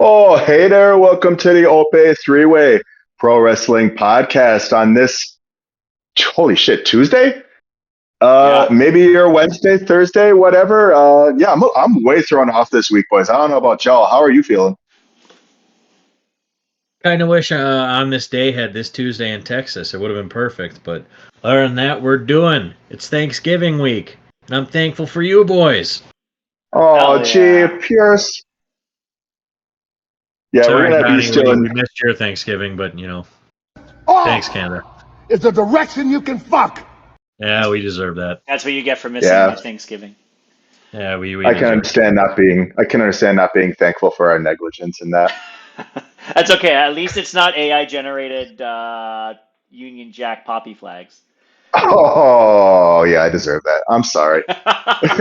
Oh, hey there. Welcome to the Ope-Eh Three-Way Pro Wrestling Podcast on this, holy shit, Tuesday? Yeah. Maybe your Wednesday, Thursday, whatever. Yeah, I'm way thrown off this week, boys. I don't know about y'all. How are you feeling? Kind of wish on this day had this Tuesday in Texas. It would have been perfect. But other than that, we're doing. It's Thanksgiving week, and I'm thankful for you boys. Oh, Hell gee, yeah. Pierce. Yeah, we're Sorry, going to be Donnie, still we in. missed your Thanksgiving, but thanks, Canada. It's a direction you can fuck. Yeah, we deserve that. That's what you get for missing Yeah. my Thanksgiving. Yeah, we I can deserve understand not being thankful for our negligence in that. That's okay. At least it's not AI generated Union Jack poppy flags. Oh, yeah, I deserve that. I'm sorry.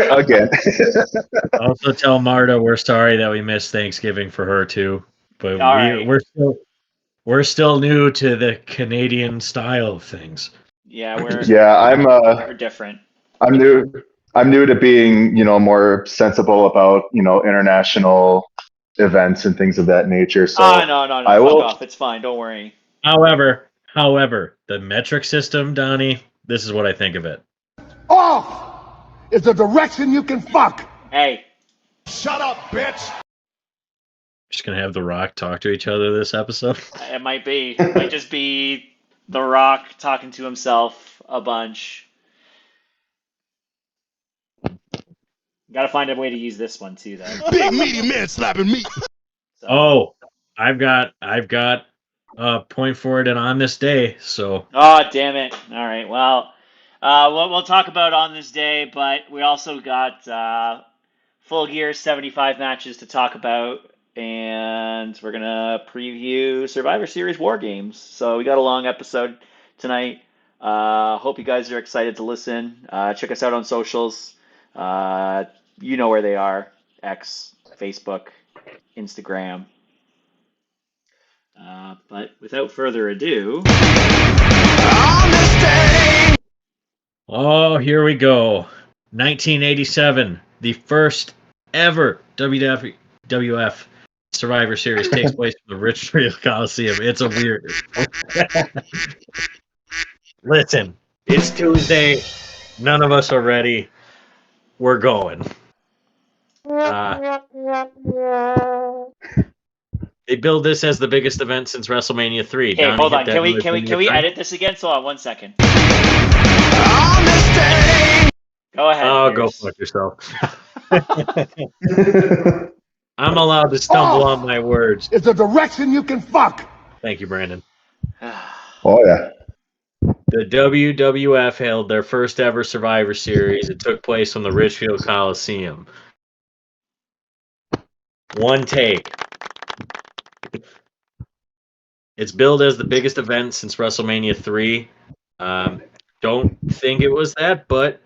Again. it. Also, tell Marta we're sorry that we missed Thanksgiving for her too. But All right. we're still new to the Canadian style of things. Yeah, we're we're different. I'm new to being, more sensible about, international events and things of that nature. So No. I Fuck will. off. It's fine. Don't worry. However, the metric system, Donnie, this is what I think of it. Off is a direction you can fuck. Hey. Shut up, bitch. Just gonna have The Rock talk to each other this episode. It might be. It might just be The Rock talking to himself a bunch. Got to find a way to use this one too, though. Big meaty man slapping me. So. Oh, I've got a point for it and on this day. So. Oh, damn it! All right. Well, we'll talk about on this day, but we also got Full Gear 75 matches to talk about, and we're gonna preview Survivor Series War Games. So we got a long episode tonight. Hope you guys are excited to listen. Check us out on socials. You know where they are: X, Facebook, Instagram. But without further ado, Oh, here we go. 1987, the first ever WWF Survivor Series takes place in the Richfield Coliseum. It's a weird. Listen, it's Tuesday. None of us are ready. We're going. They build this as the biggest event since WrestleMania 3. okay, hold on. Can we edit this again? So on 1 second. Go ahead. Oh, Pierce. go fuck yourself. I'm allowed to stumble on my words. It's a direction you can fuck. Thank you, Brandon. Oh yeah. The WWF held their first ever Survivor Series. It took place on the Richfield Coliseum. One take. It's billed as the biggest event since WrestleMania 3. Don't think it was that, but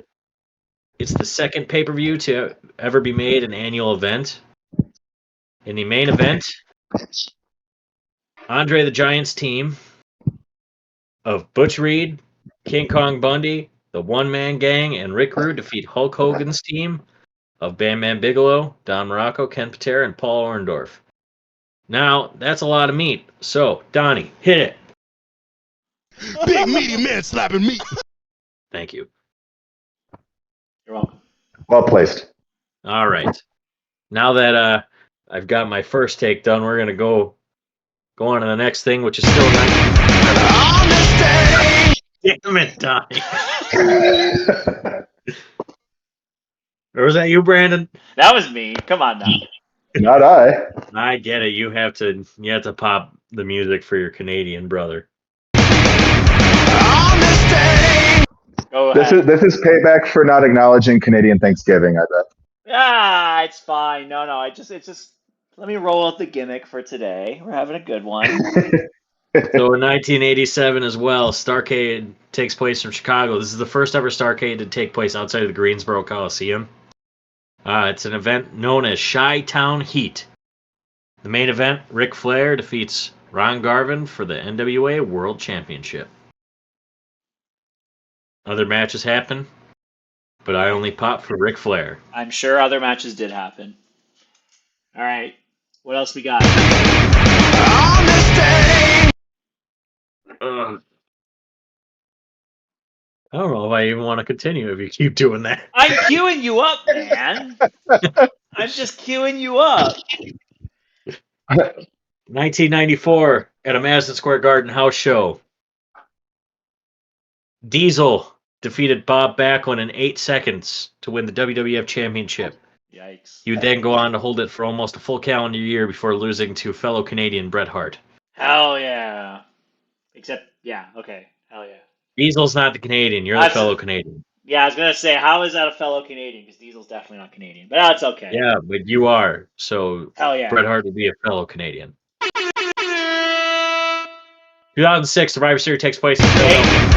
it's the second pay-per-view to ever be made an annual event. In the main event, Andre the Giant's team of Butch Reed, King Kong Bundy, the One Man Gang, and Rick Rude defeat Hulk Hogan's team of Bam Bam Bigelow, Don Morocco, Ken Patera, and Paul Orndorff. Now, that's a lot of meat. So, Donnie, hit it. Big meaty man slapping me. Thank you. You're welcome. Well placed. All right. Now that I've got my first take done, we're gonna go on to the next thing, which is still Damn it, Donnie. Or was that you, Brandon? That was me. Come on now. Not I. I get it. You have to pop the music for your Canadian brother. Go ahead. This is payback for not acknowledging Canadian Thanksgiving, I bet. It's fine. No. It's just. Let me roll out the gimmick for today. We're having a good one. So in 1987 as well, Starrcade takes place in Chicago. This is the first ever Starrcade to take place outside of the Greensboro Coliseum. It's an event known as Chi-Town Heat. The main event, Ric Flair defeats Ron Garvin for the NWA World Championship. Other matches happen, but I only pop for Ric Flair. I'm sure other matches did happen. All right. What else we got? I don't know if I even want to continue if you keep doing that. I'm queuing you up, man. I'm just queuing you up. 1994 at a Madison Square Garden house show. Diesel defeated Bob Backlund in 8 seconds to win the WWF Championship. Yikes. He would then go on to hold it for almost a full calendar year before losing to fellow Canadian Bret Hart. Hell yeah. Except, yeah, okay. Hell yeah. Diesel's not the Canadian. You're the fellow Canadian. Yeah, I was going to say, how is that a fellow Canadian? Because Diesel's definitely not Canadian. But that's okay. Yeah, but you are. So Hell yeah. Bret Hart would be a fellow Canadian. 2006 Survivor Series takes place in Philadelphia.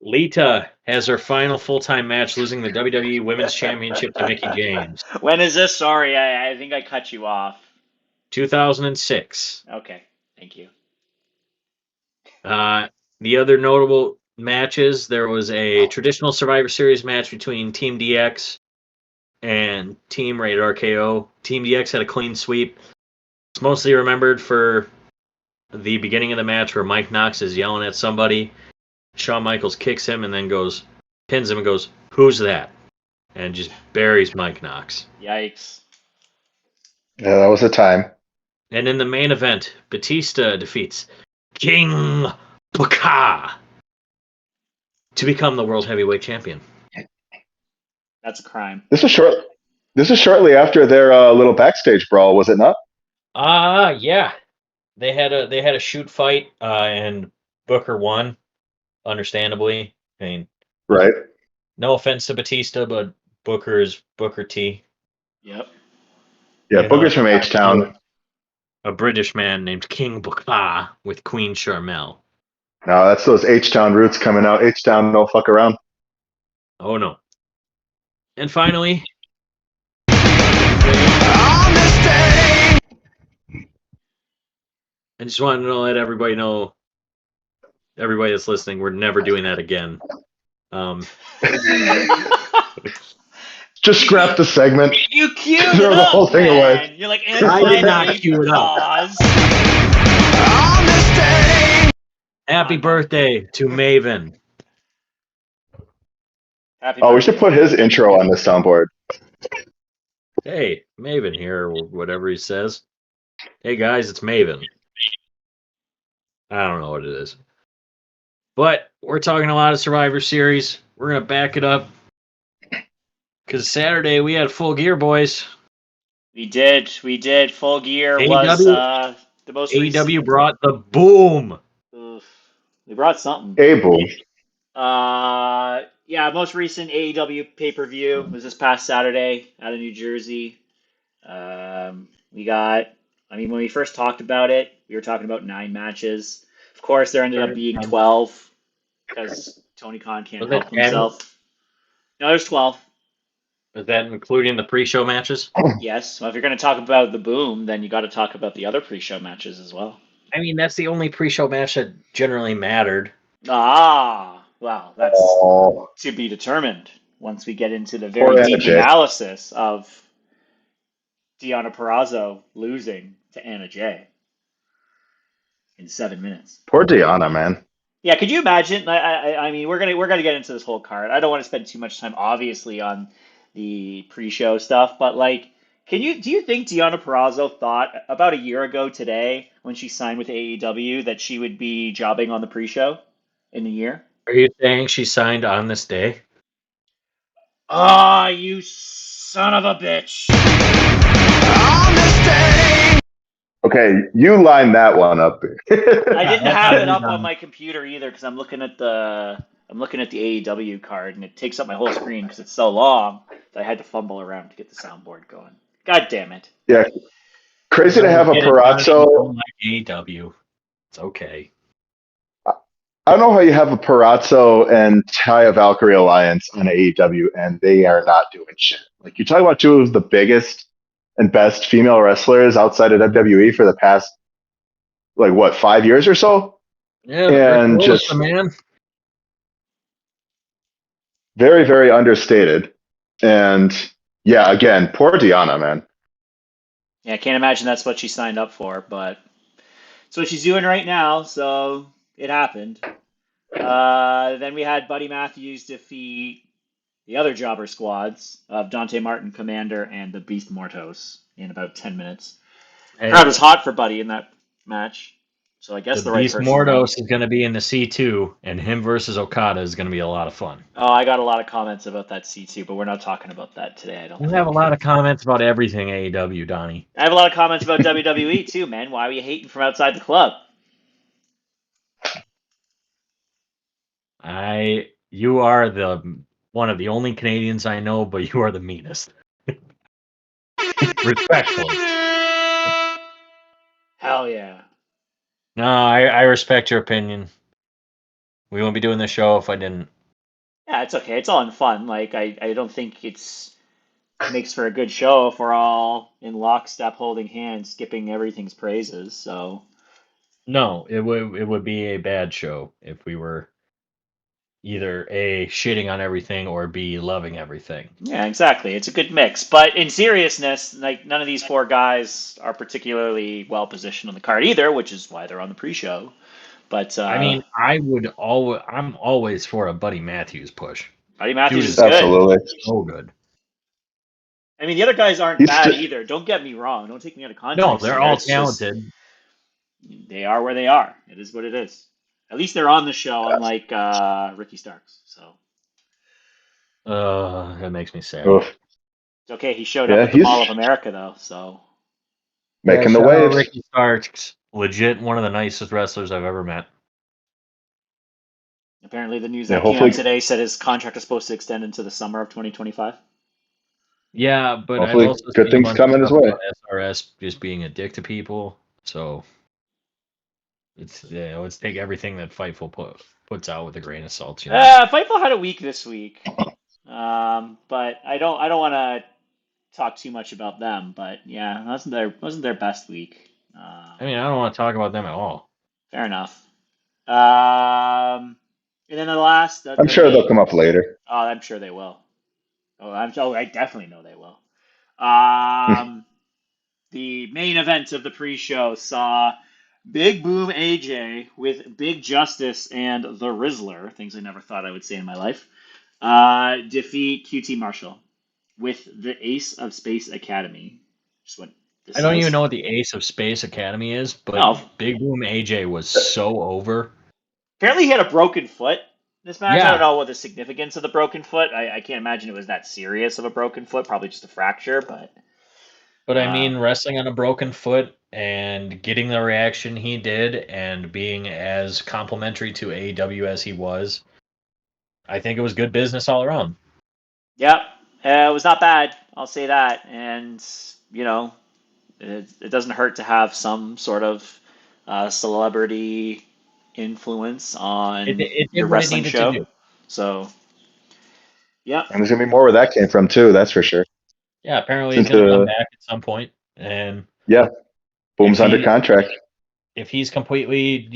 Lita has her final full-time match, losing the WWE Women's Championship to Mickie James. When is this? Sorry, I think I cut you off. 2006. Okay, thank you. The other notable matches, there was a traditional Survivor Series match between Team DX and Team Rated RKO. Team DX had a clean sweep. It's mostly remembered for the beginning of the match where Mike Knox is yelling at somebody. Shawn Michaels kicks him and then pins him and goes, "Who's that?" And just buries Mike Knox. Yikes. Yeah, that was a time. And in the main event, Batista defeats King Booker to become the World Heavyweight Champion. That's a crime. This was shortly after their little backstage brawl, was it not? Yeah. They had a shoot fight, and Booker won. Understandably, I mean, Right. no offense to Batista, but Booker is Booker T. Yep. Yeah, Booker's from H-Town. A British man named King Booker with Queen Charmel. No, that's those H-Town roots coming out. H-Town, no fuck around. Oh no. And finally, I just wanted to let everybody know, everybody that's listening, we're never doing that again. Just scrap the segment. You queued it Throw up, the whole thing man. away. You're like, I did not queue it up. pause. Happy birthday to Maven. Happy Oh, we birthday. should put his intro on the soundboard. Hey, Maven here, or whatever he says. Hey guys, it's Maven. I don't know what it is. But we're talking a lot of Survivor Series. We're going to back it up. Because Saturday we had Full Gear, boys. We did. Full Gear AEW was the most AEW brought the boom. Oof. They brought something. Hey, boom. Yeah, most recent AEW pay-per-view was this past Saturday out of New Jersey. We got, when we first talked about it, we were talking about 9 matches. Of course, there ended up being 12 because Tony Khan can't help himself. No, there's 12. Is that including the pre-show matches? Yes. Well, if you're going to talk about the boom, then you got to talk about the other pre-show matches as well. I mean, that's the only pre-show match that generally mattered. Ah, well, that's to be determined once we get into the very deep analysis of Deonna Purrazzo losing to Anna Jay in 7 minutes. Poor Deonna, man. Yeah, could you imagine? I mean, we're gonna get into this whole card. I don't want to spend too much time, obviously, on the pre-show stuff, but like, do you think Deonna Purrazzo thought about a year ago today when she signed with AEW that she would be jobbing on the pre-show in a year? Are you saying she signed on this day? Ah, you son of a bitch! Okay, you line that one up. I didn't have it up on my computer either because I'm looking at the AEW card and it takes up my whole screen because it's so long that I had to fumble around to get the soundboard going. God damn it! Yeah, crazy to have a Purrazzo. Like AEW, it's okay. I don't know how you have a Purrazzo and Taya Valkyrie alliance on AEW and they are not doing shit. Like, you're talking about two of the biggest and best female wrestlers outside of WWE for the past, 5 years or so? Yeah, and just man. Very, very understated. And Yeah, again, poor Deanna, man. Yeah, I can't imagine that's what she signed up for, but it's what she's doing right now, so it happened. Then we had Buddy Matthews defeat the other jobber squads of Dante Martin, Commander, and the Beast Mortos in about 10 minutes. Crowd Hey, was hot for Buddy in that match, so I guess the the right Beast person won. Mordos is going to be in the C2, and him versus Okada is going to be a lot of fun. Oh, I got a lot of comments about that C2, but we're not talking about that today, I don't You have a think. lot of comments about everything AEW, Donnie. I have a lot of comments about WWE too, man. Why are you hating from outside the club? You are the one of the only Canadians I know, but you are the meanest. Respectfully. Hell yeah. No, I respect your opinion. We wouldn't be doing this show if I didn't. Yeah, it's okay. It's all in fun. Like I don't think it makes for a good show if we're all in lockstep holding hands, skipping everything's praises. So No, it would be a bad show if we were either A, shitting on everything, or B, loving everything. yeah, exactly. It's a good mix. But in seriousness, like none of these four guys are particularly well positioned on the card either, which is why they're on the pre-show. But I mean, I'm always for a Buddy Matthews push. Buddy Dude Matthews is is good. Absolutely. so good. I mean, the other guys aren't He's bad st- either. Don't get me wrong. Don't take me out of No, context they're here. all It's just talented. they are where they are. It is what it is. At least they're on the show, unlike Ricky Starks. So That makes me sad. oof. it's okay. He showed up Yeah, at the he's Mall of America though. So Yeah, making the shout out waves. Ricky Starks. Legit one of the nicest wrestlers I've ever met. apparently, the news Yeah, that came out hopefully, today said his contract is supposed to extend into the summer of 2025. Yeah, but I've hopefully, also good seen a things bunch of coming his stuff way. about SRS just being a dick to people. So let's take everything that Fightful puts out with a grain of salt. Fightful had a week this week, but I don't want to talk too much about them. But yeah, wasn't their best week. I mean, I don't want to talk about them at all. Fair enough. And then the last, I'm the sure they'll main. come up later. Oh, I'm sure they will. I definitely know they will. Um, the main event of the pre-show saw Big Boom AJ with Big Justice and the Rizzler, things I never thought I would say in my life, defeat QT Marshall with the Ace of Space Academy. Just what this I don't even says. know what the Ace of Space Academy is, but No, Big Boom AJ was so over. apparently he had a broken foot this match. I don't Yeah, know what the significance of the broken foot. I can't imagine it was that serious of a broken foot. Probably just a fracture, but but I uh, mean, wrestling on a broken foot and getting the reaction he did and being as complimentary to AEW as he was, I think it was good business all around. yeah, it was not bad. I'll say that. And it doesn't hurt to have some sort of celebrity influence It, on it your did what it wrestling needed to show. do. So, yeah, And there's gonna be more where that came from too. That's for sure. Yeah, apparently he's Since going to come back at some point, and yeah, if Boom's under he contract. if he's completely,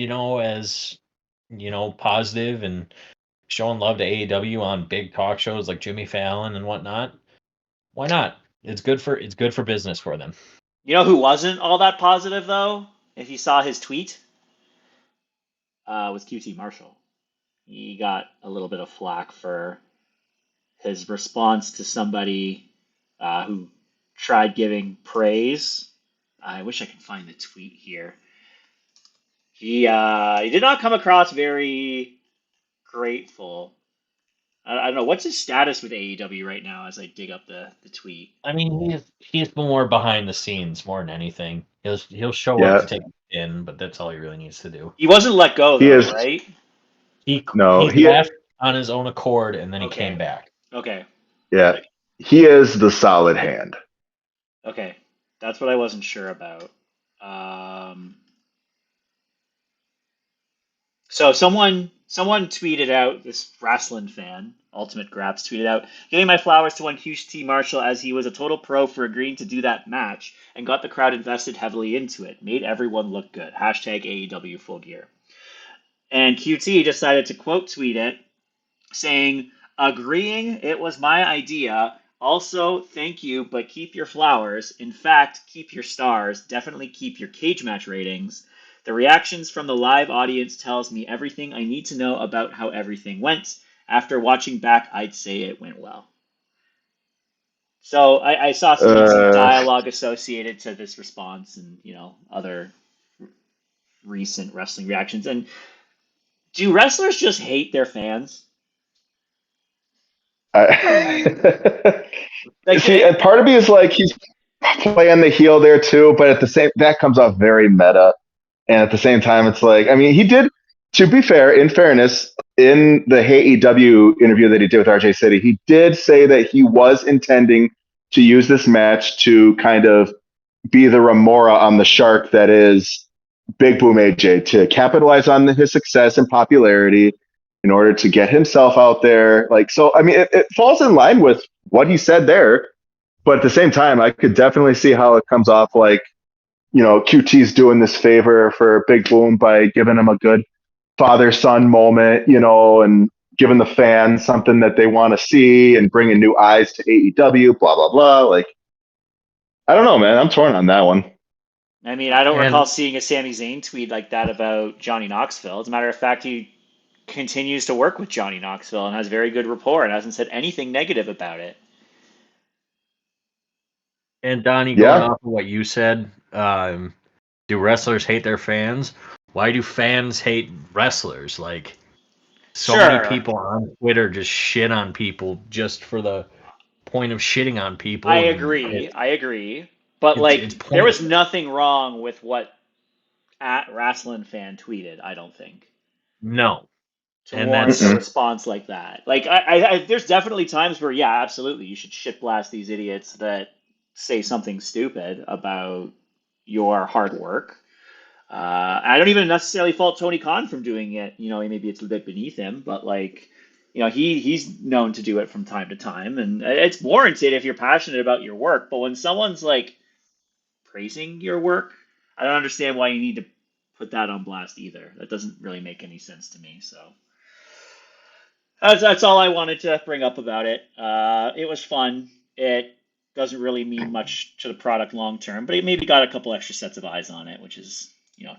as positive and showing love to AEW on big talk shows like Jimmy Fallon and whatnot, why not? It's good for business for them. you know who wasn't all that positive though? If you saw his tweet, was QT Marshall. He got a little bit of flack for his response to somebody who tried giving praise. I wish I could find the tweet here. He did not come across very grateful. I don't know what's his status with AEW right now. As I dig up the tweet, I mean, he's more behind the scenes more than anything. He'll show up Yeah, to take in, but that's all he really needs to do. he wasn't let go he though, is. right? He No, he he. left on his own accord and then he came Okay, back. okay, Yeah, he is the solid hand. okay. That's what I wasn't sure about. Um, So someone tweeted out, this wrestling fan, Ultimate Graps tweeted out, giving my flowers to one QT Marshall as he was a total pro for agreeing to do that match and got the crowd invested heavily into it. Made everyone look good. Hashtag AEW Full Gear. And QT decided to quote tweet it, saying, agreeing it was my idea, Also, thank you, but keep your flowers. In fact, keep your stars. Definitely keep your cage match ratings. The reactions from the live audience tells me everything I need to know about how everything went. After watching back, I'd say it went well. So I saw some Uh, dialogue associated to this response and, other recent wrestling reactions. And do wrestlers just hate their fans? I, Like, see, and part of me is like he's playing the heel there too, but at the same that comes off very meta. And at the same time, it's like, I mean, he did, to be fair, in fairness, in the AEW interview that he did with RJ City, he did say that he was intending to use this match to kind of be the remora on the shark that is Big Boom AJ, to capitalize on his success and popularity in order to get himself out there. Like, so, I mean, it falls in line with what he said there. But at the same time, I could definitely see how it comes off like, QT's doing this favor for Big Boom by giving him a good father son moment, and giving the fans something that they want to see and bringing new eyes to AEW, blah, blah, blah. Like, I don't know, man. I'm torn on that one. I mean, I don't recall And seeing a Sami Zayn tweet like that about Johnny Knoxville. As a matter of fact, he continues to work with Johnny Knoxville and has very good rapport and hasn't said anything negative about it. and Donnie, going Yeah. off of what you said, do wrestlers hate their fans? Why do fans hate wrestlers? Like, so many Sure, people on Twitter just shit on people just for the point of shitting on I people, and agree. I agree. But it's like, there was pointless. nothing wrong with what at Wrestling Fan tweeted. I don't think No, to and warrant a that's Mm-mm. response like that. Like, there's definitely times where, yeah, absolutely, you should shit blast these idiots that say something stupid about your hard work. I don't even necessarily fault Tony Khan from doing it. Maybe it's a bit beneath him, but like, he's known to do it from time to time, and it's warranted if you're passionate about your work. But when someone's like praising your work, I don't understand why you need to put that on blast either. That doesn't really make any sense to me. So that's all I wanted to bring up about it. It was fun. It doesn't really mean much to the product long term, but it maybe got a couple extra sets of eyes on it, which is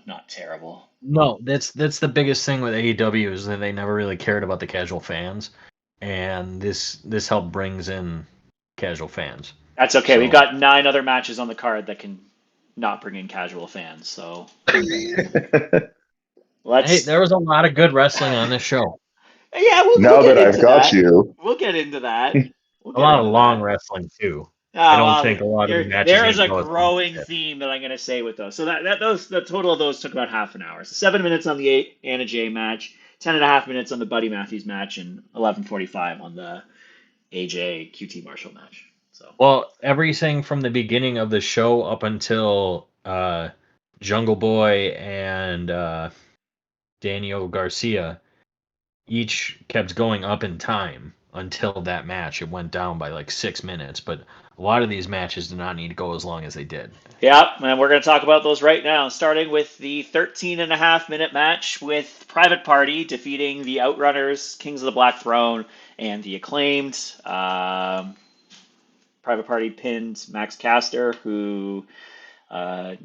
not terrible. no, that's the biggest thing with AEW is that they never really cared about the casual fans, and this help brings in casual fans. That's okay. We've So got 9 other matches on the card that can not bring in casual fans. So hey, let's, there was a lot of good wrestling on this show. yeah, we'll Now get that I've into got that. you, We'll get into that. We'll A get lot of into long that. wrestling too. I Ah, don't well, think a lot of the matches there is even a go as long as growing they did. theme that I'm going to say with those. So the total of those took about half an hour. So 7 minutes on the Anna Jay match, 10.5 minutes on the Buddy Matthews match, and 11:45 on the AJ QT Marshall match. So Well, everything from the beginning of the show up until Jungle Boy and Daniel Garcia each kept going up in time until that match. It went down by like 6 minutes, but a lot of these matches did not need to go as long as they did. yeah, and we're going to talk about those right now, starting with the 13.5 minute match with Private Party defeating the Outrunners, Kings of the Black Throne, and the Acclaimed. Private Party pinned Max Caster, who uh,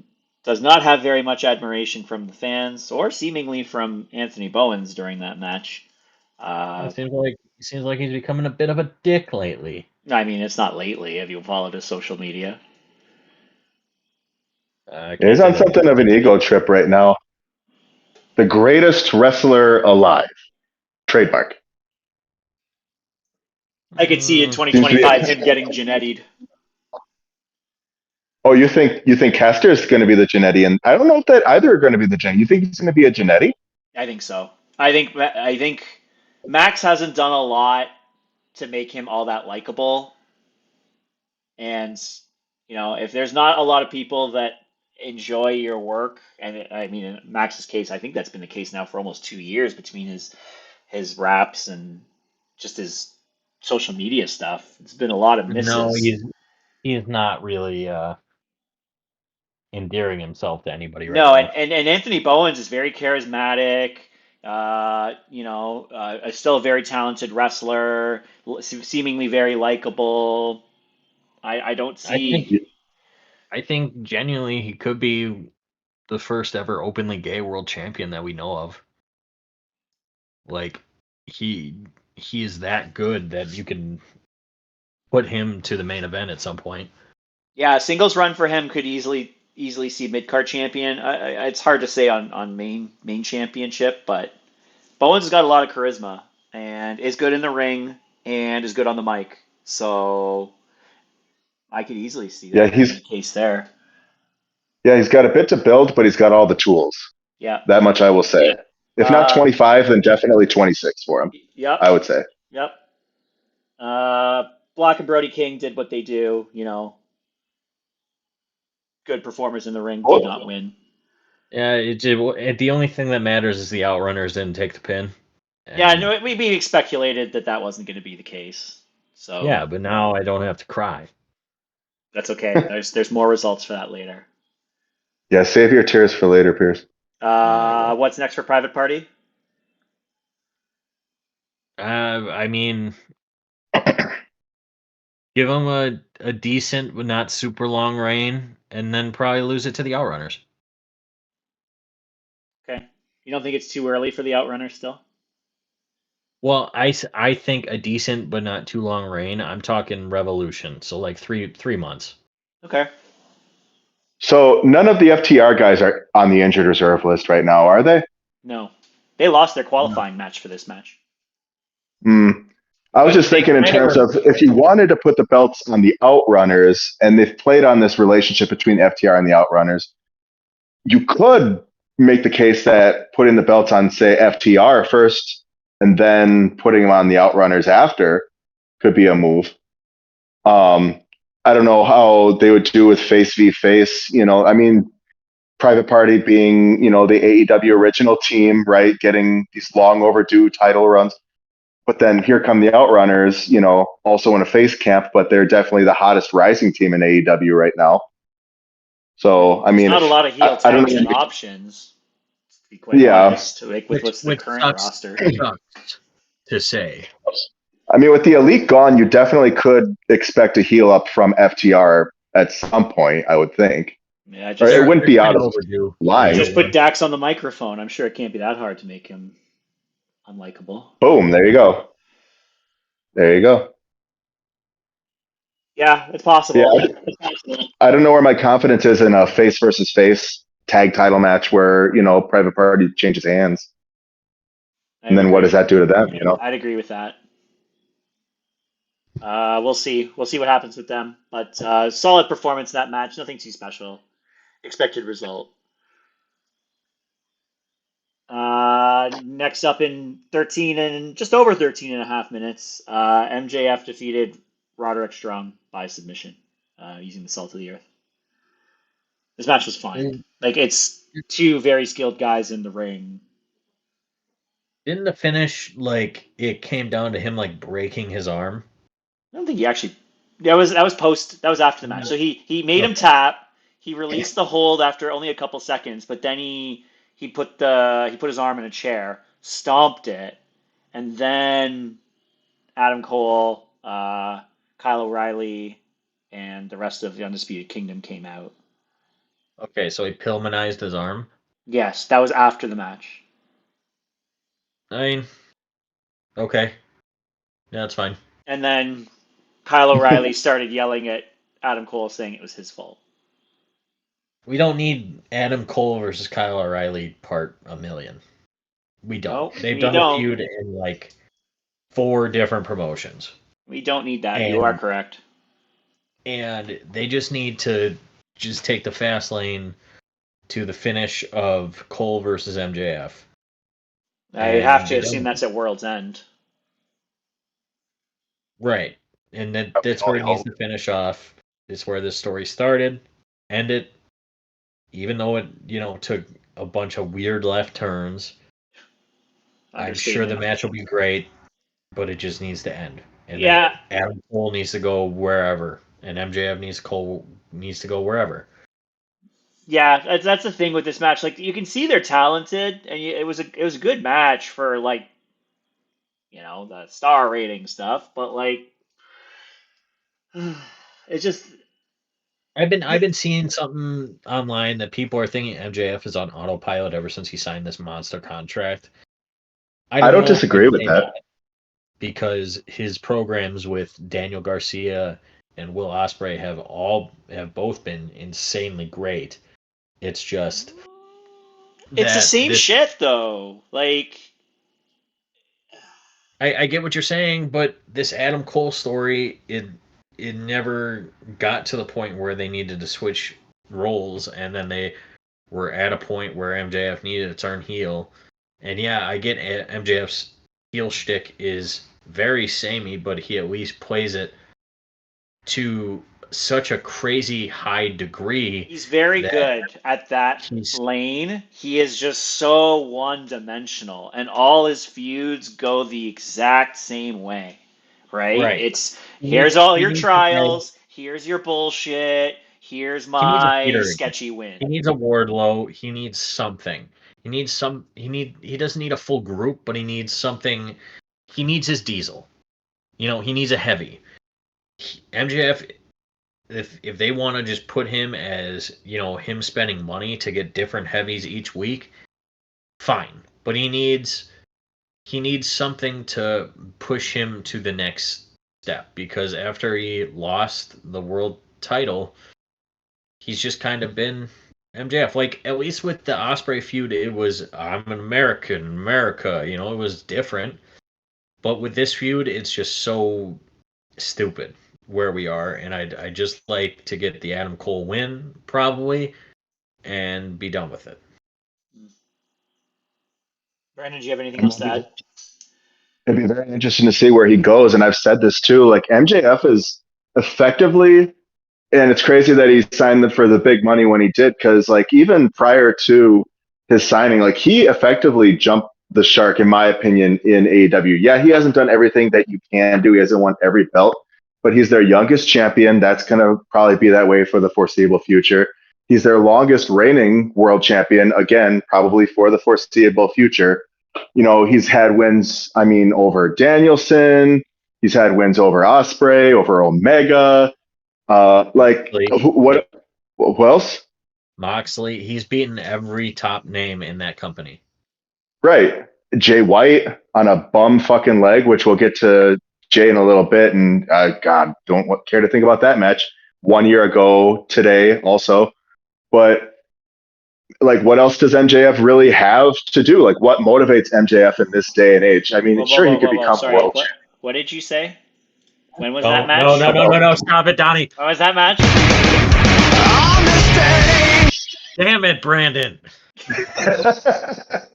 does not have very much admiration from the fans or seemingly from Anthony Bowens during that match. Uh, It seems like he's becoming a bit of a dick lately. I mean, it's not lately. Have you followed his social media? I can't he's say on that. something of an ego trip right now. The greatest wrestler alive. Trademark. I could see in Mm, Seems to 2025 be. him getting Genetti'd. Oh, you think Castor is going to be the Genetti, and I don't know if that either are going to be the Gen. You think he's going to be a Genetti? I think so. I think Max hasn't done a lot to make him all that likable, and if there's not a lot of people that enjoy your work, and I mean in Max's case, I think that's been the case now for almost 2 years between his raps and just his social media stuff. It's been a lot of no, misses. he's not really endearing himself to anybody right No, and, now. and, and Anthony Bowens is very charismatic. Still a very talented wrestler, seemingly very likable. I don't I think see. I think genuinely he could be the first ever openly gay world champion that we know of. Like he he is that good that you can put him to the main event at some point. Yeah, a singles run for him could easily see mid card champion. It's hard to say on main championship, but Bowens has got a lot of charisma and is good in the ring and is good on the mic. So I could easily see Yeah, that being the case there. he's got a bit to build, but he's got all the tools. Yeah. That much I will say. If not Uh, 25, then definitely 26 for him. yep. I would say. Yep. Block and Brody King did what they do. Good performers in the ring do not win. Yeah, the only thing that matters is the Outrunners didn't take the pin. Yeah, And- no, we speculated that wasn't going to be the case. So yeah, but now I don't have to cry. that's okay. There's more results for that later. Yeah, save your tears for later, Pierce. What's next for Private Party? I mean, give them a decent but not super long reign, and then probably lose it to the Outrunners. Okay. You don't think it's too early for the Outrunners still? Well, I think a decent but not too long reign. I'm talking Revolution, so like three months. Okay. So none of the FTR guys are on the injured reserve list right now, are they? No. They lost their No. qualifying match for this match. Hmm. I was But just they thinking in kinda terms were- of if you wanted to put the belts on the Outrunners, and they've played on this relationship between FTR and the Outrunners, you could make the case that putting the belts on, say, FTR first, and then putting them on the Outrunners after could be a move. I don't know how they would do with face v face. I mean, Private Party being, the AEW original team, right? Getting these long overdue title runs. But then here come the Outrunners, also in a face camp, but they're definitely the hottest rising team in AEW right now. So, I There's mean, not a if lot of heel I don't tag team know, options, to be quite yeah, honest, with which what's the which current sucks, roster. sucks to say. I mean, with the Elite gone, you definitely could expect a heel up from FTR at some point, I would think. Yeah, Or it just wouldn't be They're out kinda of overdue. line. just put Dax on the microphone. I'm sure it can't be that hard to make him unlikable. Boom, there you go. There you go. Yeah, it's Yeah, possible. I don't know where my confidence is in a face versus face tag title match where, Private Party changes hands. And then what does that do to them, I'd agree with that. We'll see. We'll see what happens with them. But solid performance in that match. Nothing too special. Expected result. Next up in 13 and just over 13 and a half minutes, MJF defeated Roderick Strong by submission using the Salt of the Earth. This match was fine. Like, it's two very skilled guys in the ring. Didn't the finish like it came down to him like breaking his arm? I don't think he actually. That was after the match. So he made him tap. He released the hold after only a couple seconds, but then he put his arm in a chair, stomped it, and then Adam Cole, Kyle O'Reilly, and the rest of the Undisputed Kingdom came out. Okay, so he Pillmanized his arm. Yes, that was after the match. I mean, okay, yeah, that's fine. And then Kyle O'Reilly started yelling at Adam Cole, saying it was his fault. We don't need Adam Cole versus Kyle O'Reilly part a million. We don't. No, They've we done don't. a feud in like 4 different promotions. We don't need that. You are correct. And they just need to just take the fast lane to the finish of Cole versus MJF. I And have to they assume don't. that's at World's End. Right. And that's where it needs to finish off. It's where this story started. End it. Even though it, took a bunch of weird left turns. I'm sure the match will be great, but it just needs to end. And Yeah. then Adam Cole needs to go wherever. And MJF needs to go wherever. Yeah, that's the thing with this match. Like, you can see they're talented, and it was a good match for, like, the star rating stuff. But, like, It's just I've been seeing something online that people are thinking MJF is on autopilot ever since he signed this monster contract. I I don't don't know if I'd disagree with say that. that because his programs with Daniel Garcia and Will Ospreay have both been insanely great. It's just it's the that same this shit though. Like I get what you're saying, but this Adam Cole story, it never got to the point where they needed to switch roles, and then they were at a point where MJF needed to turn heel. And yeah, I get MJF's heel shtick is very samey, but he at least plays it to such a crazy high degree he's very that good at that he's lane. He is just so one-dimensional, and all his feuds go the exact same way, right? right. It's here's all He your needs a guy. trials, here's your bullshit, here's He needs a my Peter. sketchy win. He needs a Wardlow. He needs something. He doesn't need a full group, but he needs something. He needs his Diesel. He needs a heavy. MJF, if they want to just put him as, him spending money to get different heavies each week, fine. But he needs something to push him to the next step, because after he lost the world title, he's just kind of been MJF. Like, at least with the Osprey feud, it was I'm an American, America. It was different. But with this feud, it's just so stupid where we are, and I just like to get the Adam Cole win probably and be done with it. Brandon, do you have anything else to add? It'd be very interesting to see where he goes. And I've said this too. Like MJF is effectively, and it's crazy that he signed for the big money when he did, because like even prior to his signing, like he effectively jumped the shark, in my opinion, in AEW. Yeah, he hasn't done everything that you can do. He hasn't won every belt, but he's their youngest champion. That's going to probably be that way for the foreseeable future. He's their longest reigning world champion, again, probably for the foreseeable future. He's had wins, I mean, over Danielson. He's had wins over Osprey, over Omega. Like Like what else? Moxley, he's beaten every top name in that company. Right. Jay White on a bum fucking leg, which we'll get to Jay in a little bit. And God, don't care to think about that match 1 year ago today, also. But like, what else does MJF really have to do? Like, what motivates MJF in this day and age? I mean, Whoa, whoa, sure, whoa, he could whoa, whoa. become Sorry. world What did you say? When was that Oh, no, match? no, no, no, no. Stop it, Donnie. When was that match? Damn it, Brandon. champion.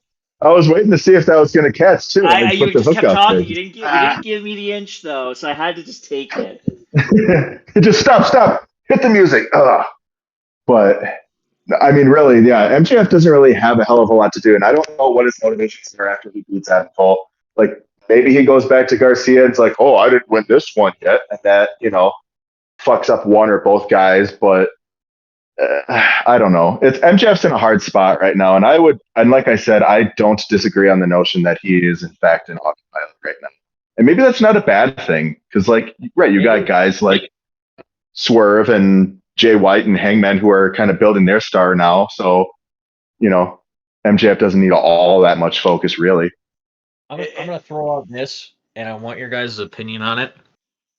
I was waiting to see if that was going to catch too. I You put the just hook kept out there. talking. You didn't give me the inch though, so I had to just take it. Just stop, hit the music. Ugh. But I mean, really, yeah, MJF doesn't really have a hell of a lot to do, and I don't know what his motivations are after he beats Adam Cole. Like maybe he goes back to Garcia and it's like, oh, I didn't win this one yet, and that fucks up one or both guys. But I don't know. It's MJF's in a hard spot right now, and like I said, I don't disagree on the notion that he is in fact an autopilot right now, and maybe that's not a bad thing because, like, right, you got guys like Swerve and Jay White and Hangman who are kind of building their star now. So, MJF doesn't need all that much focus, really. I'm going to throw out this, and I want your guys' opinion on it.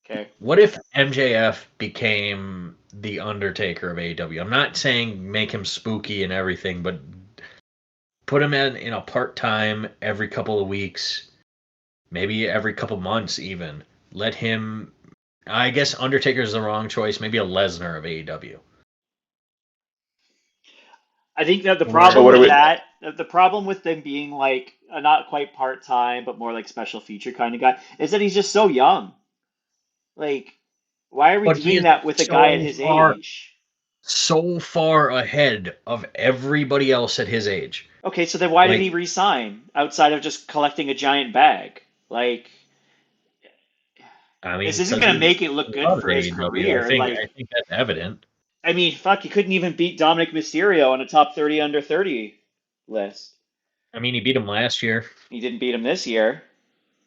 Okay. What if MJF became the Undertaker of AEW? I'm not saying make him spooky and everything, but put him in a part-time every couple of weeks, maybe every couple months even. Let him... I guess Undertaker is the wrong choice. Maybe a Lesnar of AEW. I think that the problem with them being like not quite part time, but more like special feature kind of guy, is that he's just so young. Like, why are we But he doing is that with a guy at his age? so far ahead of everybody else at his age. Okay, so then why did Like, he resign outside of just collecting a giant bag? Like, I mean, this isn't because going he to make it look good loves for his AEW. career. Like, I think that's evident. I mean, fuck, he couldn't even beat Dominic Mysterio on a top 30 under 30 list. I mean, he beat him last year. He didn't beat him this year.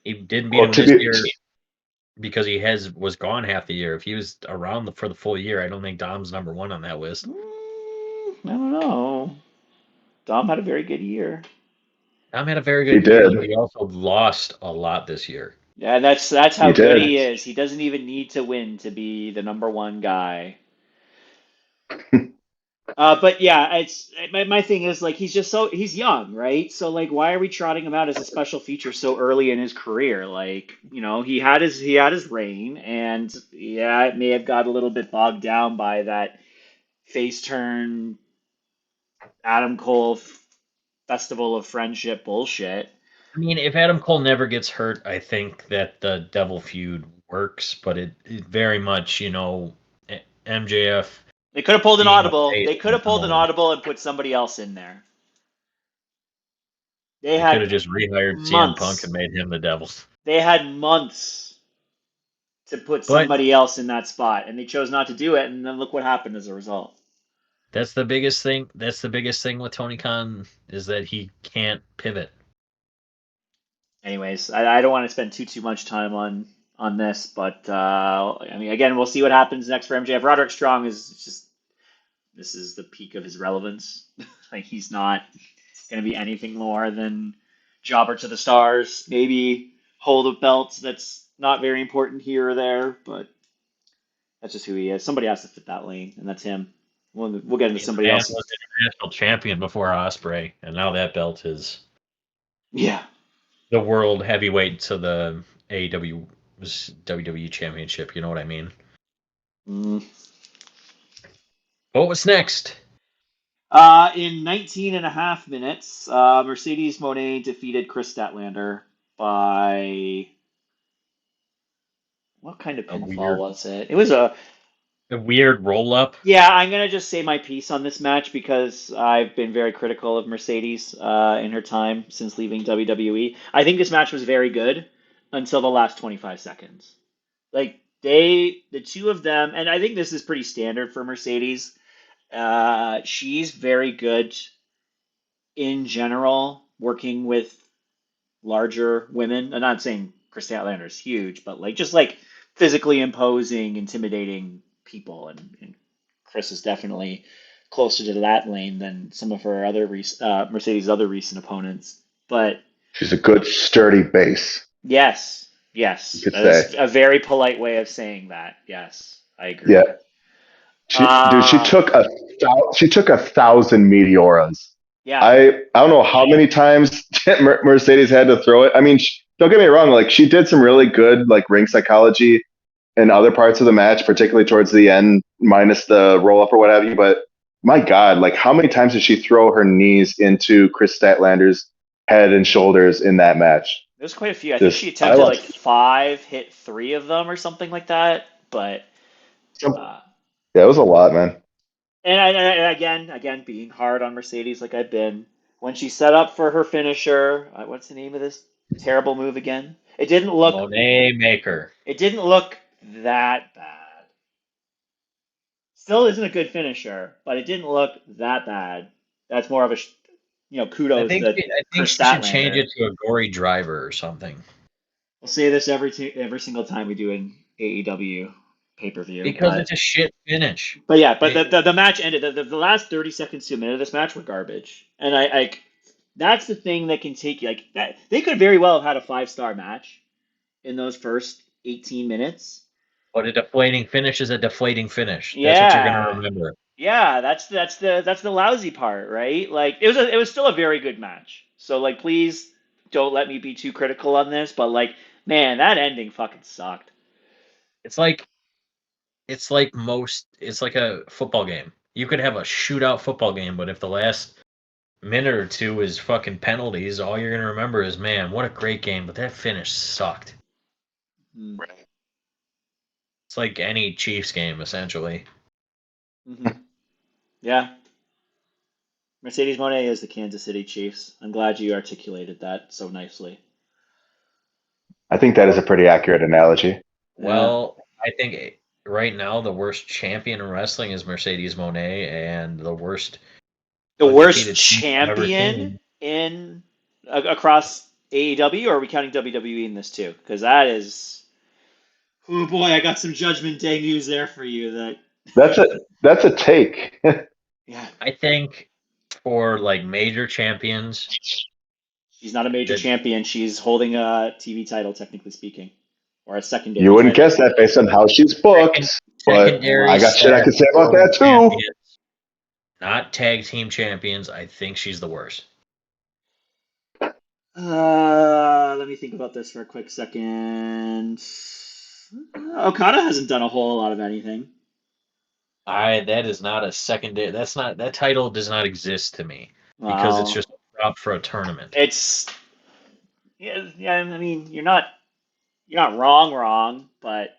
He didn't beat Well, him to this be year. because he was gone half the year. If he was around for the full year, I don't think Dom's number one on that list. I don't know. Dom had a very good year. Dom had a very He good year, but did. he also lost a lot this year. Yeah, that's He how good did. he is. He doesn't even need to win to be the number one guy. But yeah, it's my thing is like he's young, right? So like, why are we trotting him out as a special feature so early in his career? Like, he had his reign, and yeah, it may have got a little bit bogged down by that face turn Adam Cole Festival of Friendship bullshit. I mean, if Adam Cole never gets hurt, I think that the Devil feud works, but it very much, MJF They could have pulled an being a audible. face They could on have pulled an Cole. audible and put somebody else in there. They They could had have just rehired CM Punk and months. made him the Devil. They had months to put But somebody else in that spot, and they chose not to do it. And then look what happened as a result. that's the biggest thing. That's the biggest thing with Tony Khan is that he can't pivot. Anyways, I don't want to spend too much time on this, but I mean, again, we'll see what happens next for MJF. Roderick Strong is just this is the peak of his relevance. Like he's not going to be anything more than jobber to the stars. Maybe hold of belts. That's not very important here or there, but that's just who he is. Somebody has to fit that lane, and that's him. We'll get I into mean, the somebody man else. was international champion before Ospreay, and now that belt is Yeah. the world heavyweight to the AEW WWE Championship. You know what I mean? Mm. What was next? In 19 and a half minutes, Mercedes Moné defeated Chris Statlander by what kind of A pinfall weird, was it? It was a a weird roll up. yeah. I'm gonna just say my piece on this match because I've been very critical of Mercedes in her time since leaving WWE. I think this match was very good until the last 25 seconds. Like the two of them, and I think this is pretty standard for Mercedes. She's very good in general working with larger women. I'm not saying Chris Statlander is huge, but like just like physically imposing, intimidating people, and Chris is definitely closer to that lane than some of her other Mercedes' other recent opponents. But She's a good, sturdy base, yes, you yes, could that say. is a very polite way of saying that. Yes, I agree. Yeah. She Uh, she took 1,000 meteoras. yeah, I don't know how many times Mercedes had to throw it. I mean, don't get me wrong. Like she did some really good like ring psychology in other parts of the match, particularly towards the end, minus the roll up or what have you. But my God, like how many times did she throw her knees into Chris Statlander's head and shoulders in that match? there's quite a few. I think she Just I attempted like watched five, hit three of them or something like that. But some. uh, Yeah, it was a lot, man. and again, being hard on Mercedes like I've been, when she set up for her finisher, what's the name of this terrible move again? Monet Maker. It didn't look that bad. Still isn't a good finisher, but it didn't look that bad. That's more of a kudos to I think Chris she should change Statlander. it to a gory driver or something. We'll say this every single time we do an AEW pay per view, Because it's a shit finish. but yeah, but It, the match ended. The last 30 seconds to a minute of this match were garbage, and I that's the thing that can take you like that. They could very well have had a 5-star match in those first 18 minutes. but a deflating finish is a deflating finish. That's what you're gonna Yeah, remember. yeah, that's the lousy part, right? Like it was still a very good match. So like, please don't let me be too critical on this, but like, man, that ending fucking sucked. It's like it's like a football game. You could have a shootout football game, but if the last minute or two is fucking penalties, all you're gonna remember is, man, what a great game, but that finish sucked. Mm-hmm. It's like any Chiefs game, essentially. Yeah. Mercedes Moné is the Kansas City Chiefs. I'm glad you articulated that so nicely. I think that is a pretty accurate analogy. Yeah. Well, I think right now the worst champion in wrestling is Mercedes Moné, and the worst The worst undefeated team I've ever champion seen. in across AEW, or are we counting WWE in this too? Because that is Oh boy, I got some Judgment Day news there for you. That That's a take. yeah, I think for like major champions she's not a major that champion. She's holding a TV title, technically speaking, or a You secondary wouldn't title. guess that based on how she's second, booked, but secondary I got shit I slash could say about world that too. champions, not tag team champions, I think she's the worst. Let me think about this for a quick second. Okada hasn't done a whole lot of anything. That is not a secondary. That's not that title does not exist to me because it's Well, just a prop for a tournament. it's yeah. I mean, you're not wrong, but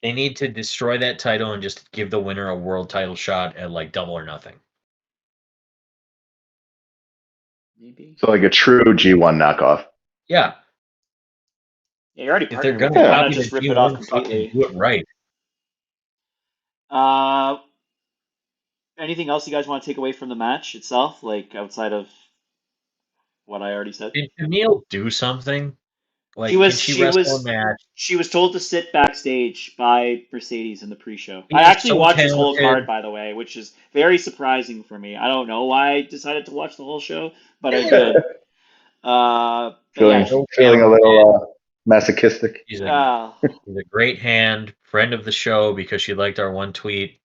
They need to destroy that title and just give the winner a world title shot at like Double or Nothing. maybe. So like a true G1 knockoff. Yeah, Yeah, you're already if they're partnered with gonna her. Why Yeah. not copy the just rip it off G1, fucking completely? do it right. Uh, Anything else you guys want to take away from the match itself, like outside of what I already said? Did Camille do something? She Like, can was she she wrestle a was match? she was told to sit backstage by Mercedes in the pre-show. I She's actually so watched this whole talented. card, by the way, which is very surprising for me. I don't know why I decided to watch the whole show, but I did. But yeah, feeling So feeling a talented. little masochistic. She's a uh, she's a great hand, friend of the show because she liked our one tweet.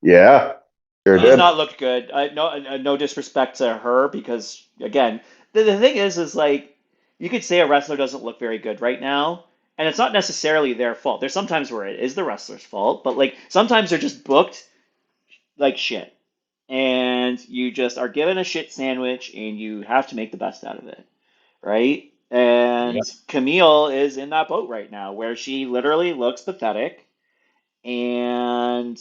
Yeah, sure she does did. not look good. No disrespect to her because again, the thing is like you could say a wrestler doesn't look very good right now, and it's not necessarily their fault. There's sometimes where it is the wrestler's fault, but like sometimes they're just booked like shit, and you just are given a shit sandwich, and you have to make the best out of it, right? And Yep. Camille is in that boat right now, where she literally looks pathetic, and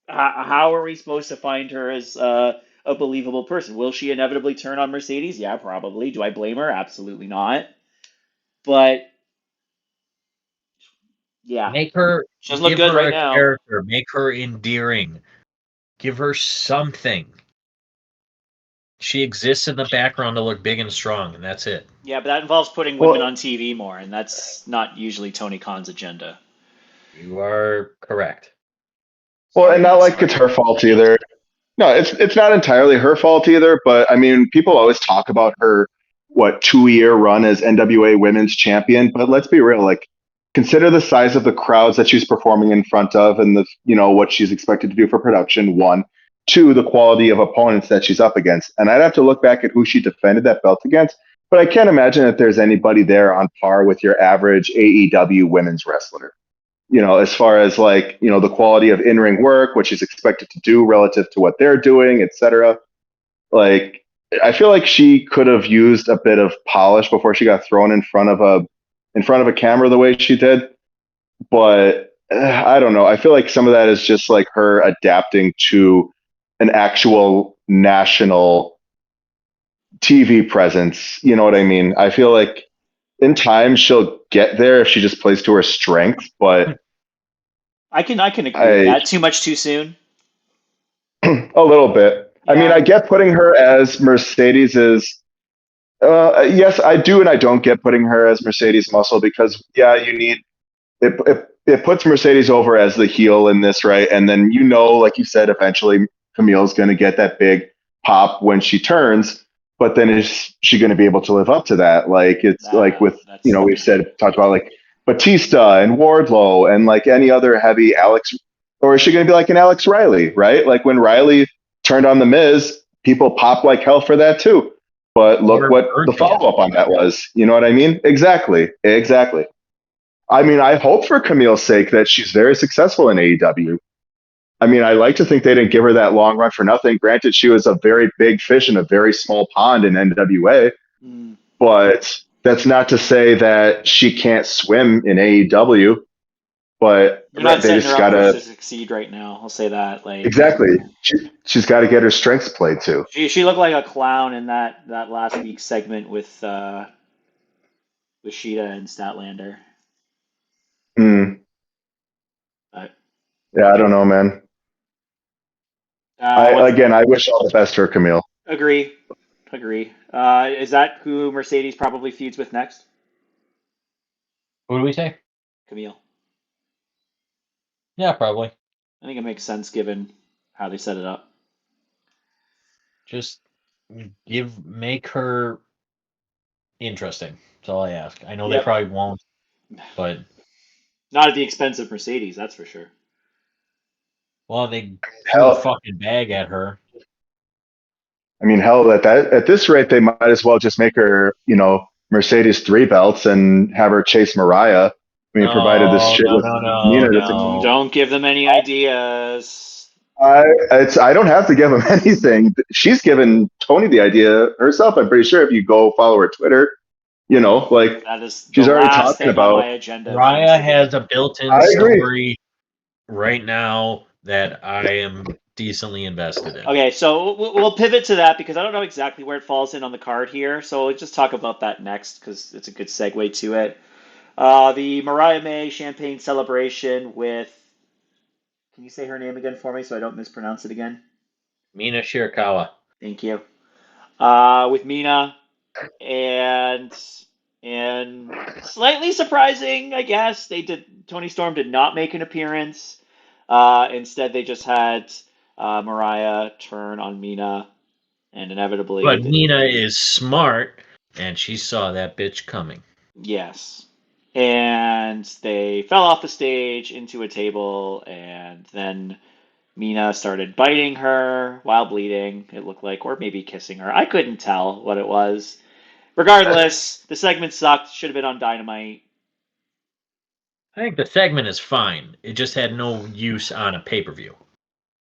how are we supposed to find her as a believable person? Will she inevitably turn on Mercedes? Yeah, probably. Do I blame her? Absolutely not. But yeah, Make her, she doesn't look give good her right a now. character, make her endearing, give her something. She exists in the background to look big and strong, and that's it. Yeah, but that involves putting women Well, on TV more, and that's not usually Tony Khan's agenda. You are correct. and Sorry, not not like it's sorry. her fault either. No, it's not entirely her fault either. But I mean, people always talk about her 2 year run as NWA Women's Champion. But let's be real, like consider the size of the crowds that she's performing in front of, and the what she's expected to do for production. One, two, the quality of opponents that she's up against. And I'd have to look back at who she defended that belt against. But I can't imagine that there's anybody there on par with your average AEW women's wrestler, as far as like, the quality of in-ring work, what she's expected to do relative to what they're doing, etc. Like, I feel like she could have used a bit of polish before she got thrown in front of a camera the way she did. But I don't know. I feel like some of that is just like her adapting to an actual national TV presence. You know what I mean? I feel like in time she'll get there if she just plays to her strengths, but I can agree with I that. Too much too soon. a little bit. I mean, Yeah. I get putting her as Mercedes is. Yes, I do, and I don't get putting her as Mercedes Muscle because yeah, you need it. It puts Mercedes over as the heel in this, right? And then like you said, eventually Camille's going to get that big pop when she turns. But then is she going to be able to live up to that? Like it's like with That's the we've thing. talked about like Batista and Wardlow and like any other heavy Alex, or is she going to be like an Alex Riley, right? Like when Riley turned on the Miz, people popped like hell for that too. But look Or what the Virgil. follow up on that was. You know what I mean? Exactly. Exactly. I mean, I hope for Camille's sake that she's very successful in AEW. I mean, I like to think they didn't give her that long run for nothing. Granted, she was a very big fish in a very small pond in NWA, Mm. but that's not to say that she can't swim in AEW. But You're not they setting her just up for gotta to succeed right now. I'll say that. Like exactly. She's got to get her strengths played too. she looked like a clown in that last week's segment with Sheeta and Statlander. Hmm. But Yeah, I don't know, man. what's I wish all the best for Camille. agree, agree. Is that who Mercedes probably feuds with next? What do we say? Camille. Yeah, probably. I think it makes sense given how they set it up. Just make her interesting. That's all I ask. I know they Yep. probably won't, but Not at the expense of Mercedes, that's for sure. well, they threw the Hell, fucking bag at her. I mean, hell, at this rate, they might as well just make her, Mercedes 3 belts and have her chase Mariah. I mean, provided this No, shit no, with no, no, Nina no. Don't give them any ideas. I don't have to give him anything. She's given Tony the idea herself. I'm pretty sure if you go follow her Twitter, like That is the she's already last talking thing on about. my agenda for Raya Instagram. has a built-in I agree. story right now that I am decently invested in. Okay, so we'll pivot to that because I don't know exactly where it falls in on the card here. So we'll just talk about that next because it's a good segue to it. The Mariah May Champagne Celebration with, can you say her name again for me so I don't mispronounce it again? Mina Shirakawa. Thank you. With Mina and slightly surprising, I guess. Tony Storm did not make an appearance. Instead, they just had Mariah turn on Mina, and inevitably, But Mina is smart, and she saw that bitch coming. yes. And they fell off the stage into a table, and then Mina started biting her while bleeding, it looked like, or maybe kissing her. I couldn't tell what it was. Regardless, the segment sucked. Should have been on Dynamite. I think the segment is fine. It just had no use on a pay-per-view.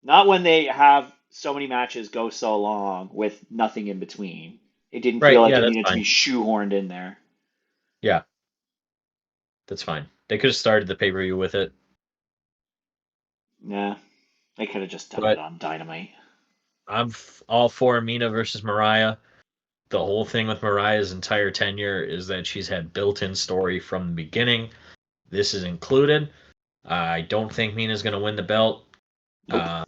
Not when they have so many matches go so long with nothing in between. It didn't feel Right, like yeah, it that's needed to be fine. shoehorned in there. Yeah, that's fine. They could have started the pay-per-view with it. Nah, they could have just done it But on Dynamite. I'm all for Mina versus Mariah. The whole thing with Mariah's entire tenure is that she's had built-in story from the beginning. This is included. I don't think Mina's going to win the belt. Nope.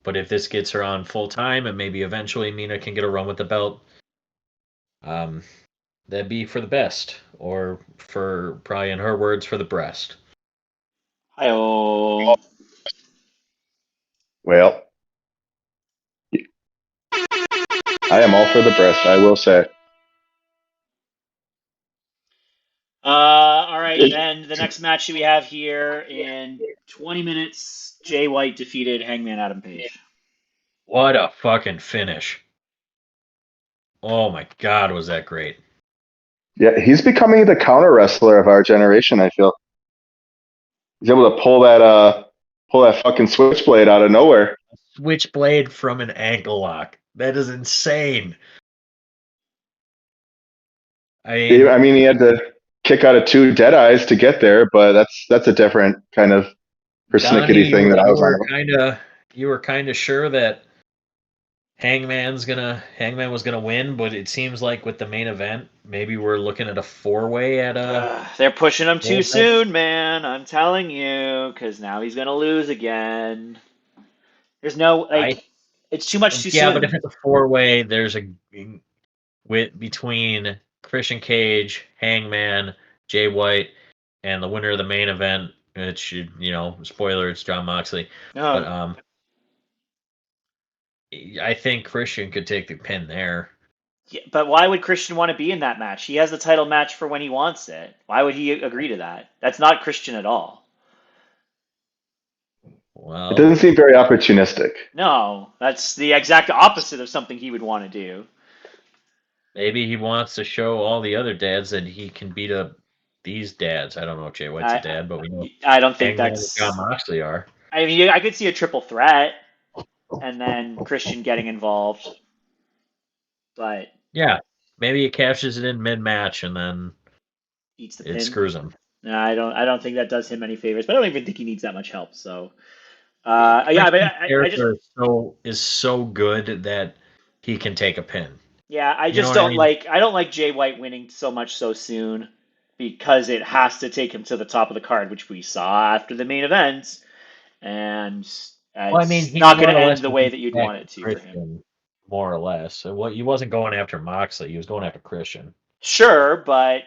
But if this gets her on full time and maybe eventually Mina can get a run with the belt, that'd be for the best. Or for, probably in her words, for the breast. Hi-oh. Well, I am all for the breast. I will say. All right, then the next match that we have here in 20 minutes, Jay White defeated Hangman Adam Page. What a fucking finish. Oh my god, was that great. Yeah, he's becoming the counter wrestler of our generation. I feel he's able to pull that fucking switchblade out of nowhere. Switchblade from an ankle lock. That is insane. I mean, he had to kick out of 2 dead eyes to get there, but that's a different kind of Donnie, persnickety thing that I was on about. you were kinda sure that Hangman was gonna win, but it seems like with the main event, maybe we're looking at a 4-way at a. They're pushing him too Well, soon, man. I'm telling you, because now he's gonna lose again. There's no I it's too much too Yeah, but if soon. it's a 4-way, there's a between Christian Cage, Hangman, Jay White, and the winner of the main event. It should, spoiler, it's John Moxley. But No, I think Christian could take the pin there. yeah, but why would Christian want to be in that match? He has the title match for when he wants it. Why would he agree to that? That's not Christian at all. It Well, doesn't seem very opportunistic. No, that's the exact opposite of something he would want to do. maybe he wants to show all the other dads that he can beat up these dads. I don't know if Jay White's a I dad, but we know I don't think Hangman and John that's. Moxley are. I mean, I could see a triple threat and then Christian getting involved, but Yeah, maybe he cashes it in mid-match and then eats the it pin. screws him. No, I don't think that does him any favors. But I don't even think he needs that much help. So, yeah, but Christian's I just character is so good that he can take a pin. yeah, I You know just what I don't mean? like I don't like Jay White winning so much so soon because it has to take him to the top of the card, which we saw after the main event, and Well, I mean, it's he not going more to or end less the was way that you'd want back to it to for him. Christian, more or less. So he wasn't going after Moxley. He was going after Christian. Sure, but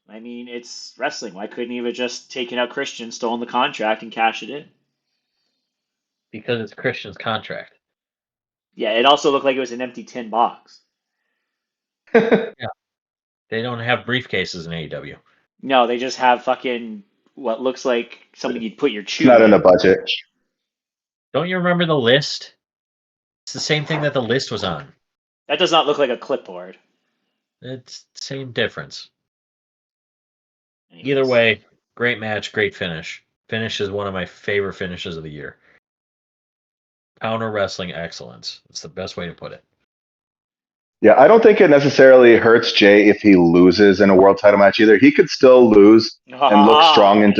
I mean, it's wrestling. Why couldn't he have just taken out Christian, stolen the contract, and cashed it in? Because it's Christian's contract. Yeah, it also looked like it was an empty tin box. Yeah. They don't have briefcases in AEW. No, they just have fucking what looks like something you'd put your It's chew not in the in. budget. Don't you remember the list? It's the same thing that the list was on. That does not look like a clipboard. It's the same difference. Anyways. Either way, great match, great finish. Finish is one of my favorite finishes of the year. Counter wrestling excellence. It's the best way to put it. Yeah, I don't think it necessarily hurts Jay if he loses in a world title match either. He could still lose and look strong in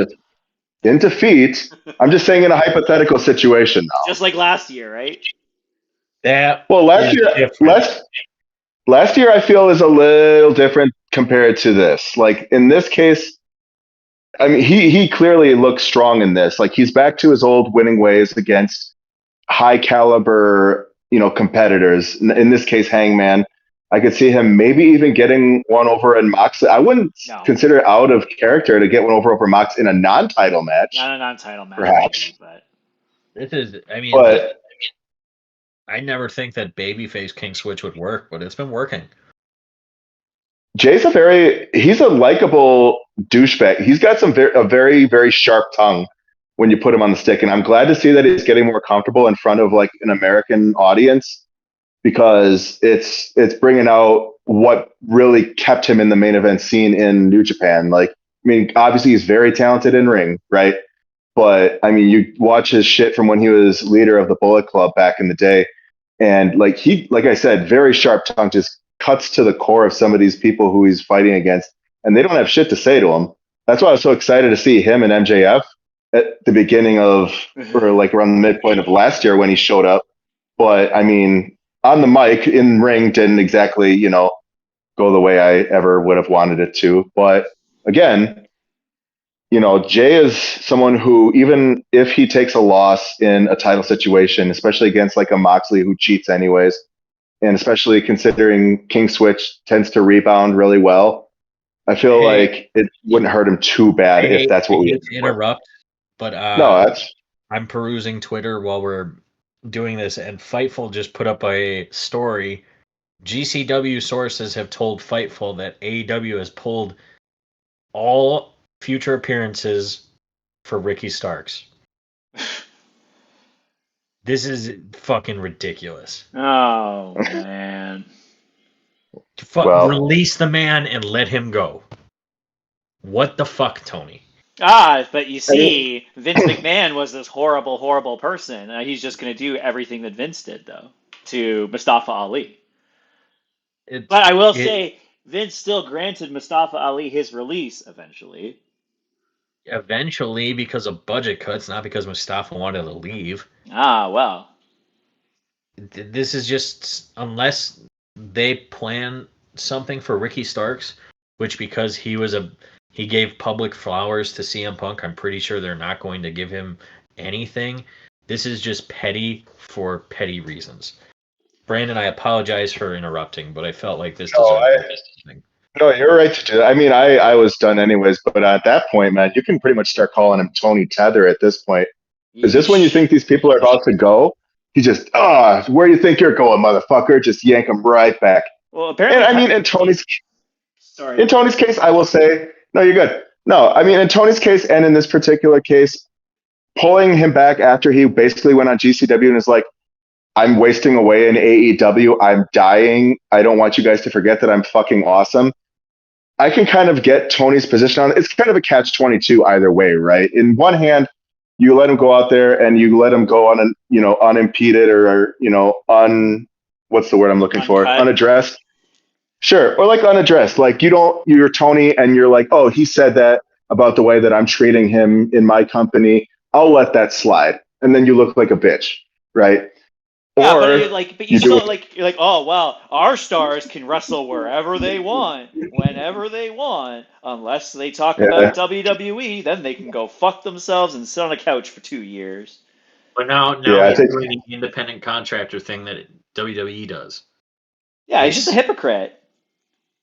defeat. I'm just saying in a hypothetical situation now. Just like last year, right? Well, last year I feel is a little different compared to this. Like in this case, I mean he clearly looks strong in this. Like he's back to his old winning ways against high caliber, competitors. In this case, Hangman. I could see him maybe even getting one over in Mox. I wouldn't consider it out of character to get one over Mox in a non-title match. Not a non-title match, perhaps. Maybe, but This is, I mean, But I never think that babyface King Switch would work, but it's been working. Jay's he's a likable douchebag. He's got a very, very sharp tongue when you put him on the stick. And I'm glad to see that he's getting more comfortable in front of like an American audience because it's bringing out what really kept him in the main event scene in New Japan. Like, I mean, obviously he's very talented in ring, right? But I mean, you watch his shit from when he was leader of the Bullet Club back in the day, and like like I said, very sharp tongue, just cuts to the core of some of these people who he's fighting against, and they don't have shit to say to him. That's why I was so excited to see him and MJF at the beginning of, or like around the midpoint of last year when he showed up. But I mean, on the mic in ring didn't exactly, go the way I ever would have wanted it to. But again, Jay is someone who, even if he takes a loss in a title situation, especially against like a Moxley who cheats anyways, and especially considering King Switch tends to rebound really well, I feel like it wouldn't hurt him too bad if that's what we hate to interrupt, but no, I'm perusing Twitter while we're doing this, and Fightful just put up a story. GCW sources have told Fightful that AEW has pulled all future appearances for Ricky Starks. This is fucking ridiculous. Oh, man. Release the man and let him go. What the fuck, Tony? But you see, Vince McMahon was this horrible, horrible person. He's just going to do everything that Vince did, though, to Mustafa Ali. But I will say, Vince still granted Mustafa Ali his release eventually. Eventually, because of budget cuts, not because Mustafa wanted to leave. Well. This is just, unless they plan something for Ricky Starks, which because he gave public flowers to CM Punk, I'm pretty sure they're not going to give him anything. This is just petty for petty reasons. Brandon, I apologize for interrupting, but I felt like this deserved thing. No, you're right to do that. I mean, I was done anyways, but at that point, man, you can pretty much start calling him Tony Tether at this point. Is this when you think these people are about to go? He just, where do you think you're going, motherfucker? Just yank him right back. Well, apparently, and I mean, in Tony's case, I will say, no, you're good. No, I mean, in Tony's case and in this particular case, pulling him back after he basically went on GCW and is like, I'm wasting away in AEW. I'm dying. I don't want you guys to forget that I'm fucking awesome. I can kind of get Tony's position on it. It's kind of a catch-22 either way, right? In one hand, you let him go out there and you let him go on, unimpeded or what's the word I'm looking for? Unaddressed. Sure. Or like unaddressed. Like you're Tony and you're like, oh, he said that about the way that I'm treating him in my company. I'll let that slide. And then you look like a bitch, right? Yeah, but you're like, oh well, our stars can wrestle wherever they want, whenever they want, unless they talk about WWE, then they can go fuck themselves and sit on a couch for 2 years. But now he's doing the independent contractor thing that WWE does. Yeah, he's just a hypocrite.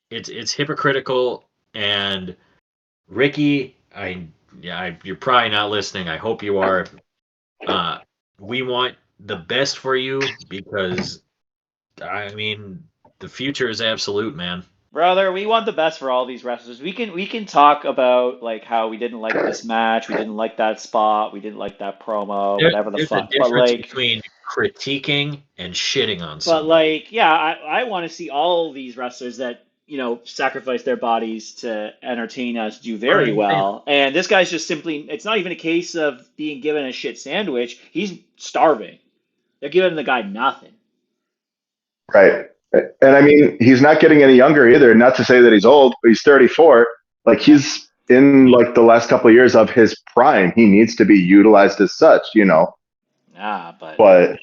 It's hypocritical, and Ricky, you're probably not listening. I hope you are. We want the best for you because, I mean, the future is absolute, man. Brother, we want the best for all these wrestlers. We can talk about like how we didn't like this match, we didn't like that spot, we didn't like that promo, whatever the There's a fuck. But difference like, between critiquing and shitting on but somebody. like, yeah, I want to see all these wrestlers that sacrifice their bodies to entertain us do What very I'm saying. well. And this guy's just simply. It's not even a case of being given a shit sandwich. He's starving. They're giving the guy nothing. Right. And I mean, he's not getting any younger either. Not to say that he's old, but he's 34. Like Yeah. he's in like the last couple of years of his prime. He needs to be utilized as such. But But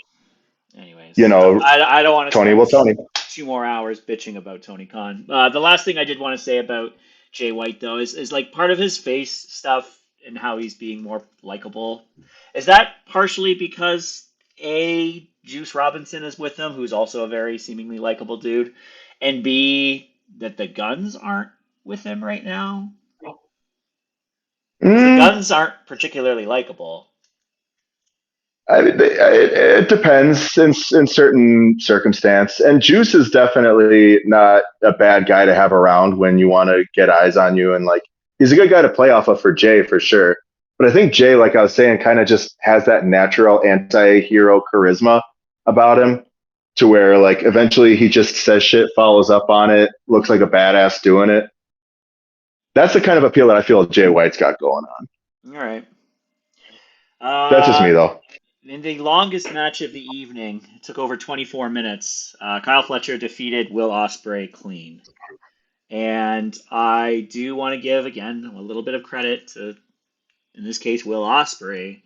you anyways, know, I don't want to Tony spend will Tony. 2 more hours bitching about Tony Khan. The last thing I did want to say about Jay White though is like part of his face stuff and how he's being more likable. Is that partially because Juice Robinson is with him, who's also a very seemingly likable dude, and B that the Guns aren't with him right now? Because the Mm, Guns aren't particularly likable. it depends in certain circumstance. And Juice is definitely not a bad guy to have around when you want to get eyes on you. And like, he's a good guy to play off of for Jay for sure. But I think Jay, like I was saying, kind of just has that natural anti-hero charisma about him to where like eventually he just says shit, follows up on it, looks like a badass doing it. That's the kind of appeal that I feel Jay White's got going on. All right. That's just me Uh, though. In the longest match of the evening, it took over 24 minutes. Kyle Fletcher defeated Will Ospreay clean. And I do want to give, again, a little bit of credit to, in this case, Will Ospreay,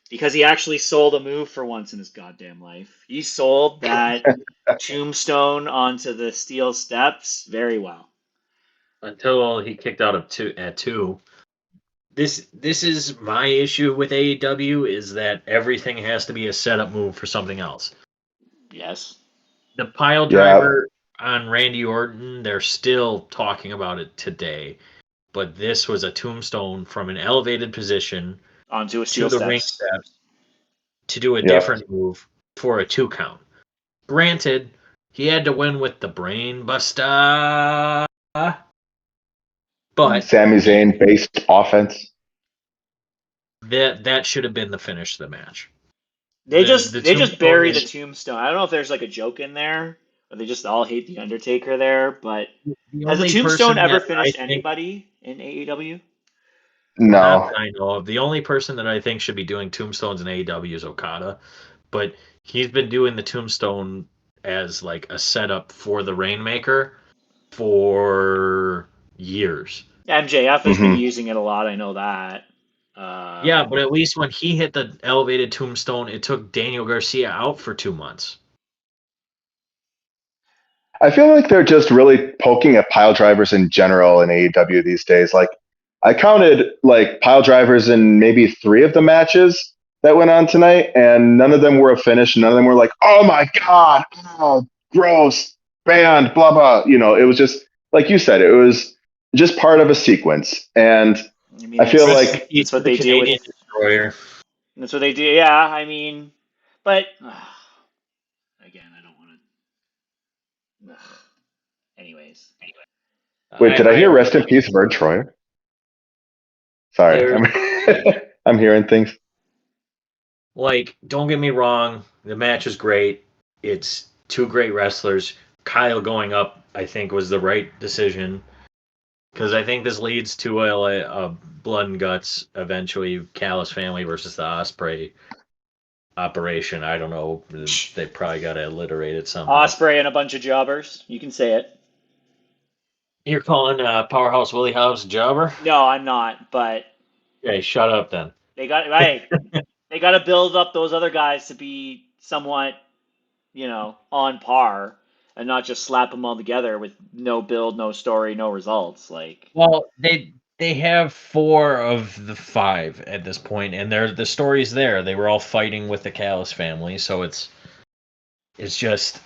because he actually sold a move for once in his goddamn life. He sold that tombstone onto the steel steps very well. Until he kicked out of two at two. This is my issue with AEW is that everything has to be a setup move for something else. Yes. The pile Yeah. driver on Randy Orton, they're still talking about it today. But this was a tombstone from an elevated position Onto a to steel the ring steps. steps to do a Yep. different move for a 2 count. Granted, he had to win with the brain buster, but Sami Zayn based offense. that should have been the finish of the match. They The just they just tombstone bury the was tombstone. I don't know if there's like a joke in there, or they just all hate the Undertaker there. But the has the only tombstone person ever that I finished think, anybody in AEW? not No. that I know of, the only person that I think should be doing tombstones in AEW is Okada, but he's been doing the tombstone as like a setup for the Rainmaker for years. MJF has been Hmm. using it a lot. I know that. Yeah, but at least when he hit the elevated tombstone, it took Daniel Garcia out for 2 months. I feel like they're just really poking at pile drivers in general in AEW these days. Like I counted like pile drivers in maybe 3 of the matches that went on tonight, and none of them were a finish. None of them were like, oh my God, oh, gross, banned, blah, blah. It was just, like you said, it was just part of a sequence. And I mean, I feel Rest in it's like, peace that's to what the they do with. Canadian Destroyer. That's what they do. Yeah, I mean, but again, I don't want to. Anyways, wait, did I I hear rest in peace, Vern Troyer? Sorry, there I'm hearing things. like don't get me wrong, the match is great. It's two great wrestlers. Kyle going up, I think, was the right decision because I think this leads to a blood and guts eventually. Callis family versus the Osprey operation. I don't know. They probably got to alliterate it somehow. Osprey and a bunch of jobbers. You can say it. You're calling Powerhouse Willie Hobbs a jobber? No, I'm not. But Okay, shut up then. they got right. They got to build up those other guys to be somewhat, on par, and not just slap them all together with no build, no story, no results. Like, Well, they have 4 of the 5 at this point, and the story's there. They were all fighting with the Callis family, so it's just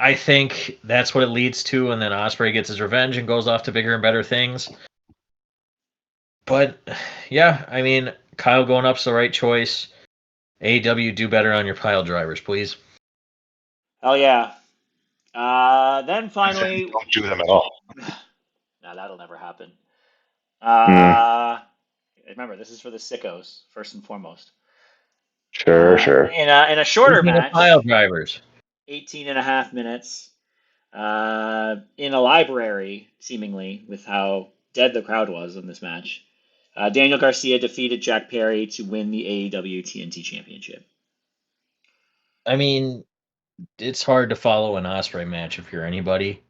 I think that's what it leads to, and then Osprey gets his revenge and goes off to bigger and better things. But yeah, I mean, Kyle going up's the right choice. AEW, do better on your pile drivers, please. Hell yeah. Then finally, Don't do them at all. nah, that'll never happen. Mm, Remember, this is for the sickos first and foremost. sure. In a shorter Speaking of pile match, drivers, 18 and a half minutes, in a library, seemingly, with how dead the crowd was in this match. Daniel Garcia defeated Jack Perry to win the AEW TNT Championship. I mean, it's hard to follow an Ospreay match if you're anybody.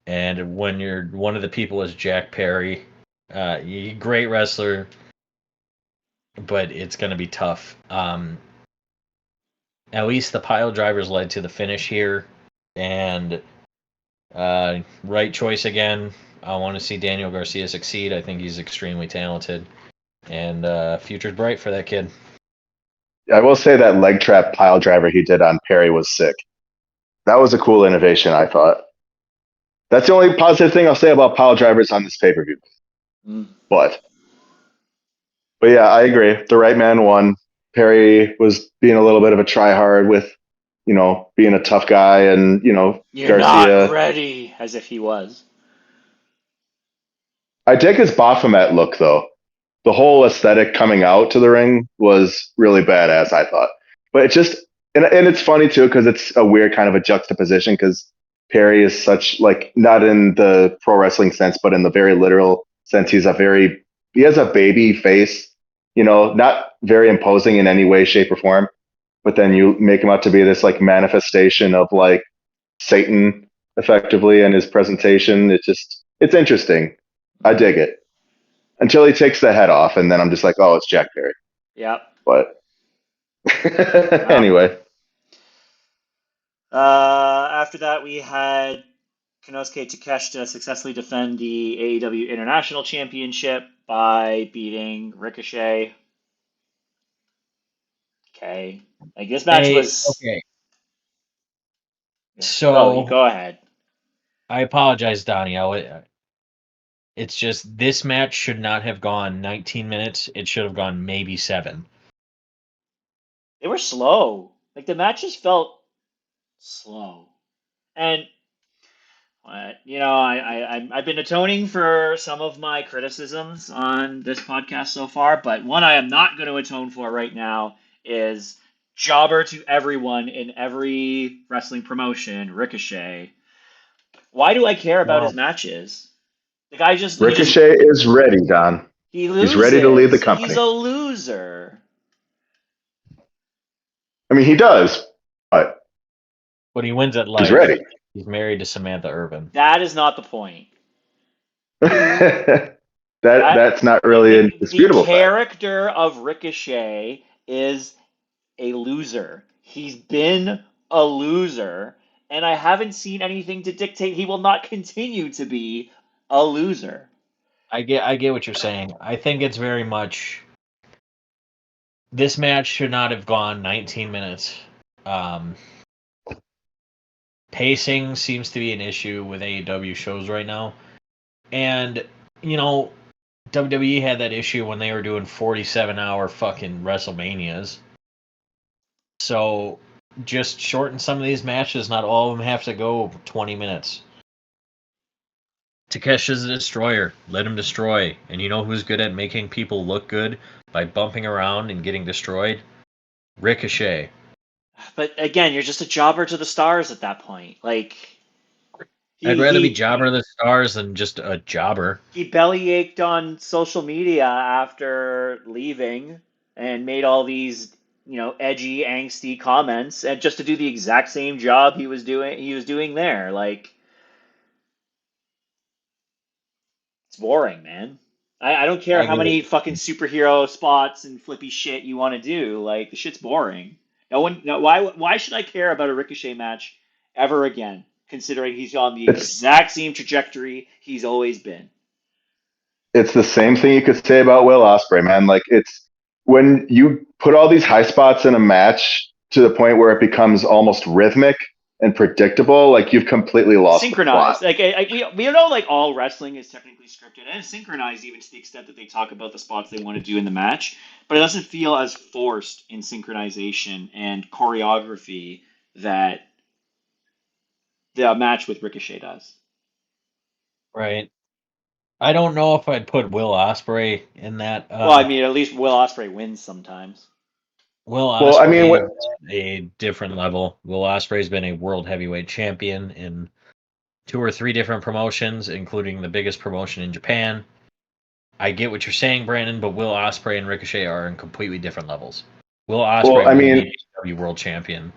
And when you're one of the people is Jack Perry, great wrestler, but it's going to be tough. At least the pile drivers led to the finish here, and right choice again. I want to see Daniel Garcia succeed. I think he's extremely talented, and future's bright for that kid. I will say that leg trap pile driver he did on Perry was sick. That was a cool innovation, I thought. That's the only positive thing I'll say about pile drivers on this pay per view. Mm. But yeah, I agree. The right man won. Perry was being a little bit of a tryhard with, being a tough guy, and You're not Garcia. ready, as if he was. I dig his Baphomet look though. The whole aesthetic coming out to the ring was really badass, I thought. But it just and it's funny too because it's a weird kind of a juxtaposition because Perry is such like not in the pro wrestling sense, but in the very literal sense, he has a baby face, not very imposing in any way, shape, or form. But then you make him out to be this like manifestation of like Satan effectively in his presentation. It's interesting. I dig it until he takes the head off, and then I'm just like, oh, it's Jack Perry. Yep. But Wow. anyway, After that, we had Konosuke Takeshita successfully defend the AEW International Championship by beating Ricochet. Okay. Like, this match was. Okay. Go, So go ahead. I apologize, Donnie. It's just this match should not have gone 19 minutes. It should have gone maybe 7. They were slow. Like, the match just felt slow. And, I've been atoning for some of my criticisms on this podcast so far, but one I am not going to atone for right now is jobber to everyone in every wrestling promotion, Ricochet. Why do I care about his Well, matches? The guy Ricochet is ready, Don. he He's ready to lead the loses. He's company. a loser. I mean, he does, but he wins at he's life. ready. He's married to Samantha Irvin. That is not the point. That's not really a disputable The fact. character of Ricochet is a loser. He's been a loser, and I haven't seen anything to dictate he will not continue to be a loser. I get what you're saying. I think it's very much this match should not have gone 19 minutes. Pacing seems to be an issue with AEW shows right now. And, WWE had that issue when they were doing 47-hour fucking WrestleManias. So just shorten some of these matches. Not all of them have to go 20 minutes. Takeshi's a destroyer. Let him destroy. And you know who's good at making people look good by bumping around and getting destroyed? Ricochet. But again, you're just a jobber to the stars at that point. Like, I'd rather be jobber of the stars than just a jobber. He bellyached on social media after leaving and made all these, edgy, angsty comments, and just to do the exact same job he was doing there. Like, it's boring, man. I don't care how many fucking superhero spots and flippy shit you want to do. Like, the shit's boring. Why should I care about a Ricochet match ever again, considering he's on the exact same trajectory he's always been? It's the same thing you could say about Will Ospreay, man. Like, it's when you put all these high spots in a match to the point where it becomes almost rhythmic and predictable, like you've completely lost the plot. Synchronized. Like we know like all wrestling is technically scripted and synchronized even to the extent that they talk about the spots they want to do in the match, but it doesn't feel as forced in synchronization and choreography that the match with Ricochet does. Right. I don't know if I'd put Will Ospreay in that. Well, I mean, at least Will Ospreay wins sometimes. Will Well, I mean, Ospreay what, is at a different level. Will Ospreay's been a world heavyweight champion in 2 or 3 different promotions, including the biggest promotion in Japan. I get what you're saying, Brandon, but Will Ospreay and Ricochet are in completely different levels. Will Ospreay I will mean, be AEW world champion.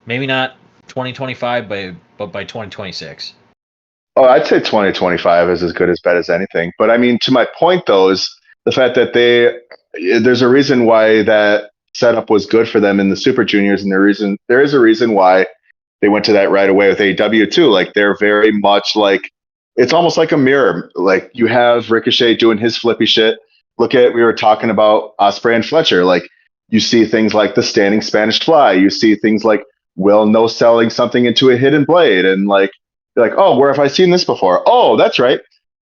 Maybe not 2025, but by 2026. oh, I'd say 2025 is as good as bad as anything. But I mean, to my point though, is the fact that there's a reason why that setup was good for them in the Super Juniors, and there is a reason why they went to that right away with AEW too. Like they're very much like it's almost like a mirror. Like you have Ricochet doing his flippy shit. We were talking about Osprey and Fletcher. Like you see things like the standing Spanish fly. You see things like Will no selling something into a hidden blade, and like you're like, oh, where have I seen this before? Oh, that's right.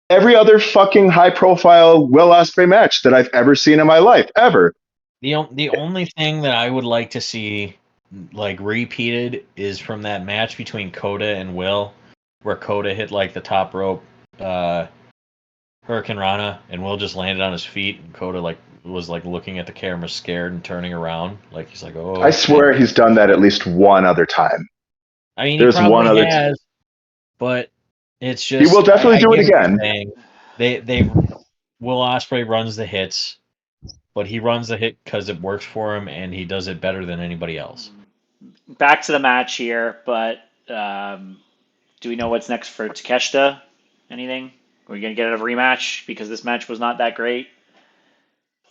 Every other fucking high profile Will Osprey match that I've ever seen in my life, ever. The only thing that I would like to see like repeated is from that match between Coda and Will, where Coda hit like the top rope Hurricane Rana, and Will just landed on his feet, and Coda like was like looking at the camera scared and turning around, like he's like, oh I shit. swear he's done that at least one other time. I mean, There's he one probably other. has, but it's He just will definitely I do it get what you're again. saying. They Will Ospreay runs the hits, but he runs the hit because it works for him, and he does it better than anybody else. Back to the match here, but do we know what's next for Takeshita? Anything? Are we gonna get a rematch because this match was not that great?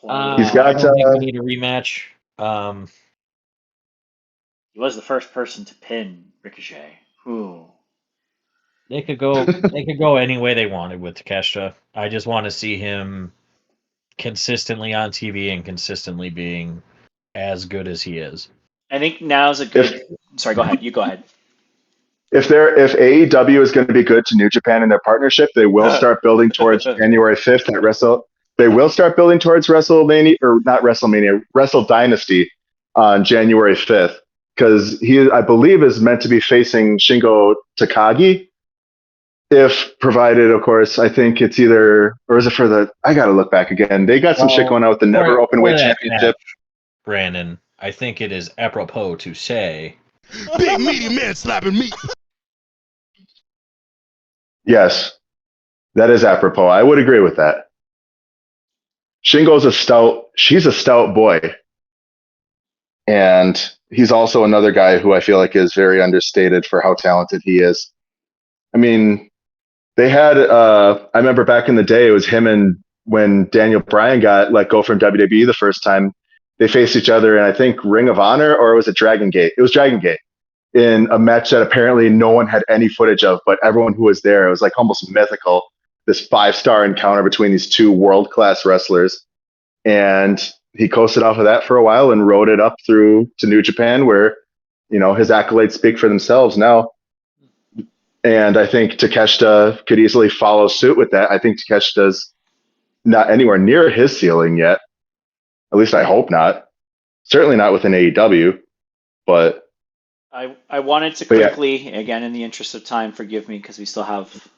He's I got. don't think we need a rematch. He was the first person to pin Ricochet. Ooh. They could go any way they wanted with Takeshita. I just want to see him consistently on TV and consistently being as good as he is. I think now's a If good. Sorry, go ahead. You go ahead. if AEW is going to be good to New Japan in their partnership, they will start building towards January 5th at Wrestle. They will start building towards WrestleMania, or not WrestleMania, Wrestle Dynasty on January 5th, because he, I believe, is meant to be facing Shingo Takagi. If provided, of course, I think it's either, or is it for the? I got to look back again. They got some shit going on with the Never For Openweight that Championship. match, Brandon, I think it is apropos to say Big meaty man slapping meat. Yes, that is apropos. I would agree with that. She's a stout boy. And he's also another guy who I feel like is very understated for how talented he is. I mean, I remember back in the day, it was him and when Daniel Bryan got let go from WWE the first time, they faced each other in, I think, Ring of Honor, or was it Dragon Gate? It was Dragon Gate in a match that apparently no one had any footage of, but everyone who was there, it was like almost mythical, this 5-star encounter between these two world-class wrestlers. And he coasted off of that for a while and rode it up through to New Japan, where his accolades speak for themselves now. And I think Takeshita could easily follow suit with that. I think Takeshita's not anywhere near his ceiling yet. At least I hope not. Certainly not within AEW. But I wanted to yeah. quickly, again, in the interest of time, forgive me because we still have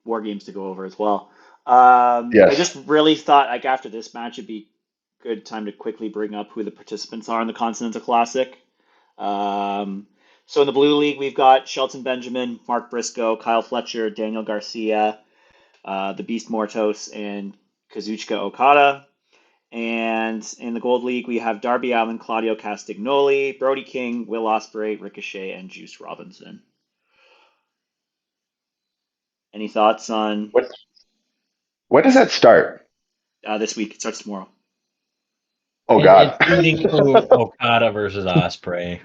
War Games to go over as well. I Yes. just really thought, like, after this match, it'd be a good time to quickly bring up who the participants are in the Continental Classic. So in the Blue League, we've got Shelton Benjamin, Mark Briscoe, Kyle Fletcher, Daniel Garcia, the Beast Mortos, and Kazuchika Okada. And in the Gold League, we have Darby Allin, Claudio Castagnoli, Brody King, Will Ospreay, Ricochet, and Juice Robinson. Any thoughts on When does that start? this week? It starts tomorrow. Oh God. It's leading to Okada versus Ospreay.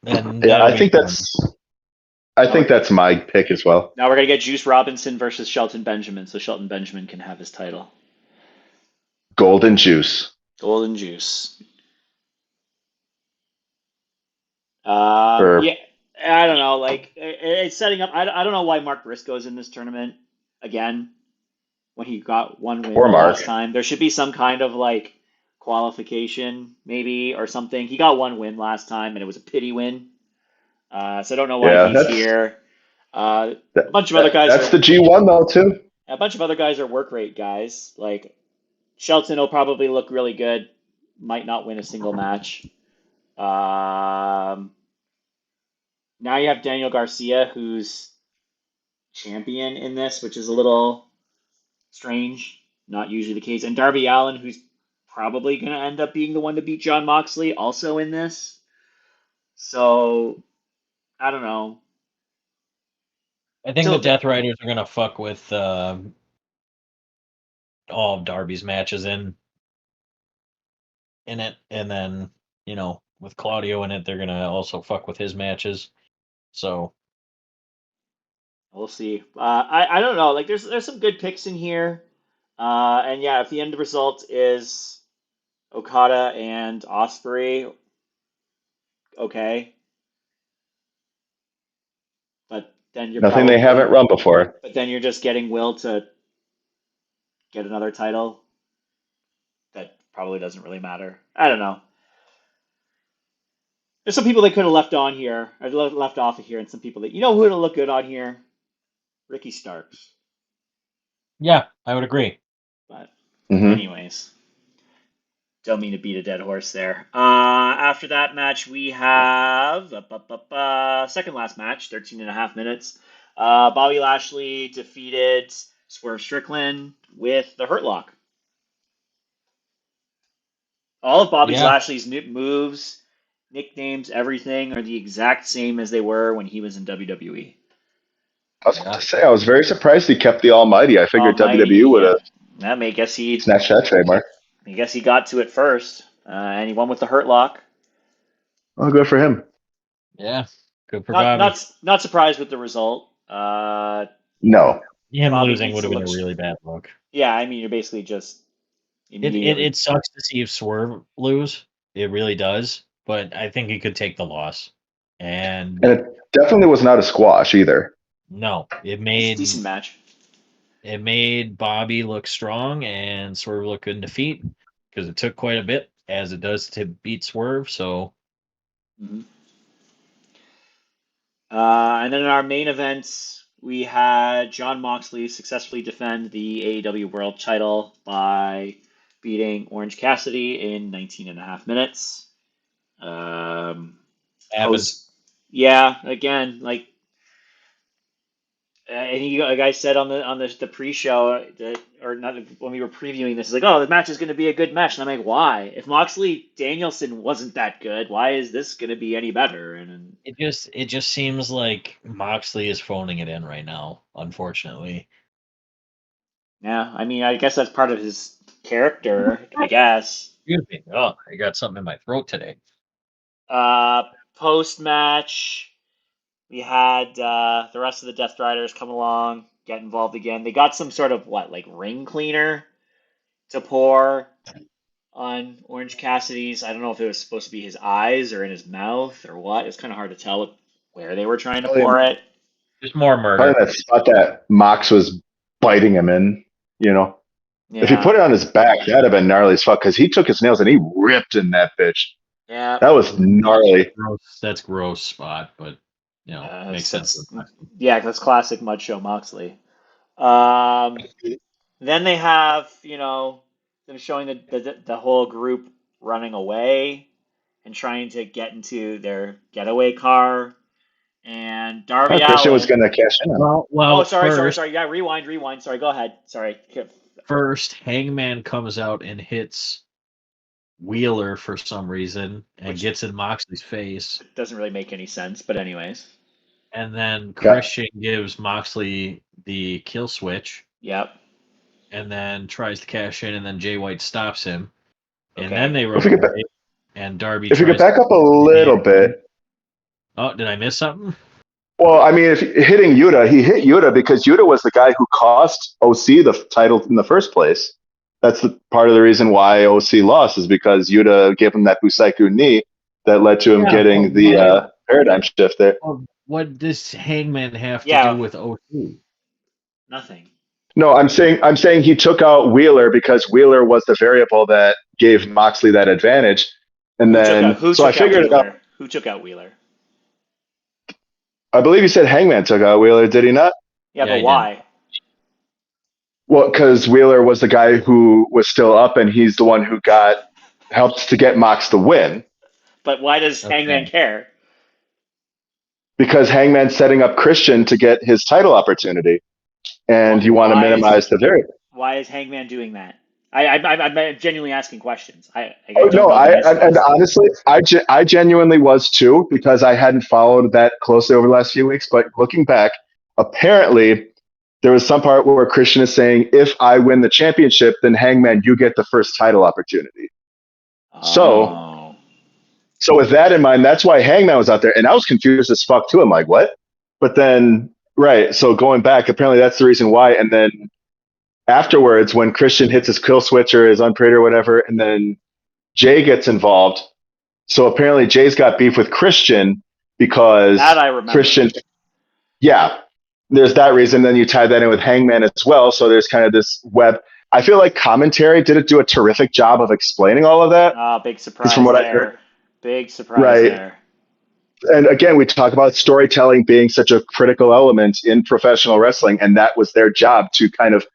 And Yeah, I think that's my pick as well. Now we're going to get Juice Robinson versus Shelton Benjamin, so Shelton Benjamin can have his title. Golden Juice. Golden Juice. Or Yeah, I don't know. Like it's setting up. I don't know why Mark Briscoe's in this tournament again when he got one win or the Mark? last time. There should be some kind of like qualification maybe or something. He got one win last time and it was a pity win. So I don't know why Yeah, he's here. A bunch of other guys that's are the G1 though too. a bunch of other guys are work rate guys. Like Shelton will probably look really good. Might not win a single match. Um, Now you have Daniel Garcia, who's champion in this, which is a little strange. Not usually the case. And Darby Allin, who's probably going to end up being the one to beat John Moxley, also in this. So I don't know. I think the Till Death Riders are gonna fuck with all of Darby's matches in it, and then with Claudio in it, they're gonna also fuck with his matches. So we'll see. I don't know. Like there's some good picks in here. And yeah, if the end result is Okada and Osprey, okay. But then you're Nothing they probably haven't run before. but then you're just getting Will to get another title. That probably doesn't really matter. I don't know. There's some people they could have left on here, or left off of here, and some people that who would have looked good on here? Ricky Starks. yeah, I would agree. But Hmm. anyways, don't mean to beat a dead horse there. After that match, we have second last match, 13 and a half minutes. Bobby Lashley defeated Swerve Strickland with the Hurt Lock. All of Bobby Yeah, Lashley's moves, nicknames, everything are the exact same as they were when he was in WWE. I was about to say I was very surprised he kept the Almighty. I figured Almighty, WWE would yeah. have That may guess he, snatched that trademark. I guess he got to it first, and he won with the Hurt Lock. Oh, good for him. yeah, good for Not Bobby. not surprised with the result. No, Him Bobby losing needs would to have been look. a really bad look. Yeah, I mean you're basically just It immediately. sucks to see Swerve lose. It really does. But I think he could take the loss. And and it definitely was not a squash either. no, it It's a decent made match. Bobby look strong and Swerve look good in defeat because it took quite a bit, as it does to beat Swerve. So Hmm. And then in our main events, we had John Moxley successfully defend the AEW World Title by beating Orange Cassidy in 19 and a half minutes. happened. Post, yeah, again, like, and he, like I said on the pre-show that, or not when we were previewing this, is like, oh, the match is going to be a good match, and I'm like, why? If Moxley Danielson wasn't that good, why is this going to be any better? And It just seems like Moxley is phoning it in right now, unfortunately. yeah, I mean, I guess that's part of his character, I guess. Excuse me. Oh, I got something in my throat today. Uh, Post match, we had the rest of the Death Riders come along, get involved again. They got some sort of like ring cleaner to pour on Orange Cassidy's. I don't know if it was supposed to be his eyes or in his mouth or what. It's kind of hard to tell where they were trying to Probably, pour it. Just more probably murder. that spot that Mox was biting him in. You know, if he Yeah, put it on his back, that'd have been gnarly as fuck because he took his nails and he ripped in that bitch. yeah. That was gnarly. Gross. That's gross spot, but makes sense. That's yeah, that's classic Mud Show Moxley. Um, Then they have, them showing the whole group running away and trying to get into their getaway car. And Darby Christian was Allin. going to cash in on. Oh, Well, sorry. Yeah, rewind. Sorry, go ahead. Sorry. first Hangman comes out and hits Wheeler for some reason and Which gets in Moxley's face, doesn't really make any sense, but anyways. and then Got, Christian gives Moxley the kill switch, Yep. and then tries to cash in, and then Jay White stops him, and then Okay. they run if we get back, away, and Darby if we get tries back up a little bit, Oh, did I miss something? well, I mean, if hitting Yuta, he hit Yuta because Yuta was the guy who cost OC the title in the first place. That's part of the reason why OC lost is because Yuta gave him that Busaiku knee that led to him getting the paradigm shift there. What does Hangman have to Yeah. do with O2? Nothing. No, I'm saying he took out Wheeler because Wheeler was the variable that gave Moxley that advantage. And then Who so I took out figured it out. Wheeler? Who took out Wheeler? I believe you said Hangman took out Wheeler, did he not? Yeah, Yeah, but he why? Well, because Wheeler was the guy who was still up, and he's the one who helped to get Mox the win. But why does Okay. Hangman care? Because Hangman's setting up Christian to get his title opportunity, and you want to minimize the variable. Why is Hangman doing that? I'm genuinely asking questions. I Oh don't no, know the answer to and this. honestly, I genuinely was too because I hadn't followed that closely over the last few weeks. But looking back, apparently there was some part where Christian is saying, "If I win the championship, then Hangman, you get the first title opportunity." So, Oh. so with that in mind, that's why Hangman was out there, and I was confused as fuck too. I'm like, what? But then, right? So going back, apparently that's the reason why. And then afterwards, when Christian hits his kill switch or his unpred or whatever, and then Jay gets involved. So apparently Jay's got beef with Christian because That I remember. Christian, yeah, there's that reason. Then you tie that in with Hangman as well. So there's kind of this web. I feel like commentary didn't do a terrific job of explaining all of that. Big surprise from what I there. heard. Big surprise Right. there. And again, we talk about storytelling being such a critical element in professional wrestling, and that was their job to kind of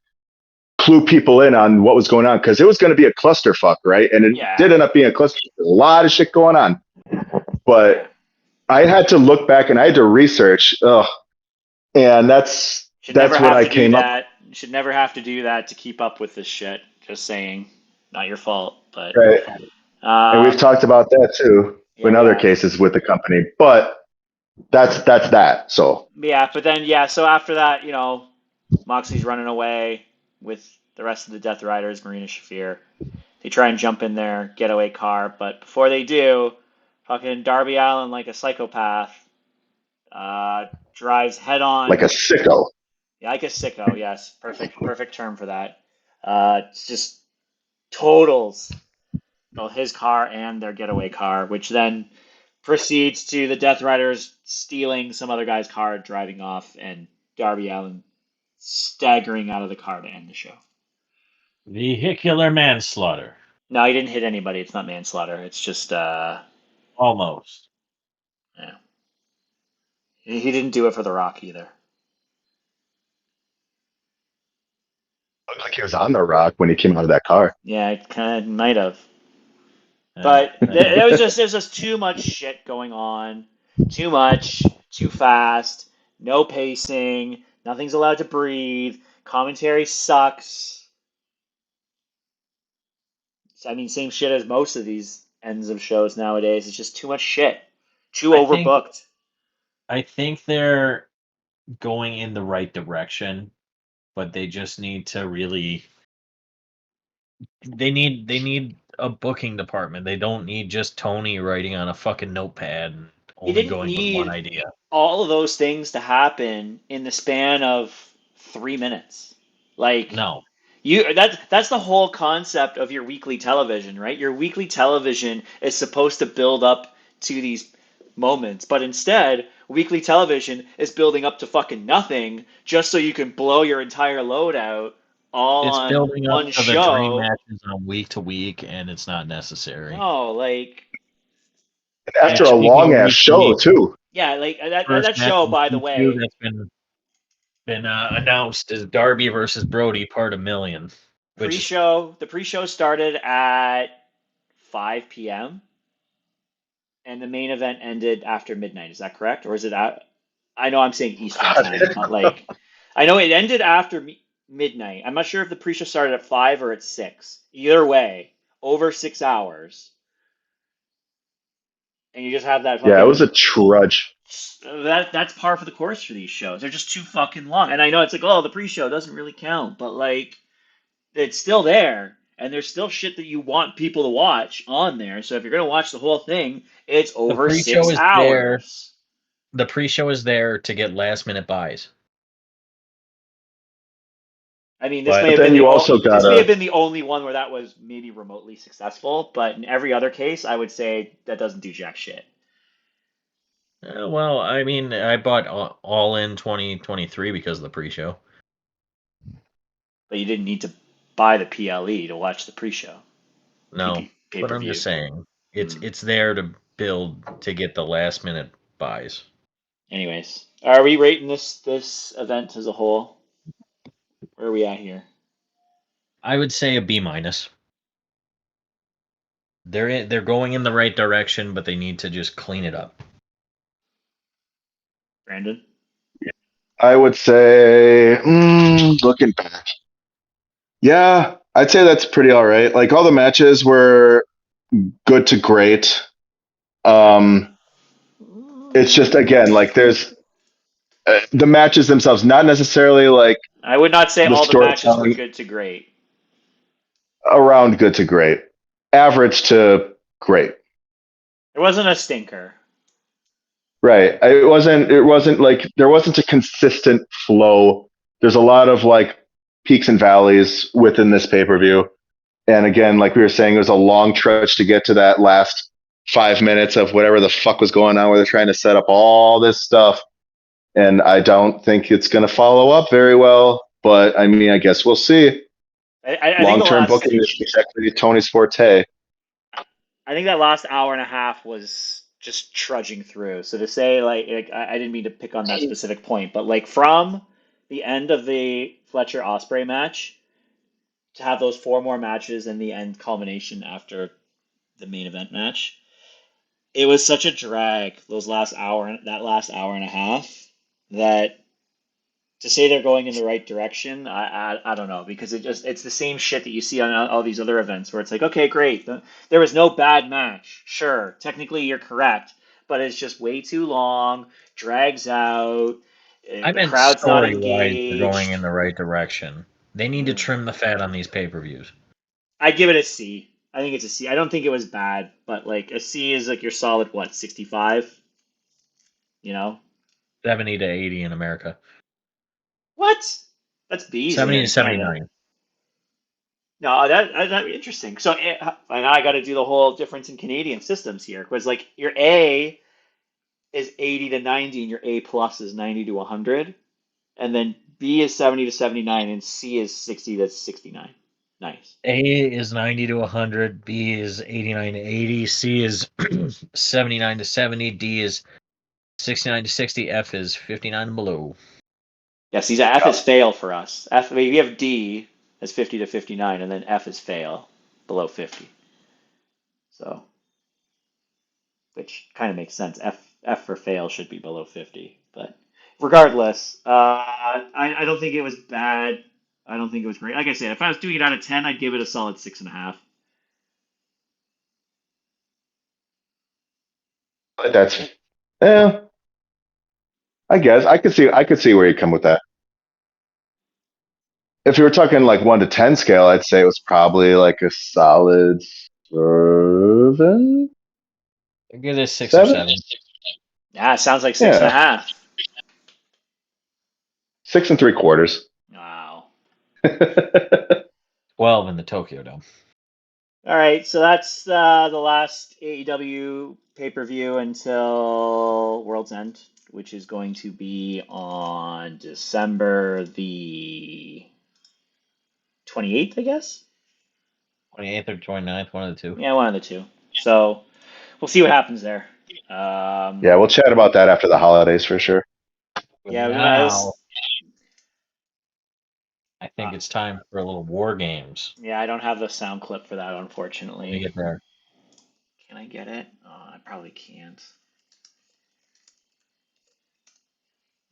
clue people in on what was going on because it was going to be a clusterfuck, right? And it Yeah. did end up being a cluster. A lot of shit going on, but I had to look back and I had to research. And that's what I came up. You should never have to do that to keep up with this shit. Just saying, not your fault, but Right. And we've talked about that too in other cases with the company, but that's that. So yeah, but then so after that, Moxley's running away with the rest of the Death Riders, Marina Shafir. They try and jump in their getaway car, but before they do, fucking Darby Allin, like a psychopath, drives head on. like a sicko. Yeah, like a sicko. Yes, perfect term for that. It's just totals his car and their getaway car, which then proceeds to the Death Riders stealing some other guy's car, driving off, and Darby Allin staggering out of the car to end the show. Vehicular manslaughter. No, he didn't hit anybody. It's not manslaughter. It's just almost. Yeah. He didn't do it for The Rock either. Looked like he was on the rock when he came out of that car. Yeah, it kind of might have. But there was just too much shit going on. Too much, too fast, no pacing, nothing's allowed to breathe, commentary sucks. I mean, same shit as most of these ends of shows nowadays. It's just too much shit. Too overbooked. I think they're going in the right direction, but they just need to really they need a booking department. They don't need just Tony writing on a fucking notepad and only going with one idea. All of those things to happen in the span of 3 minutes. Like no. That's the whole concept of your weekly television, right? Your weekly television is supposed to build up to these moments, but instead, weekly television is building up to fucking nothing just so you can blow your entire load out all it's on building one up show. To the dream matches on week to week, and it's not necessary. No, like after a long ass show too. Yeah, like that show, by the way, that's been announced as Darby versus Brody, part of Million. The pre-show started at 5 p.m. and the main event ended after midnight. Is that correct, or is it at? I know I'm saying Eastern time, but like I know it ended after midnight. I'm not sure if the pre-show started at 5 or at 6. Either way, over 6 hours, and you just have that. Yeah, it was a trudge. That's par for the course for these shows. They're just too fucking long. And I know it's like, oh, the pre-show doesn't really count, but like, it's still there, and there's still shit that you want people to watch on there. So if you're gonna watch the whole thing, it's over 6 hours. The pre-show is there to get last-minute buys. I mean, this may have been the only one where that was maybe remotely successful, but in every other case, I would say that doesn't do jack shit. Well, I mean, I bought all in 2023 because of the pre-show. But you didn't need to buy the PLE to watch the pre-show. No, but I'm Pay-per-view. just saying it's there to build to get the last minute buys. Anyways, are we rating this event as a whole? Where are we at here? I would say a B minus. They're going in the right direction, but they need to just clean it up. Brandon? I would say, looking back, yeah, I'd say that's pretty all right. Like all the matches were good to great. It's just again like there's the matches themselves, not necessarily like I would not say the all the matches were storytelling good to great. around good to great, average to great. It wasn't a stinker. Right. It wasn't like there wasn't a consistent flow. There's a lot of like peaks and valleys within this pay-per-view. And again, like we were saying, it was a long trudge to get to that last 5 minutes of whatever the fuck was going on where they're trying to set up all this stuff. And I don't think it's going to follow up very well. But I mean, I guess we'll see. I think the Long-term last booking is exactly Tony's forte. I think that last hour and a half was just trudging through. So to say like I didn't mean to pick on that specific point, but like from the end of the Fletcher Osprey match to have those four more matches and the end culmination after the main event match, it was such a drag that last hour and a half that to say they're going in the right direction, I don't know because it's the same shit that you see on all these other events where it's like, okay, great, there was no bad match. Sure, technically you're correct, but it's just way too long, drags out. I The meant crowd's not story-wise, they're going in engaged. the right direction. They need to Mm. trim the fat on these pay-per-views. I give it a C. I think it's a C. I don't think it was bad, but like a C is like your solid what 65. You know 70 to 80 in America. what? That's B's 70 here to in Canada. 79. No, that'd be interesting. So and now I got to do the whole difference in Canadian systems here, because like your A is 80 to 90, and your A plus is 90 to 100, and then B is 70 to 79, and C is 60 to 69. Nice. A is 90 to 100, B is 89 to 80, C is 79 to 70, D is 69 to 60, F is 59 and below. Yes, these F is fail for us. F, I mean, we have D as 50 to 59, and then F is fail below 50. So, which kind of makes sense. F for fail should be below 50, but regardless, I don't think it was bad. I don't think it was great. Like I said, if I was doing it out of 10, I'd give it a solid 6.5. That's yeah. I guess I could see where you come with that. If you were talking like 1 to 10 scale, I'd say it was probably like a solid 7, I give this 6 or 7. 7. Yeah, it sounds like six and a Yeah, half. 6 3/4. Wow. 12 in the Tokyo Dome. All right, so that's the last AEW pay-per-view until World's End, which is going to be on December the 28th, I guess. 28th or 29th, one of the two. Yeah, one of the two. So we'll see what happens there. Yeah, we'll chat about that after the holidays for sure. But Yeah, now, I think it's time for a little War Games. yeah, I don't have the sound clip for that, Let me unfortunately. get there. Can I get it? Oh, I probably can't.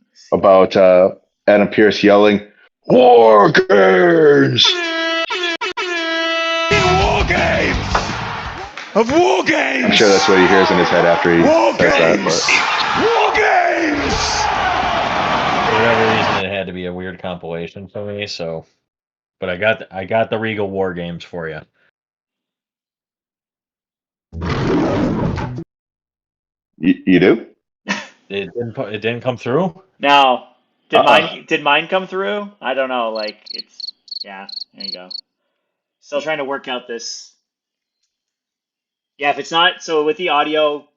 Let's see. About Adam Pierce yelling, "War games!" War games! Of war games! I'm sure that's what he hears in his head after he War says that. games! But War games! For whatever reason, it had to be a weird compilation for me. So, but I got the Regal War Games for you. you do? It didn't come through. Now, Uh-uh. did mine come through? I don't know. Like it's yeah. There you go. Still trying to work out this. Yeah, if it's not so with the audio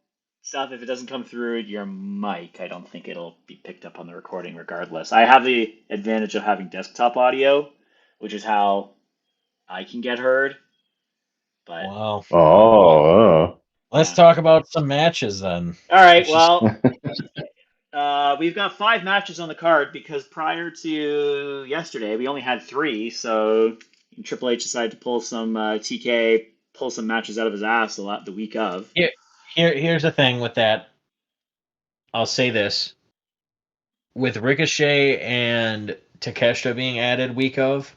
Stuff, if it doesn't come through your mic, I don't think it'll be picked up on the recording regardless. I have the advantage of having desktop audio, which is how I can get heard. But Wow. Oh. Let's yeah. talk about some matches then. All right, Let's just- well, we've got 5 matches on the card because prior to yesterday, we only had 3. So Triple H decided to pull some TK, pull some matches out of his ass the week of. Here's the thing with that. I'll say this. With Ricochet and Takeshita being added week of,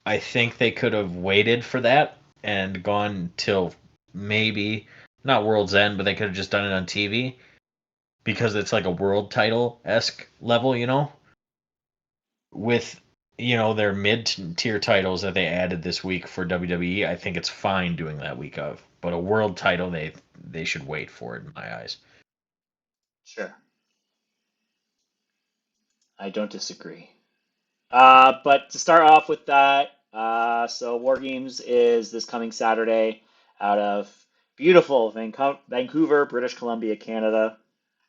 I think they could have waited for that and gone till maybe not World's End, but they could have just done it on TV because it's like a world title-esque level, you know? With their mid-tier titles that they added this week for WWE, I think it's fine doing that week of. But a world title, they should wait for it in my eyes. Sure. I don't disagree. But to start off with that, so War Games is this coming Saturday out of beautiful Vancouver, British Columbia, Canada.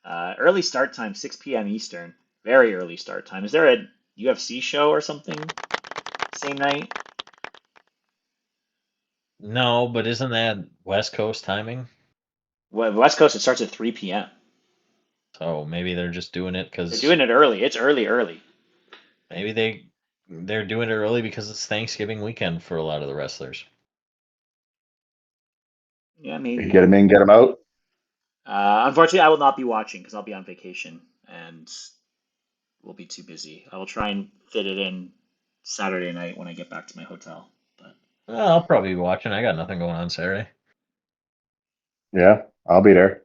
Early start time, 6 p.m. Eastern. Very early start time. Is there a UFC show or something same night? No, but isn't that West Coast timing? Well, West Coast, it starts at 3 p.m. So maybe they're just doing it They're because doing it early. It's early. maybe they're doing it early because it's Thanksgiving weekend for a lot of the wrestlers. Yeah, maybe. Get him in, get him out. Unfortunately, I will not be watching because I'll be on vacation and we'll be too busy. I will try and fit it in Saturday night when I get back to my hotel. But Well, I'll probably be watching. I got nothing going on Saturday. Yeah, I'll be there.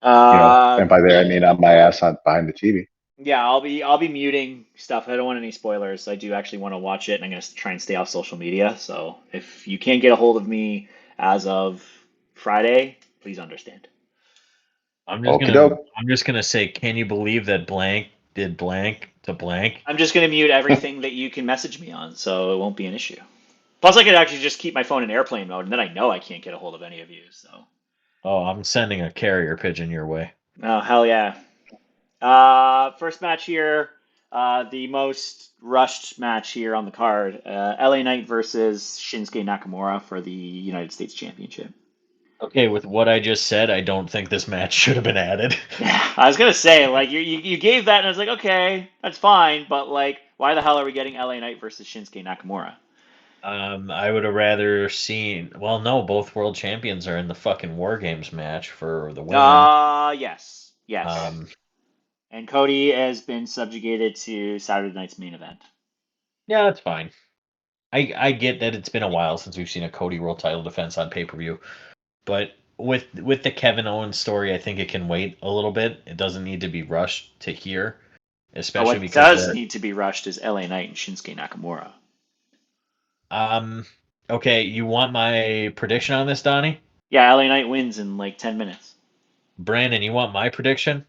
uh, And by there I mean on my ass on behind the TV. yeah, I'll be muting stuff. I don't want any spoilers. I do actually want to watch it, and I'm gonna try and stay off social media. So if you can't get a hold of me as of Friday, please understand. Okie doke. I'm just gonna say, can you believe that blank did blank to blank? I'm just gonna mute everything that you can message me on, so it won't be an issue. Plus, I could actually just keep my phone in airplane mode, and then I know I can't get a hold of any of you. So, Oh, I'm sending a carrier pigeon your way. oh hell yeah. First match here, the most rushed match here on the card. LA Knight versus Shinsuke Nakamura for the United States Championship. Okay, with what I just said, I don't think this match should have been added. I was gonna say, like, you gave that, and I was like, okay, that's fine, but like, why the hell are we getting LA Knight versus Shinsuke Nakamura? I would have rather seen. Well, no, both world champions are in the fucking War Games match for the women. Yes. Um, And Cody has been subjugated to Saturday night's main event. yeah, that's fine. I get that it's been a while since we've seen a Cody world title defense on pay-per-view, but with the Kevin Owens story, I think it can wait a little bit. It doesn't need to be rushed to here, But especially what because does need to be rushed is LA Knight and Shinsuke Nakamura. um okay, you want my prediction on this, Donnie? Yeah, LA Knight wins in like 10 minutes. Brandon, you want my prediction?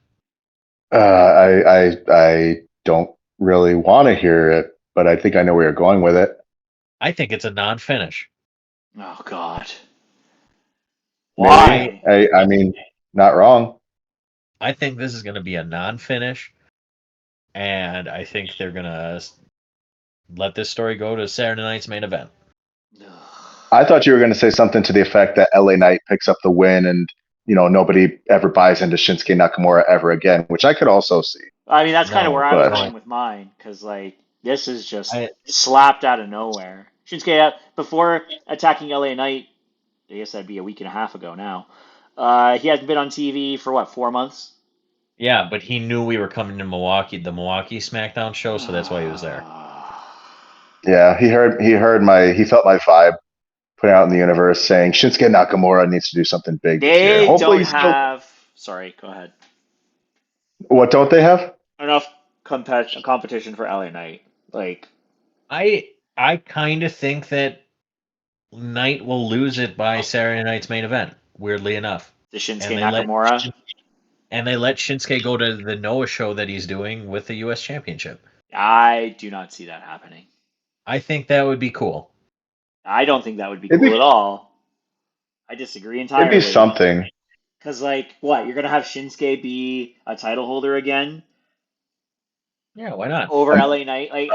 I don't really want to hear it, but I think I know where you're going with it. I think it's a non-finish. Oh God. Maybe. Why? I mean, not wrong. I think this is going to be a non-finish, and I think they're going to let this story go to Saturday night's main event. I thought you were going to say something to the effect that LA Knight picks up the win and, nobody ever buys into Shinsuke Nakamura ever again, which I could also see. I mean, that's kind of No, where I was but- going with mine, because like this is just I- slapped out of nowhere. Shinsuke, before attacking LA Knight, I guess that'd be a week and a half ago now. He hasn't been on TV for what, 4 months? Yeah, but he knew we were coming to Milwaukee, the Milwaukee SmackDown show, so that's why he was there. Yeah, he felt my vibe putting out in the universe saying Shinsuke Nakamura needs to do something big this year. They Hopefully don't he's still. have. Sorry, go ahead. What don't they have? Enough competition for LA Knight. Like, I kind of think that Knight will lose it by Saturday night's main event, weirdly enough. the Shinsuke And they let Nakamura. And they let Shinsuke go to the Noah show that he's doing with the U.S. Championship. I do not see that happening. I think that would be cool. I don't think that would be It'd cool be- at all. I disagree entirely. It'd be something. Because, like, what? You're going to have Shinsuke be a title holder again Yeah, why not? over LA Knight? Like,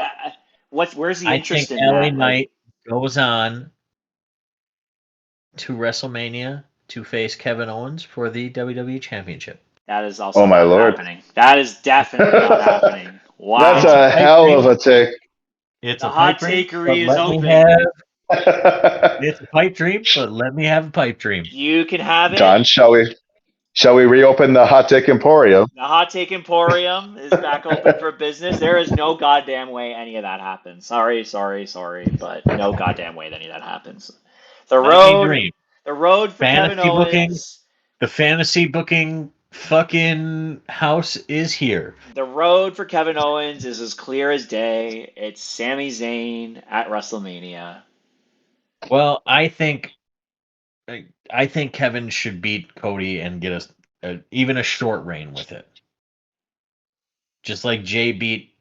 where's the I interest think in LA that? Like, Knight goes on to WrestleMania to face Kevin Owens for the WWE Championship. that is Oh also my not lord. happening. That is definitely not happening. That's It's a Wow. a pipe hell of dream. a take. It's The a hot pipe dream, but takery is let me open. have. It's a pipe dream, but let me have a pipe dream. You can have it. John, shall we reopen the hot take emporium? The Hot Take Emporium is back open for business. There is no goddamn way any of that happens. Sorry, but no goddamn way any of that happens. The Let me road, dream. the road for Kevin Fantasy booking. Owens. The fantasy booking fucking house is here. The road for Kevin Owens is as clear as day. It's Sami Zayn at WrestleMania. Well, I think Kevin should beat Cody and get even a short reign with it. Just like Jay beat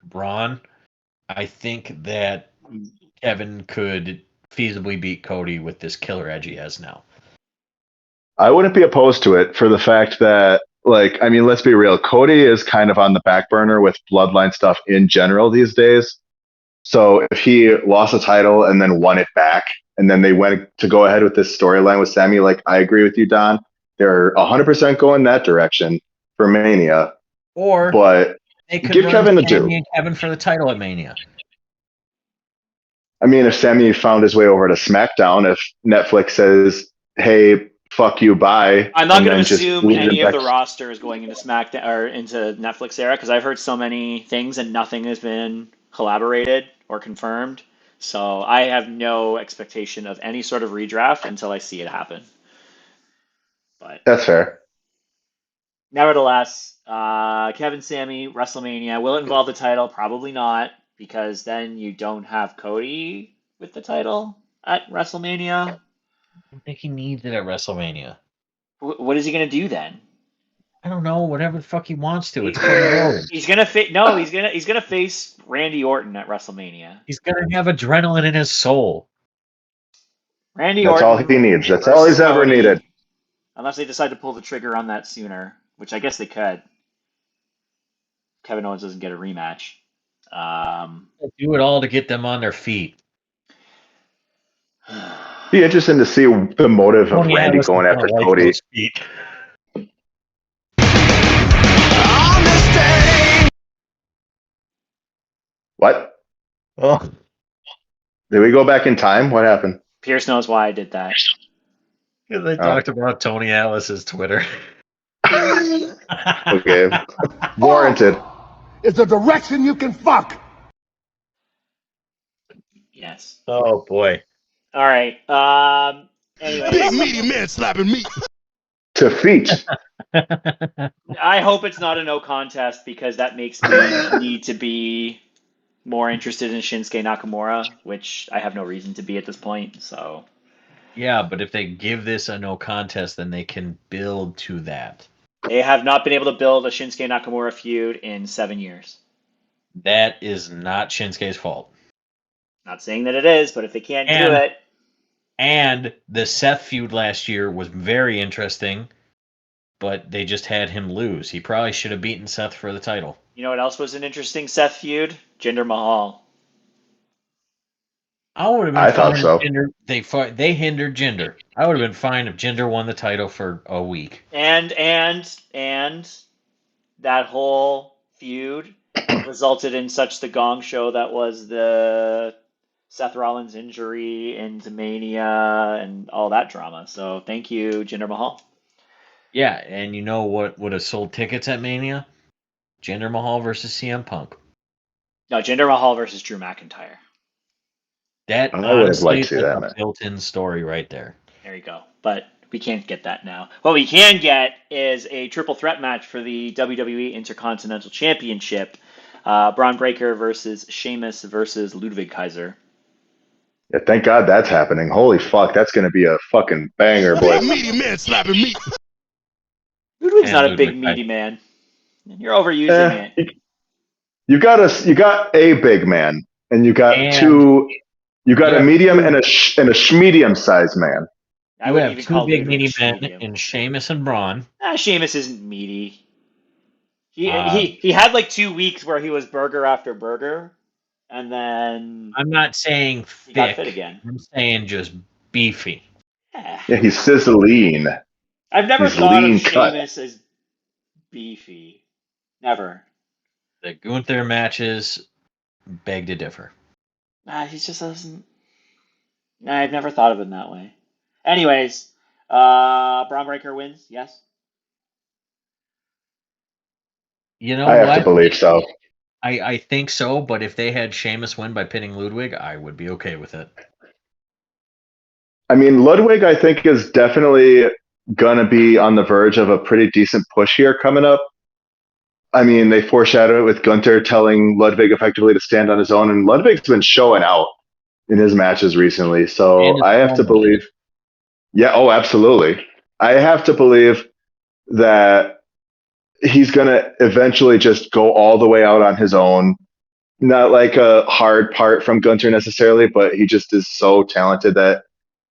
Braun, I think that Kevin could feasibly beat Cody with this killer edge he has now. I wouldn't be opposed to it for the fact that, like, I mean, let's be real. Cody is kind of on the back burner with bloodline stuff in general these days. So if he lost the title and then won it back, and then they went to go ahead with this storyline with Sammy, like, I agree with you, Don. They're 100% going that direction for Mania. Or But they could give run Kevin the Sammy due. and Kevin for the title at Mania. I mean, if Sammy found his way over to SmackDown, if Netflix says, hey, fuck you, bye, I'm not and going to then just assume lead him any of back. the roster is going into SmackDown or into Netflix era because I've heard so many things and nothing has been collaborated or confirmed. So I have no expectation of any sort of redraft until I see it happen. But That's fair. nevertheless, Kevin Sammy WrestleMania, will it involve the title? Probably not, because then you don't have Cody with the title at WrestleMania. I don't think he needs it at WrestleMania. What is he going to do then? I don't know. Whatever the fuck he wants to. It's Cody Rhodes. He's gonna fit. No, he's gonna face Randy Orton at WrestleMania. He's gonna have adrenaline in his soul. Randy That's all Orton he needs. That's all versus he's ever Cody, needed. unless they decide to pull the trigger on that sooner, which I guess they could. Kevin Owens doesn't get a rematch. Do it all to get them on their feet. Be interesting to see the motive of Tony Randy Atlas going is after gonna like Cody. those feet. What? Oh, Did we go back in time? What happened? Pierce knows why I did that. because they talked about Tony Atlas's Twitter. Okay. Warranted. It's a direction you can fuck. Yes. Oh boy. All right. Big Anyways, meaty man slapping meat. To feet. I hope it's not a no contest because that makes me need to be more interested in Shinsuke Nakamura, which I have no reason to be at this point. So. Yeah, but if they give this a no contest, then they can build to that. They have not been able to build a Shinsuke Nakamura feud in 7 years. That is not Shinsuke's fault. Not saying that it is, but if they can't do it, And the Seth feud last year was very interesting, but they just had him lose. He probably should have beaten Seth for the title. you know what else was an interesting Seth feud? Jinder Mahal. I would have been I fine thought so. if Jinder. They hindered Jinder. I would have been fine if Jinder won the title for a week. And that whole feud resulted in such the gong show that was the Seth Rollins injury into Mania and all that drama. So thank you, Jinder Mahal. Yeah, and you know what would have sold tickets at Mania? Jinder Mahal versus CM Punk. No, Jinder Mahal versus Drew McIntyre. That I would have honestly liked is to see like that a match. built-in story right there. There you go. But we can't get that now. What we can get is a triple threat match for the WWE Intercontinental Championship. Braun Breaker versus Sheamus versus Ludwig Kaiser. Yeah, thank God that's happening. Holy fuck, that's going to be a fucking banger, boy. Big meaty man slapping meat. Ludwig's And not a Ludwig big meaty man. You're overusing it. You got a big man, and you got And- two. You got a Yeah. medium and a medium sized man. I You wouldn't have even two call big Ludwig meaty men medium. in Sheamus and Braun. Sheamus isn't meaty. He, Uh, he he had like 2 weeks where he was burger after burger, and then I'm not saying he got fit thick. again. I'm saying just beefy. Yeah. Yeah, he's sizzling. I've never He's thought of lean cut. Sheamus as beefy. Never. The Gunther matches beg to differ. He just doesn't. I've never thought of him that way. Anyways, Braun Breaker wins. Yes. You know I have to what? believe so. I think so, but if they had Sheamus win by pinning Ludwig, I would be okay with it. I mean, Ludwig, I think, is definitely going to be on the verge of a pretty decent push here coming up. I mean, they foreshadow it with Gunter telling Ludwig effectively to stand on his own, and Ludwig's been showing out in his matches recently. And So his I have to promo. believe, yeah, oh, absolutely. I have to believe that he's going to eventually just go all the way out on his own. Not like a hard part from Gunter necessarily, but he just is so talented that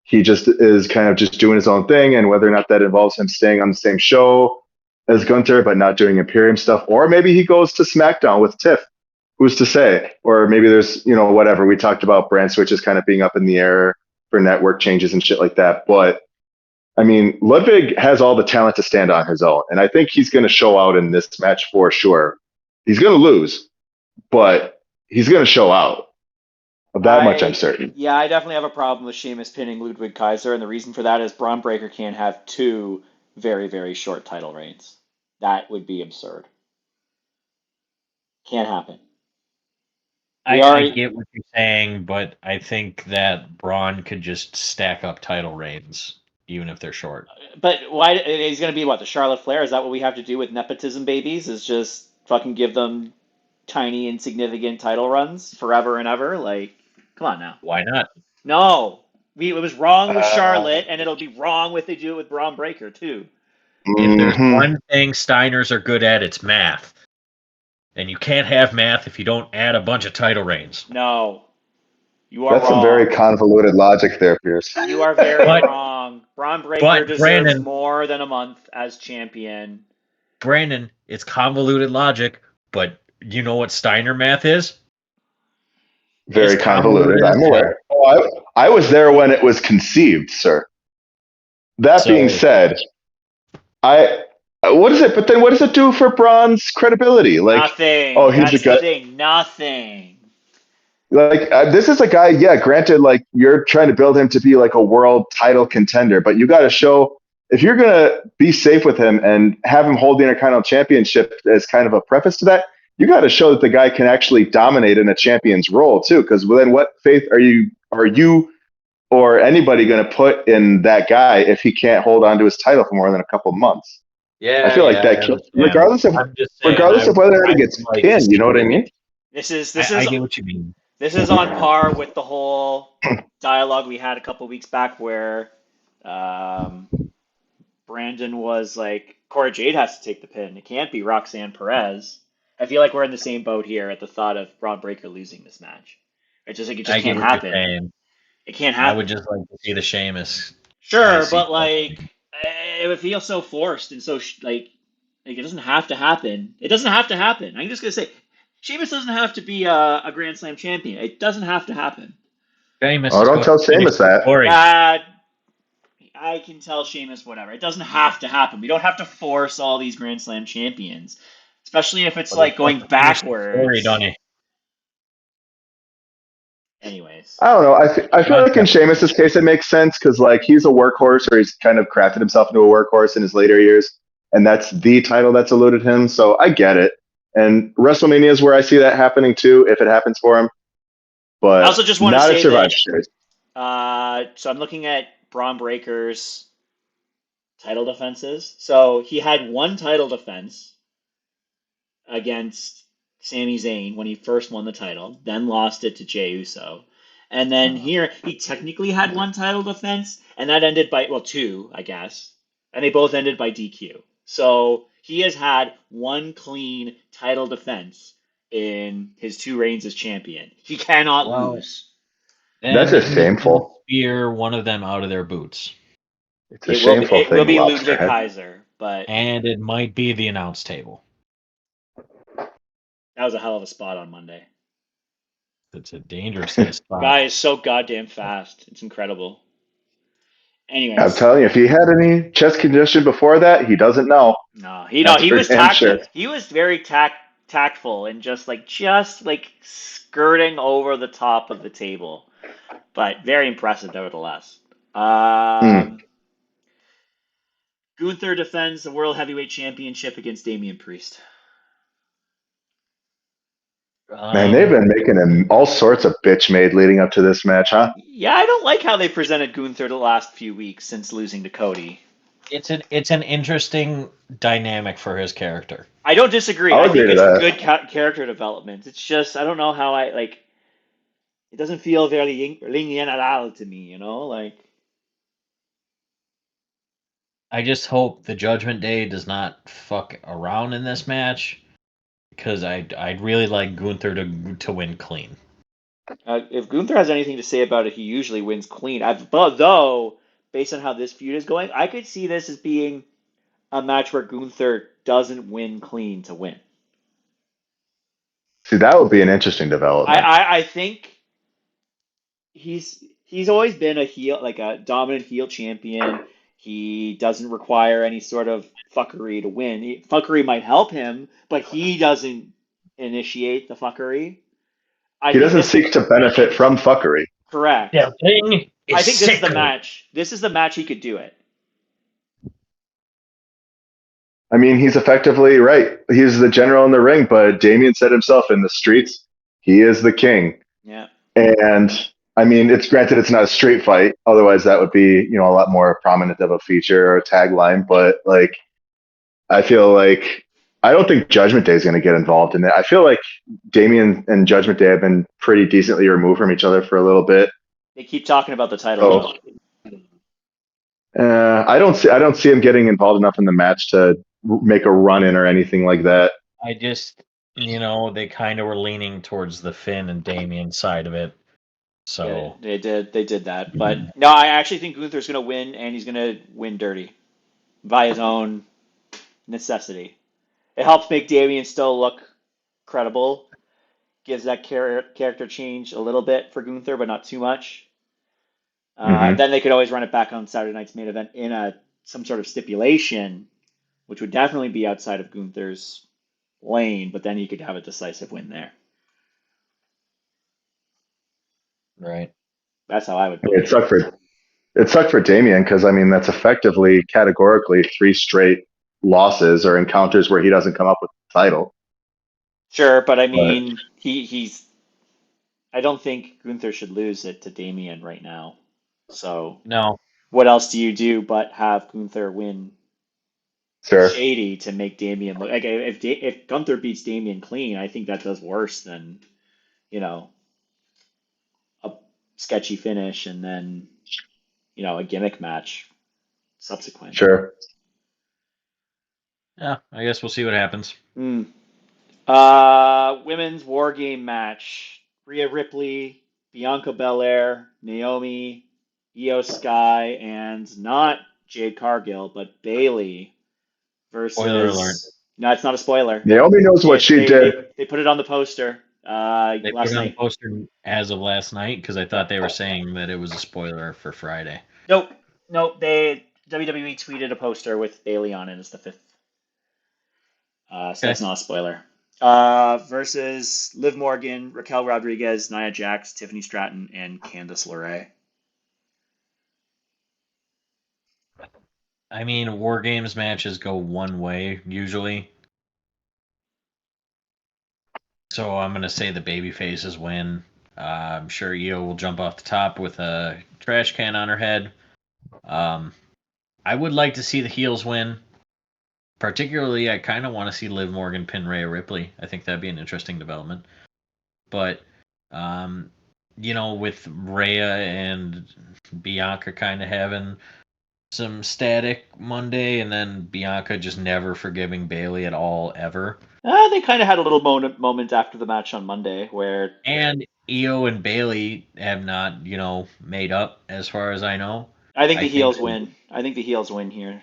he just is kind of just doing his own thing. And whether or not that involves him staying on the same show as Gunter, but not doing Imperium stuff, or maybe he goes to SmackDown with Tiff. Who's to say? Or maybe there's, whatever. We talked about brand switches kind of being up in the air for network changes and shit like that. But I mean, Ludwig has all the talent to stand on his own. And I think he's going to show out in this match for sure. He's going to lose, but he's going to show out. Of that much, I'm certain. Yeah, I definitely have a problem with Sheamus pinning Ludwig Kaiser, and the reason for that is Braun Breaker can't have two very, very short title reigns. That would be absurd. Can't happen. I get what you're saying, but I think that Braun could just stack up title reigns, even if they're short. But why? He's going to be what, the Charlotte Flair? Is that what we have to do with nepotism babies? Is just fucking give them tiny, insignificant title runs forever and ever? Like, come on now. Why not? No. It was wrong with Charlotte, and it'll be wrong if they do it with Braun Breaker, too. If there's one thing Steiners are good at, it's math. And you can't have math if you don't add a bunch of title reigns. No. You are That's wrong. some very convoluted logic there, Pierce. You are very wrong. Braun Breaker deserves Brandon, more than a month as champion. Brandon, it's convoluted logic, but you know what Steiner math is? Very It's convoluted. I'm aware. Oh, I was there when it was conceived, sir. That being said, what is it? But then what does it do for Braun's credibility? Like, Nothing. oh, he's That's a guy. the thing. Nothing. Like, this is a guy. Yeah, granted, like you're trying to build him to be like a world title contender, but you got to show if you're gonna be safe with him and have him hold the Intercontinental Championship as kind of a preface to that. You got to show that the guy can actually dominate in a champion's role too. Because then, what faith are you or anybody going to put in that guy if he can't hold on to his title for more than a couple months? Yeah, I feel like that, regardless of whether or not he gets pinned. You know what I mean? This is I get what you mean. This is on par with the whole dialogue we had a couple weeks back where Brandon was like, Cora Jade has to take the pin. It can't be Roxanne Perez. I feel like we're in the same boat here at the thought of Braun Breaker losing this match. It's just like it just can't happen. It can't happen. I would just like to see the Sheamus. Sure, but like it would feel so forced and so like it doesn't have to happen. It doesn't have to happen. I'm just gonna say, Sheamus doesn't have to be a Grand Slam champion. It doesn't have to happen. Sheamus. Oh, don't tell Sheamus that. I can tell Sheamus whatever. It doesn't have to happen. We don't have to force all these Grand Slam champions, especially if it's like going backwards. Anyways, I don't know. I feel like in Sheamus's case it makes sense because like he's a workhorse, or he's kind of crafted himself into a workhorse in his later years, and that's the title that's eluded him. So I get it. And WrestleMania is where I see that happening too, if it happens for him. But I also just want to say Survivor Series. So I'm looking at Braun Breaker's title defenses. So he had one title defense against Sami Zayn when he first won the title, then lost it to Jey Uso. And then here, he technically had one title defense, and that ended by, well, two, I guess. And they both ended by DQ. So he has had one clean title defense in his 2 reigns as champion. He cannot lose. That's just shameful. Spear one of them out of their boots. It's a shameful It will thing, be Lobster Ludwig Head. Kaiser, but And it might be the announce table. that was a hell of a spot on Monday. It's a dangerously spot. Guy is so goddamn fast. It's incredible. I'm Anyways, telling you, if he had any chest condition before that, he doesn't know. he That's for was damn sure. He was very tactful and just like skirting over the top of the table, but very impressive nevertheless. Gunther defends the World Heavyweight Championship against Damian Priest. Man, they've been making him all sorts of bitch made leading up to this match, huh? Yeah, I don't like how they presented Gunther the last few weeks since losing to Cody. It's an interesting dynamic for his character. I don't disagree. I'll I think agree it's with that. good character development. It's just I don't know how I like. It doesn't feel very lineal to me, you know, like. I just hope the Judgment Day does not fuck around in this match, because I'd really like Gunther to win clean. If Gunther has anything to say about it, he usually wins clean. But though, based on how this feud is going, I could see this as being a match where Gunther doesn't win clean to win. See, that would be an interesting development. I think he's always been a heel, like a dominant heel champion. He doesn't require any sort of fuckery to win. Fuckery might help him, but he doesn't initiate the fuckery. He doesn't seek to benefit from fuckery. Correct. Yeah, thing is I think this is the sickly. match. This is the match he could do it. I mean, he's effectively right. He's the general in the ring, but Damian said himself in the streets, he is the king. Yeah. And I mean, it's granted it's not a street fight. Otherwise, that would be, a lot more prominent of a feature or a tagline. But like, I feel like I don't think Judgment Day is going to get involved in it. I feel like Damian and Judgment Day have been pretty decently removed from each other for a little bit. They keep talking about the title. I don't see him getting involved enough in the match to make a run in or anything like that. I just, they kind of were leaning towards the Finn and Damian side of it. So yeah, they did that. But no, I actually think Gunther's going to win, and he's going to win dirty by his own necessity. It helps make Damian still look credible. Gives that character change a little bit for Gunther, but not too much. Then they could always run it back on Saturday night's main event in some sort of stipulation, which would definitely be outside of Gunther's lane, but then he could have a decisive win there. Right. That's how I would. It sucked for Damian because I mean that's effectively categorically 3 straight losses or encounters where he doesn't come up with the title. Sure, but I mean he's. I don't think Gunther should lose it to Damian right now. So no. What else do you do but have Gunther win? Sure. Shady to make Damian look like if Gunther beats Damian clean, I think that does worse than a sketchy finish and then a gimmick match subsequent. Sure. Yeah, I guess we'll see what happens. Women's War Game match: Rhea Ripley, Bianca Belair, Naomi, Io Sky, and not Jade Cargill, but Bailey versus. Spoiler alert. No, it's not a spoiler. Naomi knows what she did. They put it on the poster They last put it on the night. poster as of last night because I thought they were saying that it was a spoiler for Friday. Nope. WWE tweeted a poster with Bailey on it as the 5th. So that's not a spoiler. Versus Liv Morgan, Raquel Rodriguez, Nia Jax, Tiffany Stratton, and Candice LeRae. I mean, War Games matches go one way usually. So I'm going to say the baby faces win. I'm sure Io will jump off the top with a trash can on her head. I would like to see the heels win. Particularly, I kind of want to see Liv Morgan pin Rhea Ripley. I think that'd be an interesting development. But, with Rhea and Bianca kind of having some static Monday, and then Bianca just never forgiving Bailey at all, ever. They kind of had a little moment after the match on Monday where... And Io and Bailey have not, made up, as far as I know. I think I the think heels win. I think the heels win here.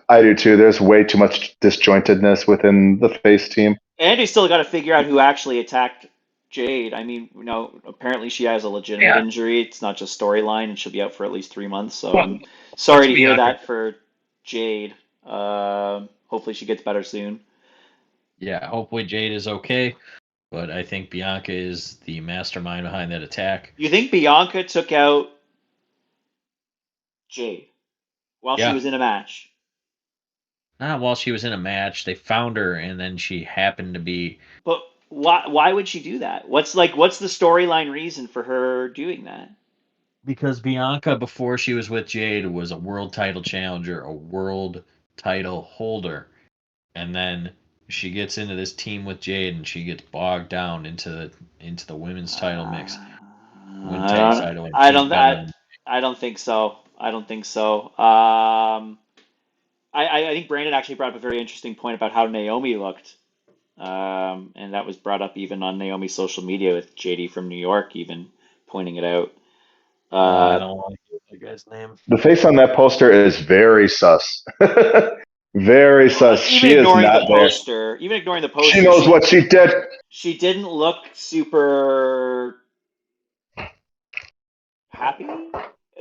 I do too. There's way too much disjointedness within the face team. And you still got to figure out who actually attacked Jade. I mean, apparently she has a legitimate Yeah. injury. It's not just storyline, and she'll be out for at least 3 months. So Well, I'm sorry let's to be hear honest. that for Jade. Hopefully she gets better soon. Yeah, hopefully Jade is okay, but I think Bianca is the mastermind behind that attack. You think Bianca took out Jade while she Yeah. was in a match? Not while she was in a match. They found her, and then she happened to be But why would she do that? What's the storyline reason for her doing that? because Bianca, before she was with Jade, was a world title challenger, a world title holder, and then she gets into this team with Jade, and she gets bogged down into the women's title mix, women's I tag don't title, and I she's don't better I, than. I don't think so. I don't think so. I think Brandon actually brought up a very interesting point about how Naomi looked. And that was brought up even on Naomi's social media with JD from New York even pointing it out. I Uh, don't want to get the guy's name. The face on that poster is very sus. Very sus. even She is ignoring the not there. poster, She knows what she did. she didn't look super happy.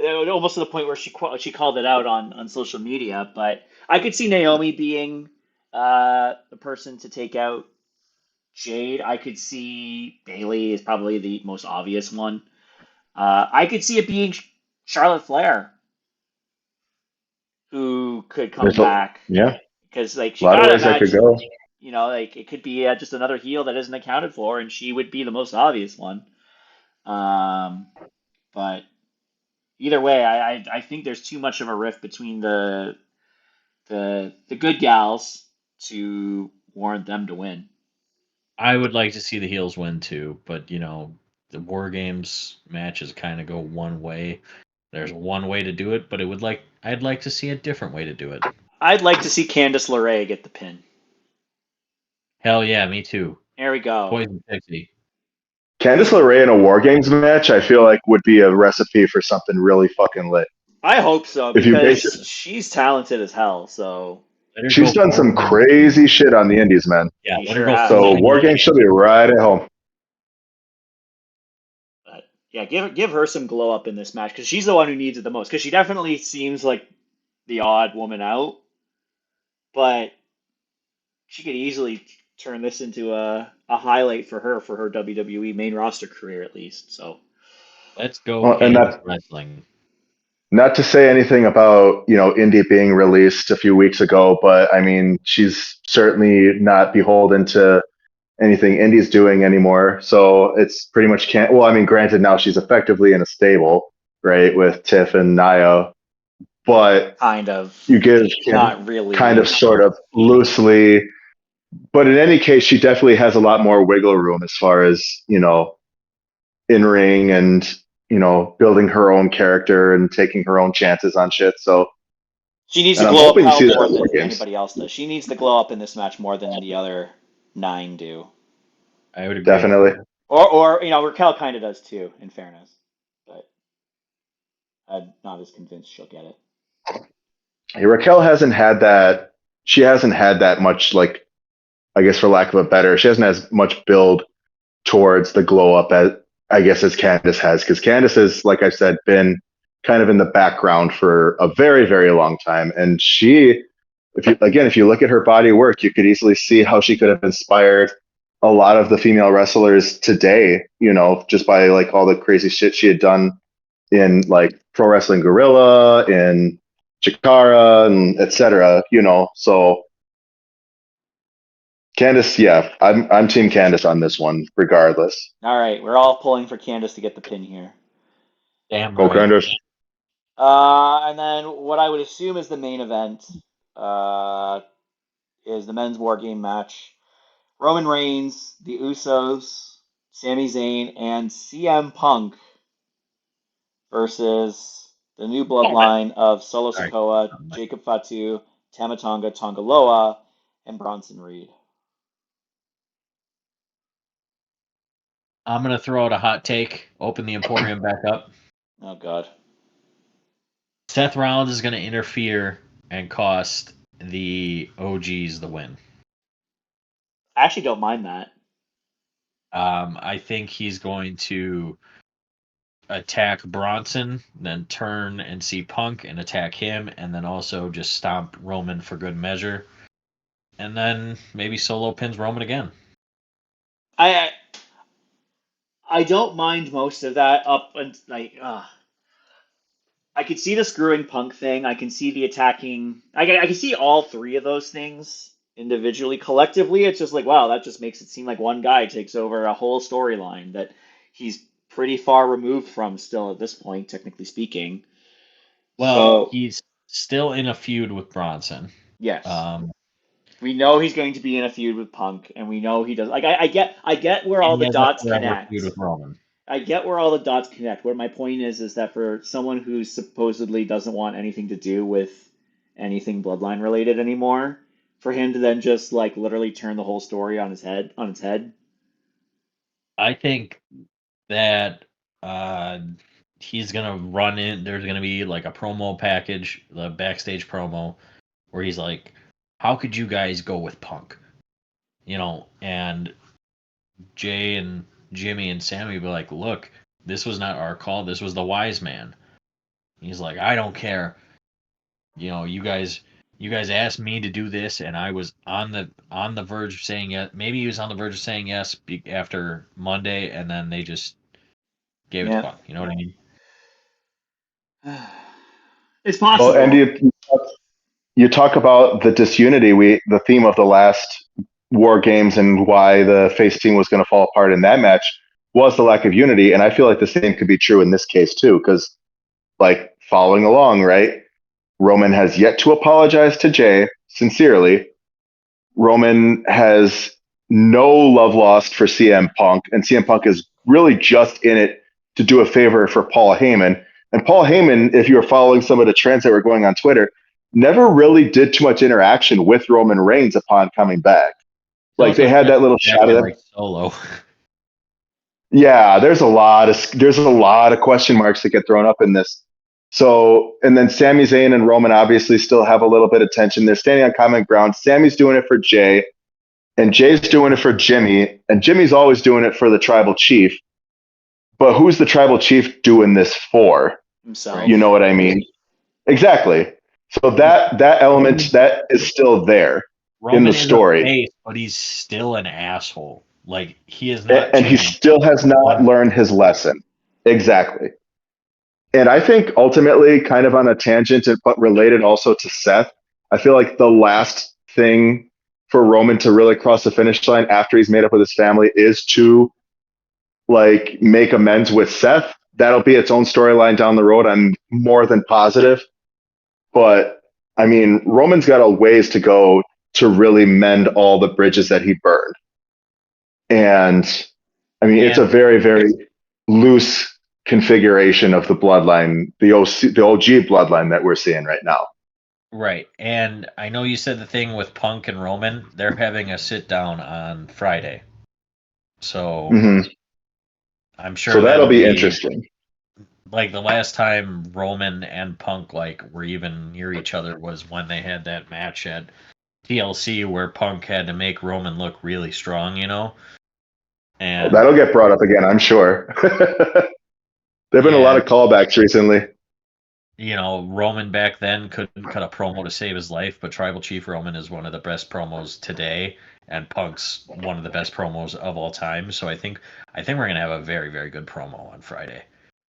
Almost to the point where she called it out on social media. But I could see Naomi being the person to take out Jade. I could see Bailey is probably the most obvious one. I could see it being Charlotte Flair who could come There's a, back yeah, because like a she lot of got to ways that could imagine, go. like it could be just another heel that isn't accounted for, and she would be the most obvious one. Um, but either way, I think there's too much of a rift between the good gals to warrant them to win. I would like to see the heels win too, but the War Games matches kind of go one way. There's one way to do it, but I'd like to see a different way to do it. I'd like to see Candice LeRae get the pin. Hell yeah, me too. There we go. Poison Pixie. Candice LeRae in a War Games match, I feel like would be a recipe for something really fucking lit. I hope so If you base because it, she's talented as hell. So Let her she's go done some forward. crazy shit on the Indies, man. Yeah, she let her sure go has. So forward. War Games should be right at home. But yeah, give her some glow up in this match because she's the one who needs it the most. Because she definitely seems like the odd woman out, but she could easily turn this into a highlight for her WWE main roster career at least. So Let's go, Well, and Candice that, Wrestling. not to say anything about Indy being released a few weeks ago, but I mean she's certainly not beholden to anything Indy's doing anymore. So it's pretty much can't. Well, I mean, granted, now she's effectively in a stable, right, with Tiff and Naya, but kind of, you give not really. kind of sort of loosely. But in any case, she definitely has a lot more wiggle room as far as in ring and building her own character and taking her own chances on shit. So, She needs to and I'm glow up hoping to how see that more at War than Games. anybody else does. She needs to glow up in this match more than the other 9 do. I would agree. Definitely. Or Raquel kind of does too, in fairness. But I'm not as convinced she'll get it. Yeah, Raquel hasn't had that. She hasn't had that much, like, I guess for lack of a better, she hasn't as much build towards the glow up as I guess as Candice has, because Candice has, like I said, been kind of in the background for a very, very long time. And she, if you look at her body of work, you could easily see how she could have inspired a lot of the female wrestlers today, just by like all the crazy shit she had done in like Pro Wrestling Guerrilla, in Chikara, and etc. So Candice, yeah, I'm Team Candice on this one, regardless. All right, we're all pulling for Candice to get the pin here. Damn Go right. Candice. And then what I would assume is the main event is the men's war game match. Roman Reigns, the Usos, Sami Zayn, and CM Punk versus the new bloodline of Solo Sorry. Sikoa, Jacob Fatu, Tamatonga Tongaloa, and Bronson Reed. I'm gonna throw out a hot take. Open the Emporium back up. Oh God. Seth Rollins is going to interfere and cost the OGs the win. I actually don't mind that. I think he's going to attack Bronson, then turn and see Punk and attack him, and then also just stomp Roman for good measure. And then maybe solo pins Roman again. I I don't mind most of that up and like I could see the screwing Punk thing. I can see the attacking. I can see all three of those things individually. Collectively, it's just like, wow, that just makes it seem like one guy takes over a whole storyline that he's pretty far removed from still at this point, technically speaking. Well, So, he's still in a feud with Bronson. yes. Um, We know he's going to be in a feud with Punk, and we know he does. Like, I get where and all he the has a dots forever feud connect. with Roman. I get where all the dots connect. What my point is that for someone who supposedly doesn't want anything to do with anything bloodline related anymore, for him to then just like literally turn the whole story on its head. I think that he's gonna run in. There's gonna be like a promo package, the backstage promo, where he's like, "How could you guys go with Punk?" And Jay and Jimmy and Sammy be like, "Look, this was not our call. This was the wise man." He's like, "I don't care. You guys asked me to do this, and I was on the verge of saying yes. Maybe he was on the verge of saying yes after Monday, and then they just gave it to Yeah, Punk. You know what I mean?" it's Well, and possible. you talk about the disunity. The theme of the last War Games and why the face team was going to fall apart in that match was the lack of unity, and I feel like the same could be true in this case too. Because like following along, right? Roman has yet to apologize to Jay sincerely. Roman has no love lost for CM Punk, and CM Punk is really just in it to do a favor for Paul Heyman. And Paul Heyman, if you were following some of the trends that were going on Twitter, never really did too much interaction with Roman Reigns upon coming back. He Like they also had said that little that shot of guy them. like Solo. Yeah, there's a lot of question marks that get thrown up in this. So, and then Sami Zayn and Roman obviously still have a little bit of tension. They're standing on common ground. Sammy's doing it for Jay, and Jay's doing it for Jimmy, and Jimmy's always doing it for the tribal chief. But who's the tribal chief doing this for? Right. You Himself. know what I mean? Exactly. So He's that element that is still there in the Roman is a story, face, but he's still an asshole. Like he has not and he changed. still has not One, learned his lesson. Exactly. And I think ultimately, kind of on a tangent, but related also to Seth, I feel like the last thing for Roman to really cross the finish line after he's made up with his family is to like make amends with Seth. That'll be its own storyline down the road. I'm more than positive. But I mean, Roman's got a ways to go to really mend all the bridges that he burned. And I mean, it's a and very, very loose configuration of the bloodline, the OG bloodline that we're seeing right now. right. And I know you said the thing with Punk and Roman. They're having a sit down on Friday, so Hmm. I'm So sure that'll that'll be be interesting. like the last time Roman and Punk like were even near each other was when they had that match at TLC where Punk had to make Roman look really strong. And That'll get brought up again, I'm sure. There've been a lot yeah, of callbacks recently. Roman back then couldn't cut a promo to save his life, but Tribal Chief Roman is one of the best promos today, and Punk's one of the best promos of all time. So I think we're gonna have a very, very good promo on Friday.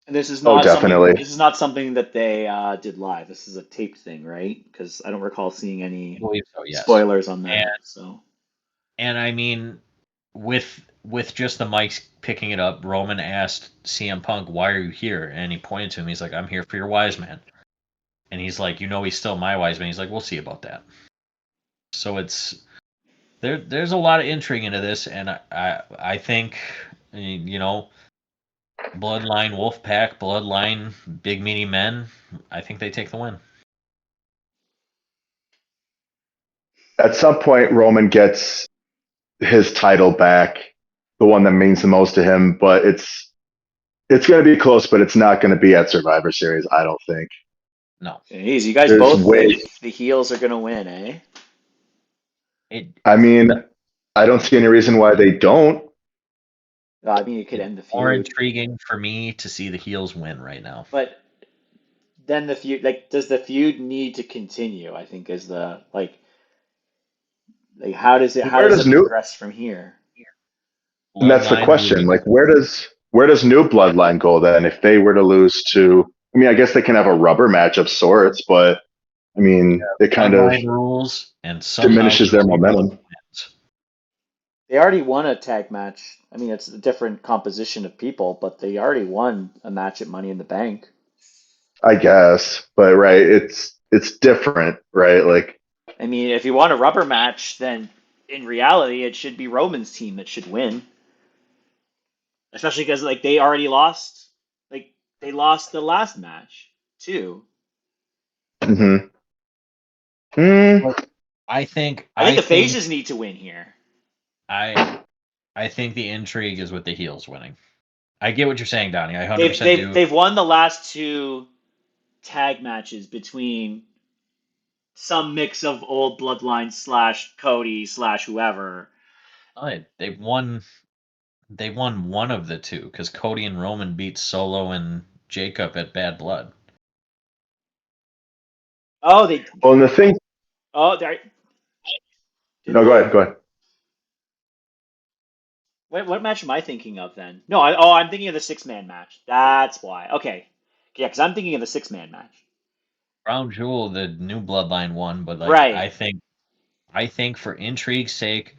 And this is Oh, not something. definitely. This is not something that they did live. This is a taped thing, right? Because I don't recall seeing I any believe so, yes. spoilers on And that. So and I mean, with just the mics picking it up, Roman asked CM Punk, "Why are you here?" And he pointed to him. He's like, "I'm here for your wise man." And he's like, "He's still my wise man." He's like, "We'll see about that." So there's a lot of intrigue into this, and I think you know Bloodline Wolfpack, Bloodline Big Meaty Men. I think they take the win. At some point, Roman gets his title back, the one that means the most to him, but it's going to be close, but it's not going to be at Survivor Series, I don't think. No. Jeez, you guys There's both way. think the heels are going to win, eh? I mean, I don't see any reason why they don't. I mean, it could It's end the more feud. intriguing for me to see the heels win right now. But then the feud, like, does the feud need to continue? I think is the like how Where does does it new? progress from here? And that's the Bloodline question. would Like, where does new bloodline go then if they were to lose to? I mean, I guess they can have a rubber match of sorts, but I mean, it kind of bloodline rules and somehow diminishes the their new blood momentum. wins. They already won a tag match. I mean, it's a different composition of people, but they already won a match at Money in the Bank. I guess, but right, it's different, right? Like, I mean, if you want a rubber match, then in reality, it should be Roman's team that should win. Especially because like they already lost, like they lost the last match too. hmm mm, I think I the think faces need to win here. I I think the intrigue is with the heels winning. I get what you're saying, Donnie. I They've 100% they've do. they've won the last two tag matches between some mix of old bloodline slash Cody slash whoever. They've won. They won one of the two because Cody and Roman beat Solo and Jacob at Bad Blood. Oh, they well, and the thing. oh they did No, go they? ahead, go ahead. What match am I thinking of then? No, I'm thinking of the six-man match. That's why. Okay, yeah, because I'm thinking of the six-man match. Crown Jewel, the new Bloodline won, but like Right. I think for intrigue's sake,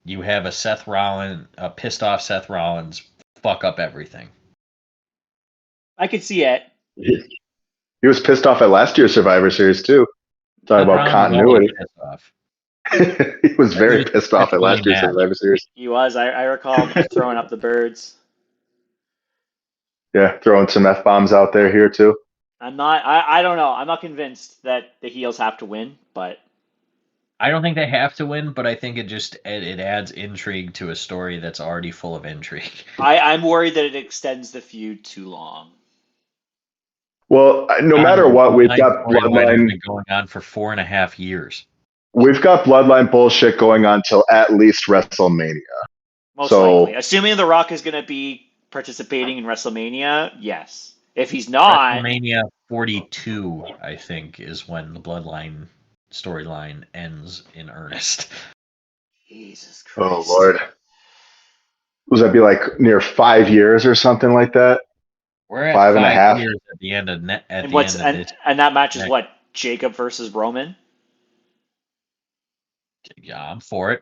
you have a pissed off Seth Rollins fuck up everything. I could see it. He was pissed off at last year's Survivor Series too. Talking Seth about Rollins is always continuity. pissed off. He was He very was pissed off at perpetually last year's mad. Survivor Series. He was. I recall throwing up the birds. Yeah, throwing some F bombs out there here too. I'm not. I don't know. I'm not convinced that the heels have to win, but I don't think they have to win, but I think it adds intrigue to a story that's already full of intrigue. I'm worried that it extends the feud too long. Well, no matter what, we've Bloodline got storyline has bloodline. been going on for 4.5 years. We've got bloodline bullshit going on till at least WrestleMania. Most likely, So assuming The Rock is going to be participating in WrestleMania, yes. If he's not, WrestleMania 42, I think, is when the Bloodline storyline ends in earnest. Jesus oh Christ. Lord. Was that be like near 5 years or something like that? We're at Five and a 5 half. years at the end of And what's this. and that match is next- what? Jacob versus Roman? Yeah, I'm for it.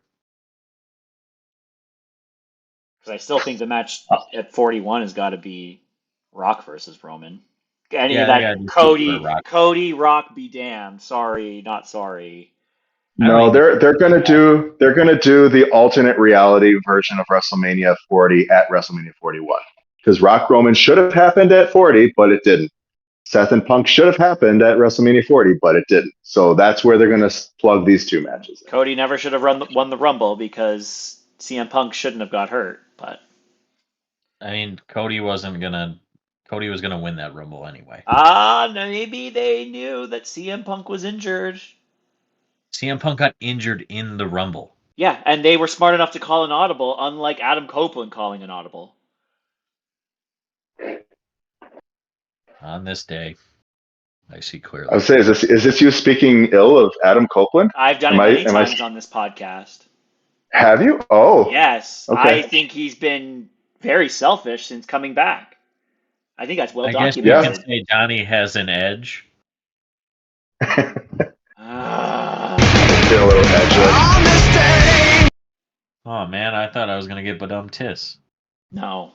Because I still think the match at 41 has got to be Rock versus Roman. Any Yeah, of they that gotta do Super Rock. Cody Rock be damned. Sorry, not sorry. No, they're gonna do the alternate reality version of WrestleMania 40 at WrestleMania 41. Because Rock Roman should have happened at 40, but it didn't. Seth and Punk should have happened at WrestleMania 40, but it didn't. So that's where they're gonna plug these two matches in. Cody never should have won the Rumble because CM Punk shouldn't have got hurt. But I mean, Cody was gonna win that Rumble anyway. maybe they knew that CM Punk was injured. CM Punk got injured in the Rumble. Yeah, and they were smart enough to call an audible, unlike Adam Copeland calling an audible. On this day, I see I clearly. would say, is this you speaking ill of Adam Copeland? I've done it many times on this podcast. Have you? Oh, Yes, okay. I think he's been very selfish since coming back. I think that's well I guess you documented. can say Johnny has an edge. Ah. Get a little edge. Oh man, I thought I was gonna get Badum Tiss. No.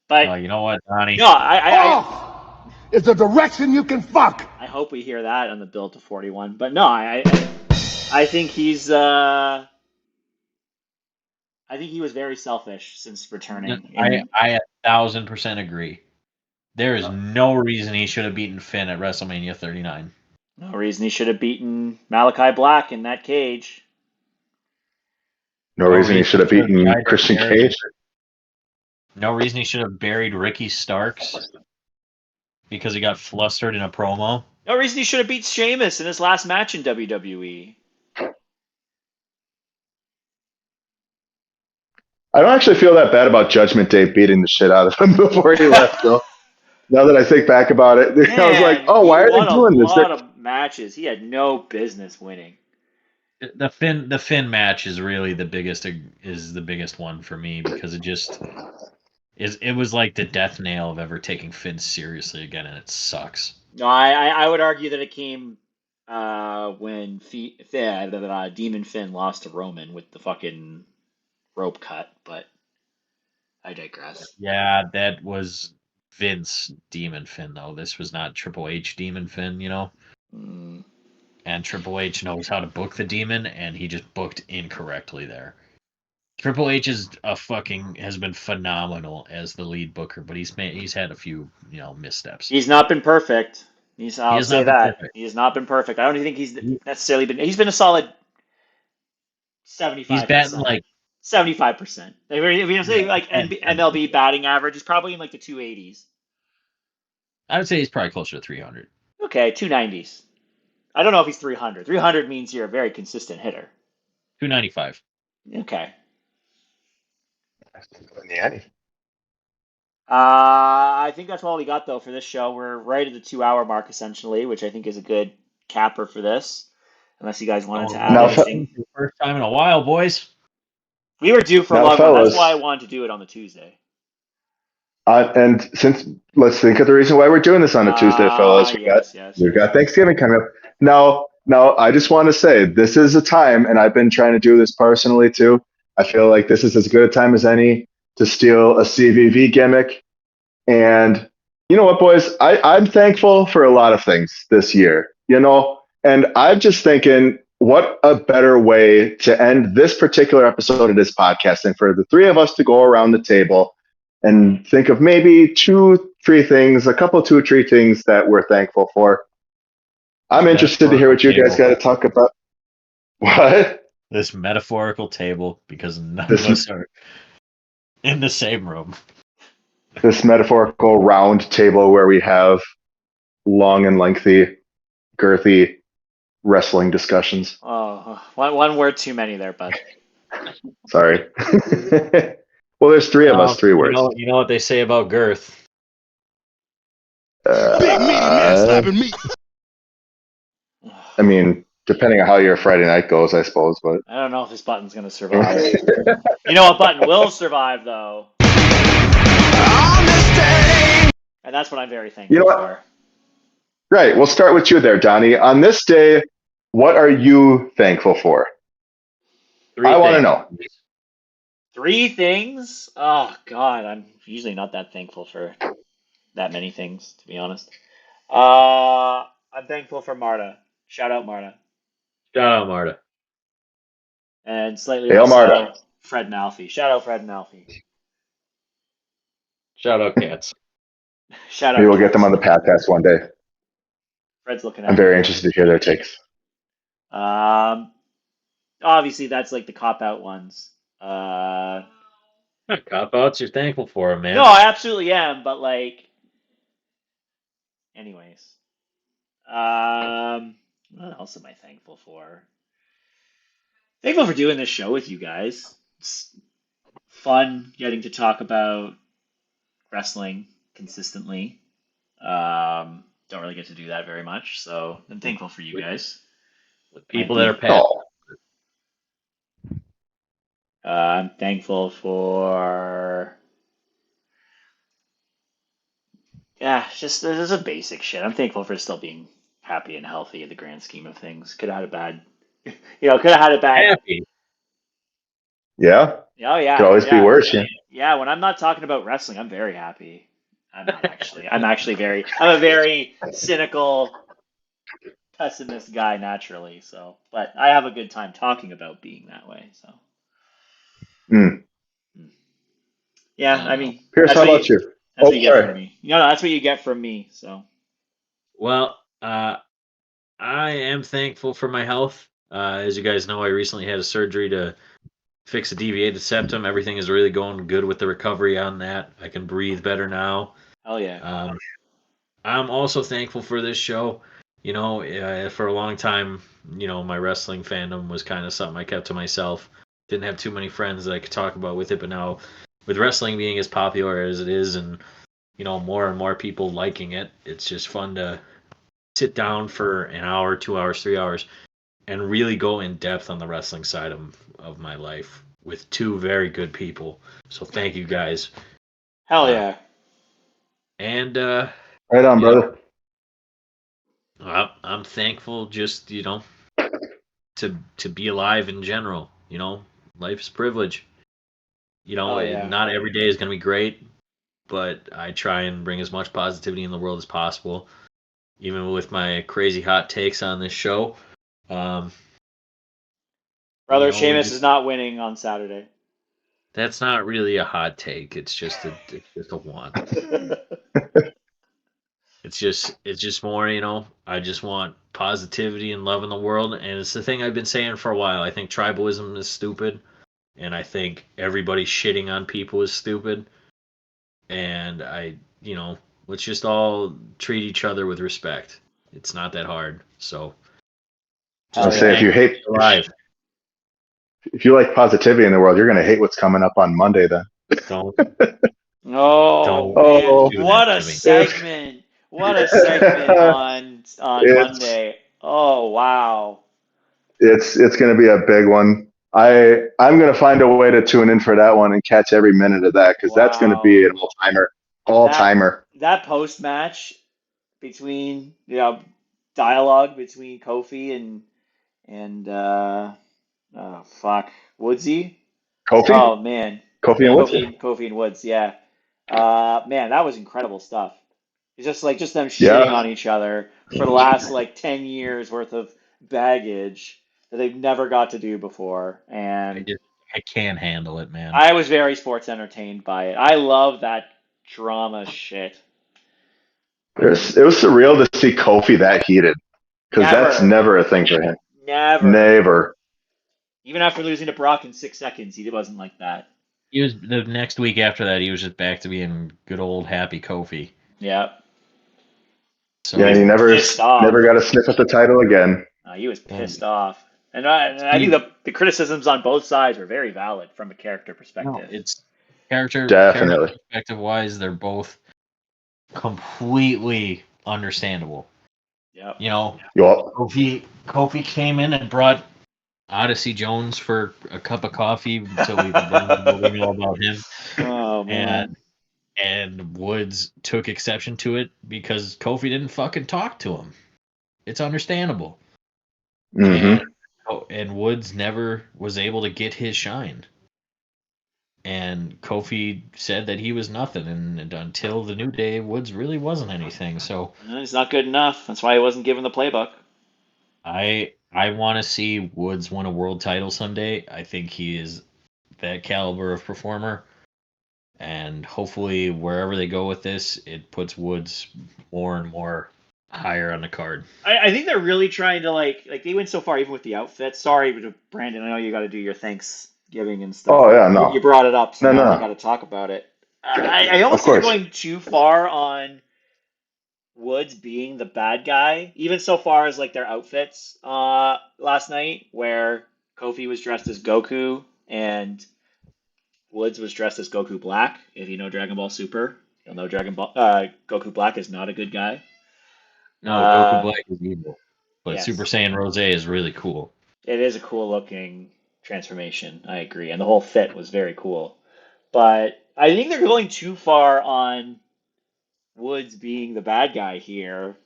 But Oh, you know what, Donnie? no, Off is the direction you can fuck. I hope we hear that on the build to 41. But no, I think he's I think he was very selfish since returning. I 1,000% agree. There is no reason he should have beaten Finn at WrestleMania 39. No reason he should have beaten Malachi Black in that cage. No reason he should have beaten Christian Cage. No reason he should have buried Ricky Starks. because he got flustered in a promo. No reason he should have beat Sheamus in his last match in WWE. I don't actually feel that bad about Judgment Day beating the shit out of him before he left, though. Now that I think back about it, I was like, Man, oh, he why are they won a doing this? lot of matches. He had no business winning. The Finn match is really the biggest one for me because it was like the death nail of ever taking Finn seriously again, and it sucks. No, I would argue that it came when Demon Finn lost to Roman with the fucking rope cut, but I digress. Yeah, that was Vince Demon Finn though. This was not Triple H Demon Finn, Mm. And Triple H knows how to book the demon, and he just booked incorrectly there. Triple H has been phenomenal as the lead booker, but he's had a few missteps. He's not been perfect. I'll say that. Perfect. He has not been perfect. I don't think he's necessarily been. He's been a solid 75%. He's batting like 75%. If you say like MLB batting average, he's probably in like the 280s. I would say he's probably closer to 300. Okay, 290s. I don't know if he's 300. 300 means you're a very consistent hitter. 295. Okay. Yeah. I think that's all we got though for this show. We're right at the 2 hour mark essentially, which I think is a good capper for this. Unless you guys wanted to add anything. First time in a while, boys. We were due for a long one. That's why I wanted to do it on the Tuesday. And let's think of the reason why we're doing this on a Tuesday, fellas. We've got Thanksgiving coming up. Now, I just want to say this is a time, and I've been trying to do this personally too. I feel like this is as good a time as any to steal a CVV gimmick. And you know what, boys? I'm thankful for a lot of things this year, and I'm just thinking, what a better way to end this particular episode of this podcast than for the three of us to go around the table and think of maybe 2-3 things, a couple 2 or 3 things that we're thankful for. I'm interested to hear what you guys got to talk about. What? This metaphorical table, because none of us are in the same room. This metaphorical round table where we have long and lengthy, girthy wrestling discussions. Oh, one word too many there, bud. Sorry. Well, there's 3 of us, 3 words. You know what they say about girth? Big meaty man slapping meat. I mean, depending on how your Friday night goes, I suppose. But I don't know if this button's going to survive. You know what button will survive, though? And that's what I'm very thankful for. Right. We'll start with you there, Donnie. On this day, what are you thankful for? I want to know. 3 things? Oh, God. I'm usually not that thankful for that many things, to be honest. I'm thankful for Marta. Shout out, Marta. Shout out, Marta. And slightly Hail, less Marta. Fred Malfi. Shout out, Fred Malfi. Shout out, Cats. Shout out. Maybe we'll get them on the podcast one day. Fred's looking at I'm very interested to hear their takes. Obviously, that's like the cop-out ones. Cop-outs, you're thankful for them, man. No, I absolutely am, but like... Anyways. What else am I thankful for? Thankful for doing this show with you guys. It's fun getting to talk about wrestling consistently. Don't really get to do that very much, so I'm thankful for you guys. With people that are passionate. I'm thankful for... Yeah, just there's a basic shit. I'm thankful for still being happy and healthy in the grand scheme of things. Could have had a bad... could have had a bad... Happy. Yeah? Oh, yeah. Could always be worse, yeah. Yeah, when I'm not talking about wrestling, I'm very happy. I'm not actually. I'm a very cynical, pessimist guy naturally. So, but I have a good time talking about being that way. So, yeah, I mean, Pierce, how about you? That's what you get from me. No, that's what you get from me. So, well, I am thankful for my health. As you guys know, I recently had a surgery to fix a deviated septum. Everything is really going good with the recovery on that. I can breathe better now. Hell yeah. I'm also thankful for this show. For a long time, my wrestling fandom was kind of something I kept to myself. Didn't have too many friends that I could talk about with it, but now with wrestling being as popular as it is and, more and more people liking it, it's just fun to sit down for an hour, 2 hours, 3 hours, and really go in depth on the wrestling side of my life with two very good people. So thank you guys. Hell yeah. And Right on, brother. I'm thankful just, to be alive in general. Life is privilege. Oh, yeah. Not every day is going to be great, but I try and bring as much positivity in the world as possible, even with my crazy hot takes on this show. Brother, we Sheamus just- is not winning on Saturday. That's not really a hot take. It's just a want. It's just more, I just want positivity and love in the world, and it's the thing I've been saying for a while. I think tribalism is stupid, and I think everybody shitting on people is stupid. And let's just all treat each other with respect. It's not that hard. So I'll say if you like positivity in the world, you're going to hate what's coming up on Monday then. don't Oh, don't man. do What that a to me. segment. What a segment on Monday. Oh, wow. It's going to be a big one. I'm going to find a way to tune in for that one and catch every minute of that because that's going to be an all-timer. That post-match between, dialogue between Kofi and Woodsy. Kofi? Oh, man. Kofi and Woods? Kofi and Woods, yeah. Man, that was incredible stuff. It's just them shitting on each other for the last 10 years worth of baggage that they've never got to do before. And I can't handle it, man. I was very sports entertained by it. I love that drama shit. It was surreal to see Kofi that heated because that's never a thing for him. Never. Even after losing to Brock in 6 seconds, he wasn't like that. He was the next week after that. He was just back to being good old happy Kofi. Yeah. So he never got a sniff at the title again. He was pissed off, and I think the criticisms on both sides were very valid from a character perspective. No, it's character perspective wise, they're both completely understandable. Yep. Kofi came in and brought Odyssey Jones for a cup of coffee so we know about him. Oh man. And Woods took exception to it because Kofi didn't fucking talk to him. It's understandable. Mm-hmm. And Woods never was able to get his shine. And Kofi said that he was nothing, and until the New Day, Woods really wasn't anything. So he's not good enough. That's why he wasn't given the playbook. I want to see Woods win a world title someday. I think he is that caliber of performer. And hopefully, wherever they go with this, it puts Woods more and more higher on the card. I think they're really trying to they went so far even with the outfit. Sorry, Brandon, I know you got to do your Thanksgiving and stuff. Oh yeah, no. You brought it up, so no. I got to talk about it. I almost think they're going too far on Woods being the bad guy, even so far as their outfits last night, where Kofi was dressed as Goku and Woods was dressed as Goku Black. If you know Dragon Ball Super, you'll know Goku Black is not a good guy. No, Goku Black is evil, but yes. Super Saiyan Rose is really cool. It is a cool looking transformation. I agree, and the whole fit was very cool. But I think they're going too far on Woods being the bad guy here.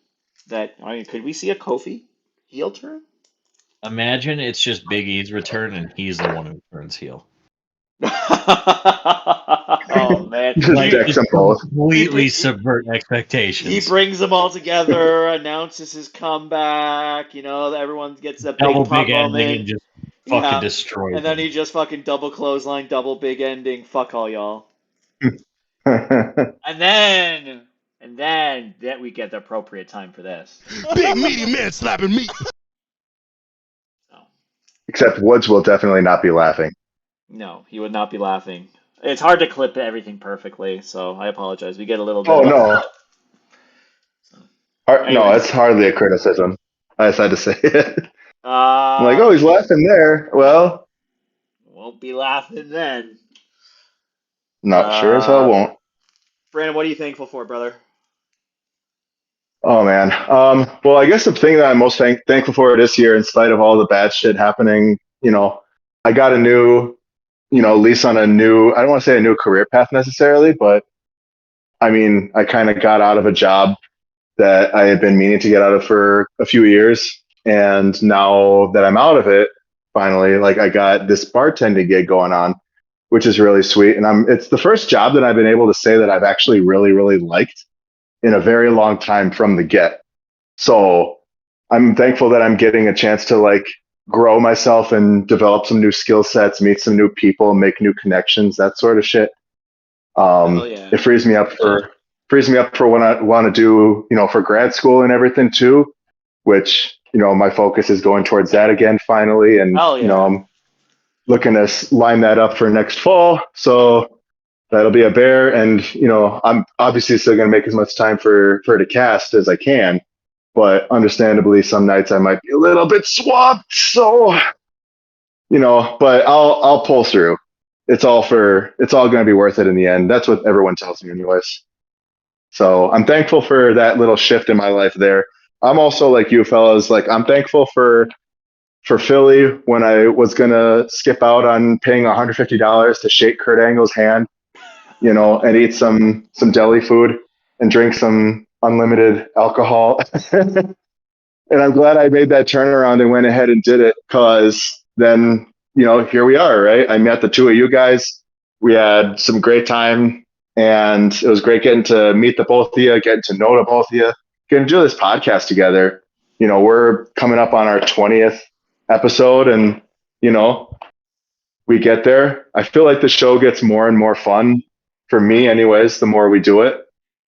Could we see a Kofi heel turn? Imagine it's just Big E's return, and he's the one who turns heel. Oh man! Completely subvert expectations. He brings them all together, announces his comeback. Everyone gets a big pop moment, and just fucking destroys. And then he just fucking double clothesline, double big ending. Fuck all y'all. and then we get the appropriate time for this. Big meaty man slapping meat. Except Woods will definitely not be laughing. No, he would not be laughing. It's hard to clip everything perfectly, so I apologize. We get a little bit. Oh no. So. No, Anyways, it's hardly a criticism. I just had to say it. I'm like, uh, oh, he's laughing there. Well, won't be laughing then. not sure as hell Uh, won't. Brandon, what are you thankful for, brother? Oh man. Well, I guess the thing that I'm most thankful for this year, in spite of all the bad shit happening, I got a new, lease on a new. I don't want to say a new career path necessarily, but I mean, I kind of got out of a job that I had been meaning to get out of for a few years, and now that I'm out of it, finally, like I got this bartending gig going on, which is really sweet. And it's the first job that I've been able to say that I've actually really, really liked in a very long time from the get. So I'm thankful that I'm getting a chance to like grow myself and develop some new skill sets, meet some new people, make new connections, that sort of shit. Hell yeah. It frees me up for when I want to do, for grad school and everything too, which, my focus is going towards that again finally. And, Hell yeah. I'm looking to line that up for next fall. So that'll be a bear. And, I'm obviously still going to make as much time for the cast as I can, but understandably, some nights I might be a little bit swamped. So, but I'll pull through. It's all going to be worth it in the end. That's what everyone tells me anyways. So I'm thankful for that little shift in my life there. I'm also like you fellas, like I'm thankful for Philly when I was gonna skip out on paying $150 to shake Kurt Angle's hand, and eat some deli food and drink some unlimited alcohol. And I'm glad I made that turnaround and went ahead and did it, because then, here we are, right? I met the two of you guys. We had some great time, and it was great getting to meet the both of you, getting to know the both of you, getting to do this podcast together. We're coming up on our 20th episode, and, we get there. I feel like the show gets more and more fun for me, anyways, the more we do it.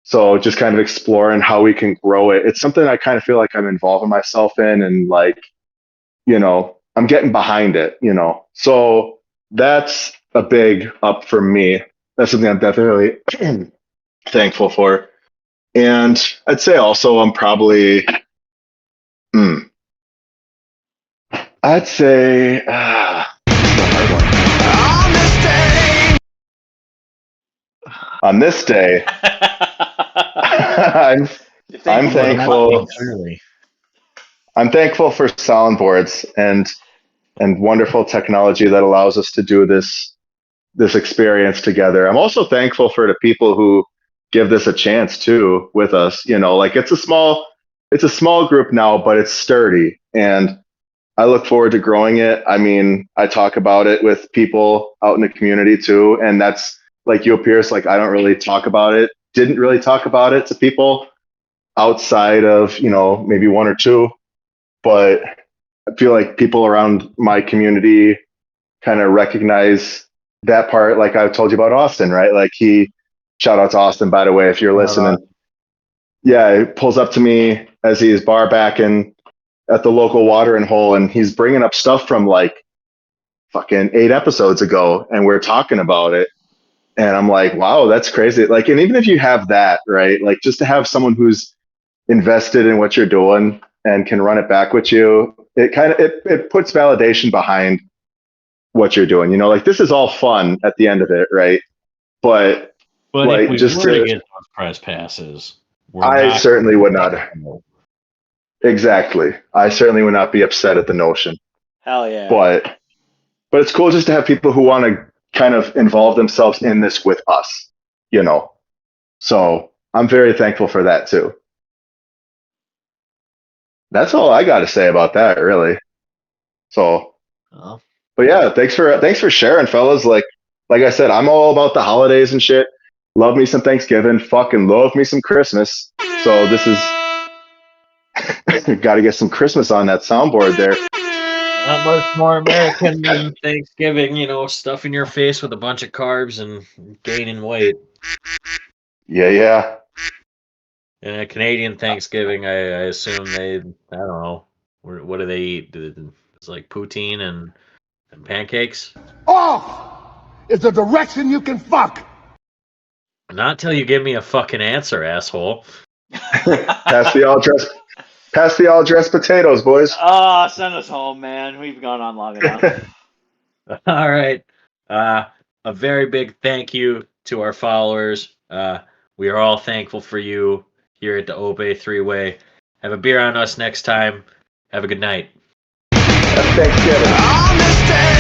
So just kind of exploring how we can grow it. It's something I kind of feel like I'm involving myself in, and like, I'm getting behind it, So that's a big up for me. That's something I'm definitely thankful for. And I'd say also I'm probably, hmm, I'd say, on this day, I'm, You're I'm thankful for the thankful. puns. Clearly. I'm thankful for soundboards and wonderful technology that allows us to do this experience together. I'm also thankful for the people who give this a chance too with us. Like it's a small group now, but it's sturdy, and I look forward to growing it. I mean, I talk about it with people out in the community too, and that's like you, Pierce. Like I don't really talk about it. Didn't really talk about it to people outside of maybe one or two, but I feel like people around my community kind of recognize that part. Like I told you about Austin, right? Like shout out to Austin, by the way, if you're listening. Yeah, he pulls up to me as he's bar backing at the local watering hole, and he's bringing up stuff from like fucking 8 episodes ago, and we're talking about it. And I'm like, wow, that's crazy. Like, and even if you have that, right? Like just to have someone who's invested in what you're doing and can run it back with you, it puts validation behind what you're doing. Like this is all fun at the end of it, right? But But like if we just were to to, get those press passes, we're I not. certainly would not. Exactly. I certainly would not be upset at the notion. Hell yeah. But it's cool just to have people who want to kind of involve themselves in this with us, you know. So I'm very thankful for that too. That's all I got to say about that, really. So, Oh. but yeah, thanks for sharing, fellas. Like I said, I'm all about the holidays and shit. Love me some Thanksgiving, fucking love me some Christmas. So this is got to get some Christmas on that soundboard there. Not much more American than Thanksgiving, stuff in your face with a bunch of carbs and gaining weight. Yeah, yeah. And a Canadian Thanksgiving, I assume I don't know, what do they eat? It's like poutine and pancakes? Off is the direction you can fuck. Not till you give me a fucking answer, asshole. Pass the all dressed potatoes, boys. Oh, send us home, man. We've gone on long enough. All right. A very big thank you to our followers. We are all thankful for you here at the Ope 3-Way. Have a beer on us next time. Have a good night. Happy Thanksgiving.